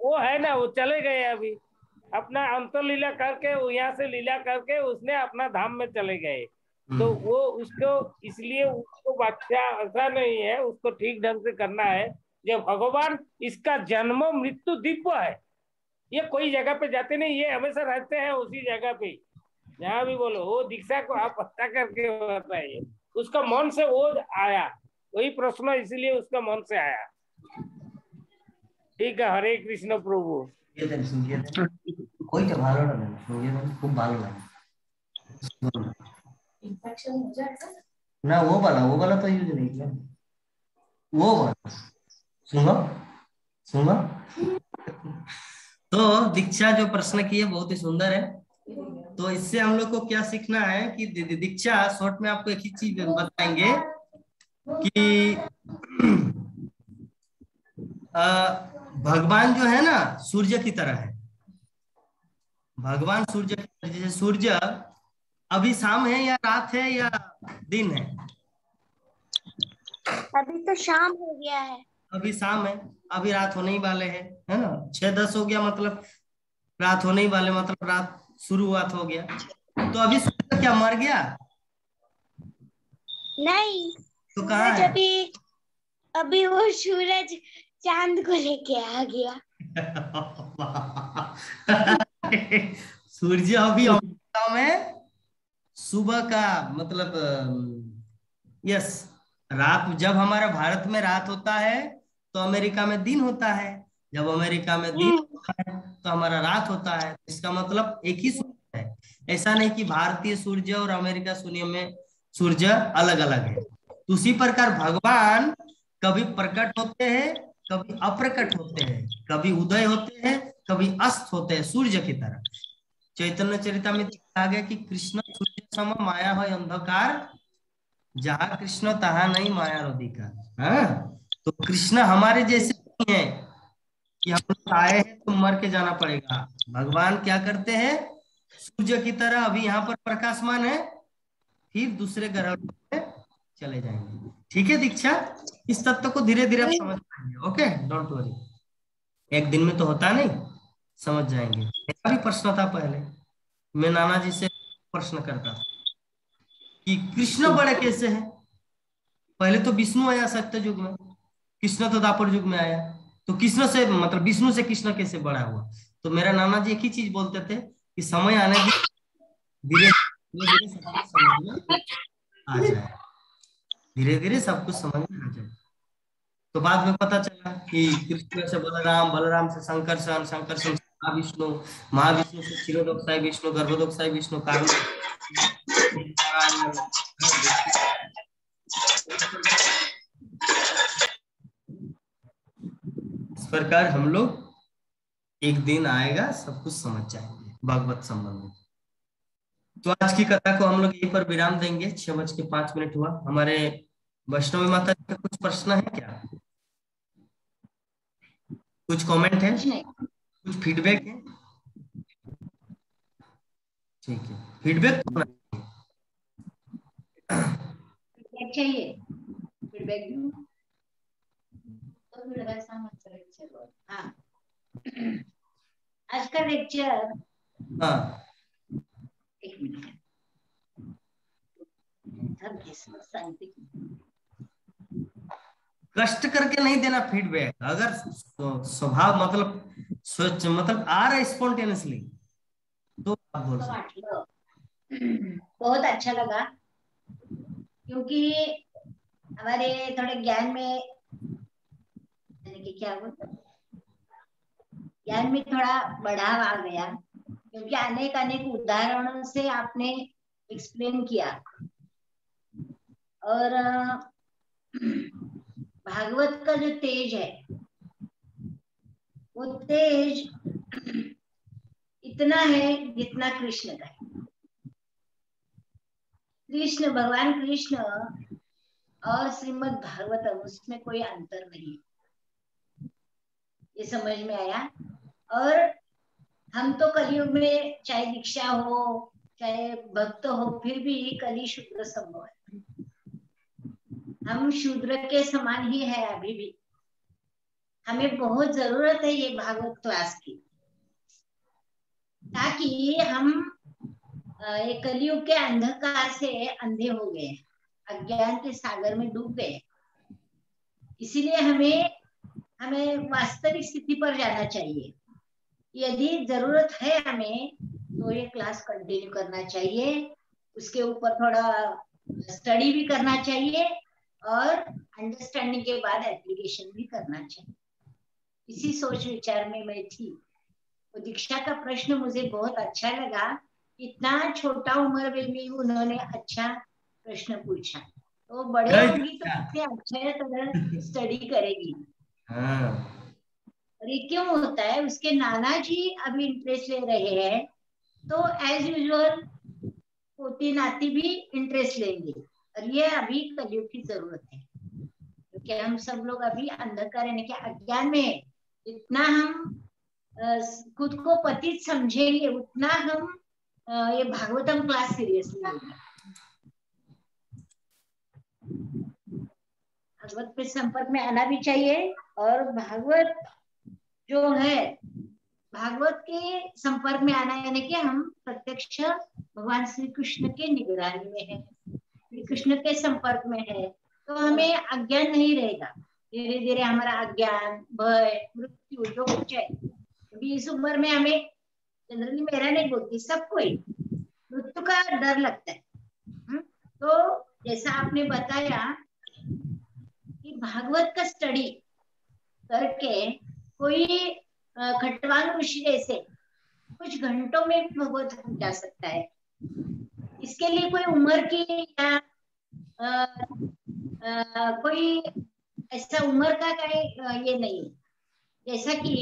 [SPEAKER 4] वो है ना, वो चले गए अभी अपना अंतर लीला करके, वो यहाँ से लीला करके उसने अपना धाम में चले गए। तो वो उसको इसलिए उसको व्याख्या ऐसा नहीं है, उसको ठीक ढंग से करना है। जब भगवान इसका जन्म मृत्यु दिव्य है, ये कोई जगह पे जाते नहीं, ये हमेशा रहते हैं उसी जगह पे, जहाँ भी बोलो। वो दीक्षा को आप पता करके बताइए, उसका मन से वो आया, वही प्रश्न इसलिए उसका मन से आया। ठीक है, हरे कृष्ण प्रभु।
[SPEAKER 1] कोई तो भालो ना, खूब भालो
[SPEAKER 2] इन्फेक्शन हो जाएगा
[SPEAKER 1] ना, वो वाला तो यूज नहीं किया, वो वाला सुनो। तो दीक्षा जो प्रश्न की है बहुत ही सुंदर है। तो इससे हम लोग को क्या सीखना है कि दीक्षा शॉर्ट में आपको एक ही चीज बताएंगे कि भगवान जो है ना सूर्य की तरह है। भगवान सूर्य, जैसे सूर्य अभी शाम है या रात है या दिन है,
[SPEAKER 7] अभी तो शाम हो गया है,
[SPEAKER 1] अभी शाम है, अभी रात होने ही वाले है ना, 6:10 हो गया, मतलब रात होने ही वाले, मतलब रात शुरुआत हो गया। तो अभी सूरज क्या मर गया?
[SPEAKER 7] नहीं,
[SPEAKER 1] तो कहाँ
[SPEAKER 7] सूरज
[SPEAKER 1] है?
[SPEAKER 7] अभी वो सूरज चांद को लेके आ गया।
[SPEAKER 1] सूर्य अभी अमेरिका में सुबह का, मतलब यस, रात, जब हमारा भारत में रात होता है तो अमेरिका में दिन होता है, जब अमेरिका में दिन होता है तो हमारा रात होता है। इसका मतलब एक ही सूर्य है, ऐसा नहीं कि भारतीय सूर्य और अमेरिका सूर्य में सूर्य अलग अलग है। तो उसी प्रकार भगवान कभी प्रकट होते हैं, कभी अप्रकट होते हैं, कभी उदय होते हैं, कभी अस्त होते हैं, सूर्य की तरह। चैतन्य चरितामृत में कहा गया कि कृष्ण सूर्य सम माया है अंधकार, जहाँ कृष्ण तहाँ नहीं माया अधिकार। हाँ, तो कृष्ण हमारे जैसे नहीं है कि हम लोग आए हैं तो मर के जाना पड़ेगा। भगवान क्या करते हैं, सूर्य की तरह अभी यहाँ पर प्रकाशमान है, फिर दूसरे ग्रह पे चले जाएंगे। ठीक है दीक्षा, इस तत्व को धीरे धीरे आप समझ पाएंगे। ओके, डोंट वरी, एक दिन में तो होता नहीं, समझ जाएंगे। मेरा भी प्रश्न था पहले, मैं नाना जी से प्रश्न करता था कि कृष्ण बड़े कैसे हैं। पहले तो विष्णु आया सत्य युग में, कृष्ण तो द्वापर युग में आया, तो कृष्ण से, मतलब विष्णु से कृष्ण कैसे बड़ा हुआ? तो मेरा नाना जी एक ही चीज बोलते थे कि समय आने की धीरे धीरे सब कुछ समझ में आ जाए, धीरे धीरे सब कुछ समझ में आ जाए। तो बाद में पता चला कि कृष्ण से बलराम, बलराम से शंकरसन, शंकरसन से महाविष्णु, महाविष्णु से क्षीरोदोक्षाय विष्णु, गर्भोदोक्षाय विष्णु, कारण इस प्रकार हम लोग एक दिन आएगा सब कुछ समझ जाएंगे भगवत संबंध। तो आज की कथा को हम लोग यहीं पर विराम देंगे। 6:05 हुआ। हमारे वैष्णवी माता जी का कुछ प्रश्न है क्या? कुछ कमेंट है, कुछ फीडबैक है? ठीक है, फीडबैक तो
[SPEAKER 6] चाहिए, फीडबैक तो फिर वैसा मत करो। हाँ, आज का लेक्चर,
[SPEAKER 1] हाँ,
[SPEAKER 6] एक मिनट,
[SPEAKER 1] कष्ट करके नहीं देना फीडबैक। अगर स्वभाव, मतलब सोच, मतलब आ रहा है स्पॉन्टेनियसली, तो आप बोल सकते।
[SPEAKER 6] बहुत अच्छा लगा, क्योंकि हमारे थोड़े ज्ञान में, क्या बोलते, ज्ञान में थोड़ा बढ़ाव आ गया, क्योंकि अनेक अनेक उदाहरणों से आपने एक्सप्लेन किया। और भागवत का जो तेज है, वो तेज इतना है जितना कृष्ण का है। कृष्ण, भगवान कृष्ण और श्रीमद् भागवतम, उसमें कोई अंतर नहीं, ये समझ में आया। और हम तो कलयुग में चाहे दीक्षा हो चाहे भक्त हो, फिर भी कली शूद्र संभव है, हम शूद्र के समान ही है अभी भी। हमें बहुत जरूरत है ये भागवत क्लास की, ताकि हम ये कलयुग के अंधकार से अंधे हो गए, अज्ञान के सागर में डूब गए। इसीलिए हमें वास्तविक स्थिति पर जाना चाहिए। यदि जरूरत है हमें, तो ये क्लास कंटिन्यू करना चाहिए, उसके ऊपर थोड़ा स्टडी भी करना चाहिए, और अंडरस्टैंडिंग के बाद एप्लीकेशन भी करना चाहिए। इसी सोच विचार में मैं थी। तो दीक्षा का प्रश्न मुझे बहुत अच्छा लगा, इतना छोटा उम्र में भी उन्होंने अच्छा प्रश्न पूछा। तो बड़े होगी तो कितने अच्छे तरह स्टडी करेगी।
[SPEAKER 1] हाँ।
[SPEAKER 6] और ये क्यों होता है, उसके नाना जी अभी इंटरेस्ट ले रहे हैं, तो एज यूजुअल पोती नाती भी इंटरेस्ट लेंगे। और ये अभी कलयुग की जरूरत है, क्योंकि हम सब लोग अभी अंधकार यानी कि अज्ञान में है। जितना हम खुद को पतित समझेंगे, उतना हम ये भागवतम क्लास सीरियसली लेंगे। भागवत के संपर्क में आना भी चाहिए। और भागवत जो है, भागवत के संपर्क में आना यानी कि हम प्रत्यक्ष भगवान श्री कृष्ण के निगरानी में है, श्री कृष्ण के संपर्क में है, तो हमें अज्ञान नहीं रहेगा। धीरे धीरे हमारा अज्ञान, भय, मृत्यु जो कुछ है, अभी इस उम्र में हमें, जनरली मेरा नहीं बोलती, सबको ही मृत्यु का डर लगता है। तो जैसा आपने बताया कि भागवत का स्टडी करके कोई खटवांग ऋषि जैसे कुछ घंटों में भी भगवत हो जा सकता है। इसके लिए कोई उम्र की या कोई ऐसा उम्र का ये नहीं है। जैसा कि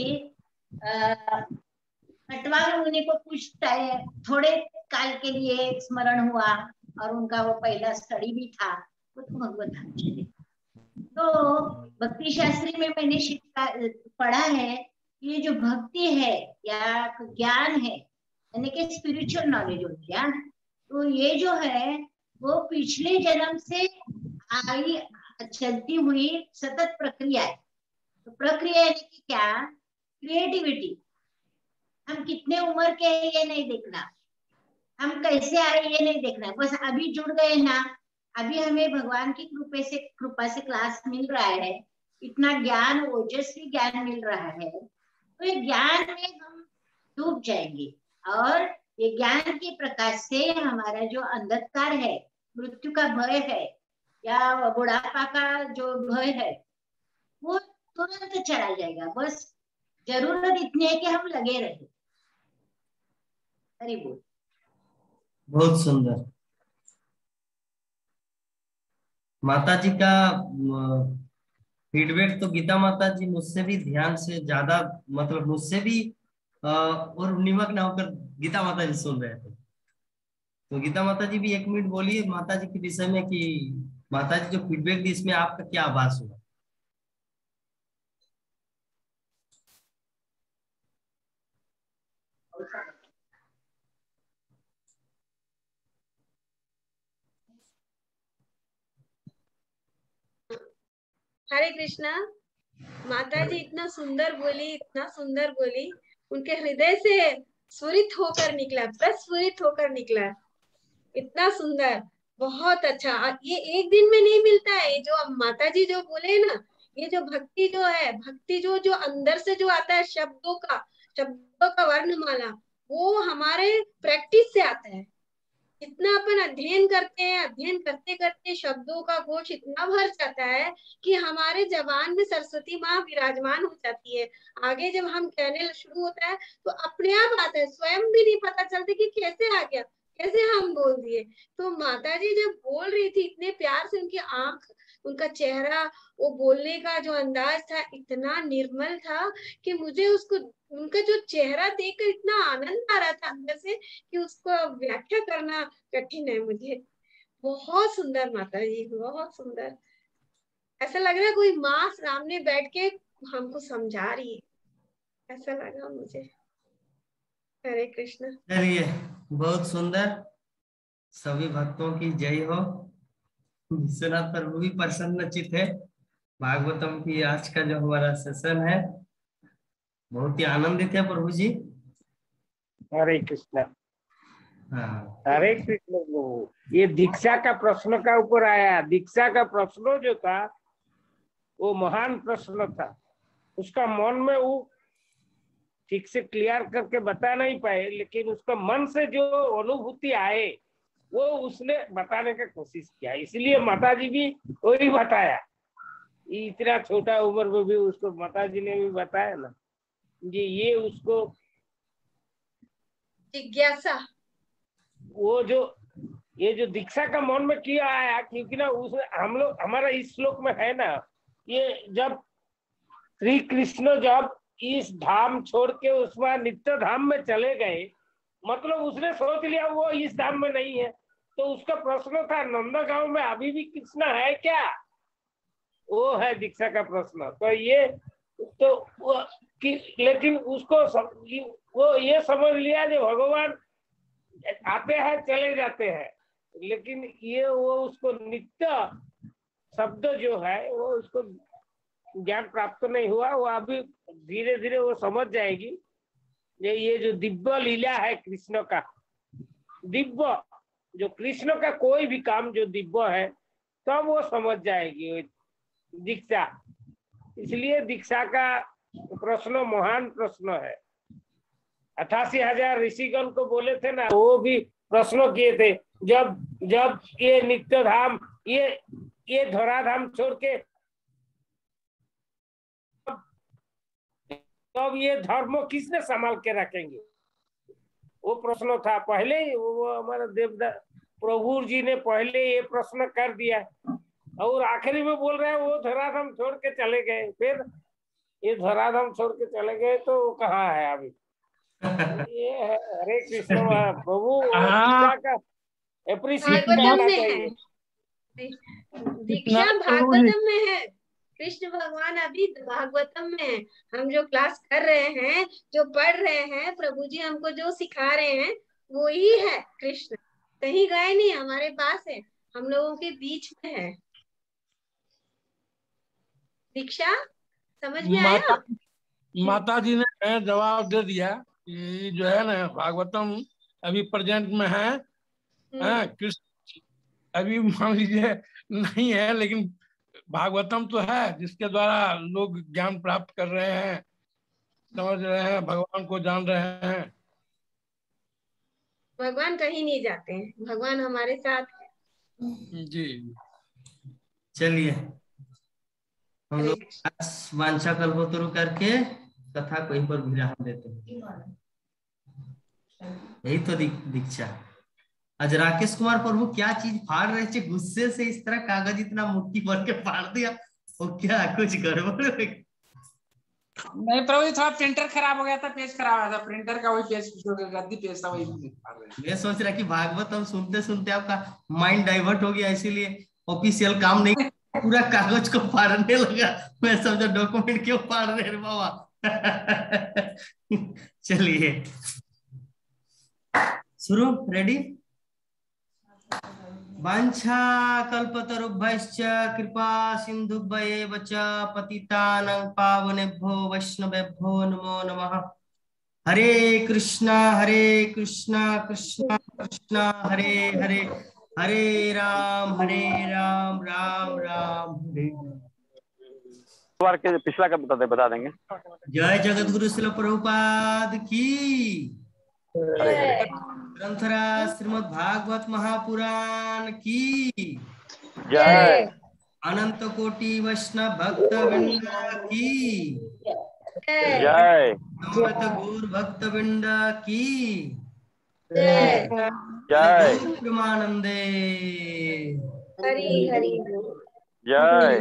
[SPEAKER 6] खटवांग मुनि को कुछ थोड़े काल के लिए स्मरण हुआ और उनका वो पहला स्टडी भी था, वो तो भगवत चले। तो भक्ति शास्त्री में मैंने पढ़ा है, ये जो भक्ति है या ज्ञान है यानी कि स्पिरिचुअल नॉलेज हो गया, तो ये जो है वो पिछले जन्म से आई चलती हुई सतत प्रक्रिया है। तो प्रक्रिया यानी कि क्या, क्रिएटिविटी। हम कितने उम्र के हैं ये नहीं देखना, हम कैसे आए ये नहीं देखना, बस अभी जुड़ गए ना, अभी हमें भगवान की कृपा से क्लास मिल रहा है, इतना ज्ञान, ओजस्वी ज्ञान मिल रहा है, तो ये ज्ञान में हम डूब जाएंगे और ये ज्ञान के प्रकाश से हमारा जो अंधकार है, मृत्यु का भय है या बुढ़ापा का जो भय है, वो तुरंत चला जाएगा। बस जरूरत इतनी है कि हम लगे रहे। हरि बोल।
[SPEAKER 1] बहुत सुंदर। माता जी का फीडबैक तो गीता माता जी मुझसे भी ध्यान से ज्यादा, मतलब मुझसे भी और निमग्न होकर गीता माता जी सुन रहे थे। तो गीता माता जी भी 1 मिनट बोलिए माता जी के विषय में कि माता जी जो फीडबैक दी इसमें आपका क्या आभास हुआ।
[SPEAKER 10] हरे कृष्णा। माता जी इतना सुंदर बोली, इतना सुंदर बोली, उनके हृदय से स्वरित होकर निकला, प्रस्फुरित होकर निकला। इतना सुंदर, बहुत अच्छा। ये एक दिन में नहीं मिलता है। जो माता जी जो बोले ना, ये जो भक्ति जो है, भक्ति जो अंदर से जो आता है, शब्दों का वर्णमाला, वो हमारे प्रैक्टिस से आता है। इतना अपन अध्ययन करते हैं, अध्ययन करते करते शब्दों का कोश इतना भर जाता है कि हमारे जबान में सरस्वती माँ विराजमान हो जाती है। आगे जब हम कहने शुरू होता है तो अपने आप आता है, स्वयं भी नहीं पता चलता कि कैसे आ गया, कैसे हम बोल दिए। तो माता जी जब बोल रही थी इतने प्यार से, उनकी आंख, उनका चेहरा, वो बोलने का जो अंदाज था इतना निर्मल था कि मुझे उसको, उनका जो चेहरा देखकर इतना आनंद आ रहा था अंदर से कि उसको व्याख्या करना कठिन है मुझे। बहुत सुंदर माता जी, बहुत सुंदर। ऐसा लग रहा है कोई माँ सामने बैठ के हमको समझा रही है, ऐसा लगा मुझे। हरे कृष्ण।
[SPEAKER 1] चलिए, बहुत सुंदर। सभी भक्तों की जय हो। विश्वनाथ प्रभु भी प्रसन्नचित है। भागवतम की आज का जो हमारा सेशन है बहुत ही आनंदित है प्रभु जी।
[SPEAKER 4] हरे कृष्णा।
[SPEAKER 1] हाँ,
[SPEAKER 4] हरे कृष्ण। ये दीक्षा का प्रश्न का ऊपर आया। दीक्षा का प्रश्न जो था वो महान प्रश्न था। उसका मन में वो ठीक से क्लियर करके बता नहीं पाए, लेकिन उसका मन से जो अनुभूति आए वो उसने बताने का कोशिश किया। इसलिए माता जी भी वही बताया। इतना छोटा उम्र में भी उसको माता जी ने भी बताया ना, ये उसको
[SPEAKER 10] जिज्ञासा, वो
[SPEAKER 4] जो ये जो दीक्षा का मन में किया आया, क्योंकि ना उस हम लोग, हमारा इस श्लोक में है ना, ये जब श्री कृष्ण जब इस धाम छोड़ के उसमें नित्य धाम में चले गए, मतलब उसने सोच लिया वो इस धाम में नहीं है। तो उसका प्रश्न था नंदगांव में अभी भी कृष्ण है क्या, वो है दीक्षा का प्रश्न। तो ये तो लेकिन उसको वो ये समझ लिया जो भगवान आते हैं चले जाते हैं, लेकिन ये वो उसको नित्य शब्द जो है वो उसको ज्ञान प्राप्त नहीं हुआ, वो अभी धीरे धीरे वो समझ जाएगी। ये जो दिव्य लीला है कृष्ण का, दिव्य जो कृष्ण का कोई भी काम जो दिव्य है तब वो समझ जाएगी दीक्षा। इसलिए दीक्षा का प्रश्न महान प्रश्न है। 88,000 ऋषिगण को बोले थे ना, वो भी प्रश्न किए थे। जब जब ये नित्य धाम, ये धराधाम छोड़ के तब ये धर्म किसने संभाल के रखेंगे, वो प्रश्न था पहले ही। वो हमारे देवदास प्रभु जी ने पहले ये प्रश्न कर दिया और आखिरी में बोल रहे हैं वो धराधाम छोड़ के चले गए। फिर ये धराधाम छोड़ के चले गए तो वो कहाँ है अभी? ये है हरे कृष्ण प्रभु का एप्रिशिएट करना चाहिए।
[SPEAKER 10] दीक्षा भागवतम में है, कृष्ण भगवान अभी भागवतम में है। हम जो क्लास कर रहे हैं, जो पढ़ रहे हैं, प्रभु जी हमको जो सिखा रहे हैं वो ही है कृष्ण। कहीं गए नहीं, हमारे पास है, हम लोगों के बीच में है। दीक्षा समझ में आया?
[SPEAKER 5] माता जी ने जवाब दे दिया कि जो है ना भागवतम अभी प्रेजेंट में है, कृष्ण अभी मान लीजिए नहीं है, लेकिन भागवतम तो है जिसके द्वारा लोग ज्ञान प्राप्त कर रहे हैं, समझ रहे हैं, भगवान को जान रहे हैं।
[SPEAKER 10] भगवान कहीं नहीं जाते हैं, भगवान हमारे साथ है।
[SPEAKER 5] जी
[SPEAKER 1] चलिए हम लोग वांछा कल्पतरु करके कथा को यहीं पर विराम देते हैं। यही तो दीक्षा। आज राकेश कुमार प्रभु क्या चीज फाड़ रहे थे, गुस्से से इस तरह कागज इतना मुट्ठी भर के फाड़ दिया, वो क्या कुछ गड़बड़ है?
[SPEAKER 8] नहीं प्रभु, थोड़ा प्रिंटर खराब हो गया था, पेज खराब आया था, प्रिंटर का वही पेज गद्दी पेज था, वही फाड़ रहे।
[SPEAKER 1] मैं सोच रहा कि भागवत हम सुनते सुनते आपका माइंड डाइवर्ट हो गया, इसीलिए ऑफिशियल काम नहीं, पूरा कागज को फाड़ने लगा। मैं समझा डॉक्यूमेंट क्यों फाड़ रहे हैं बाबा। चलिए शुरू, रेडी? वांछा कल्पतरुभ्यश्च कृपा सिन्धुभ्येव च पतितानां पावनेभ्यो वैष्णवेभ्यो नमो नमः। हरे कृष्णा कृष्णा कृष्णा हरे हरे, हरे राम राम राम हरे।
[SPEAKER 11] के पिछला का बता देंगे।
[SPEAKER 1] जय जगत गुरु श्रील प्रभुपाद की। ग्रंथराज श्रीमद् भागवत महापुराण की
[SPEAKER 11] जय।
[SPEAKER 1] अनंत कोटि वैष्णव भक्त वृंद की
[SPEAKER 11] जय।
[SPEAKER 1] अमृत गौर भक्त वृंद की
[SPEAKER 11] जय। जय।
[SPEAKER 1] प्रेमानंदे
[SPEAKER 10] हरि हरि
[SPEAKER 11] जय।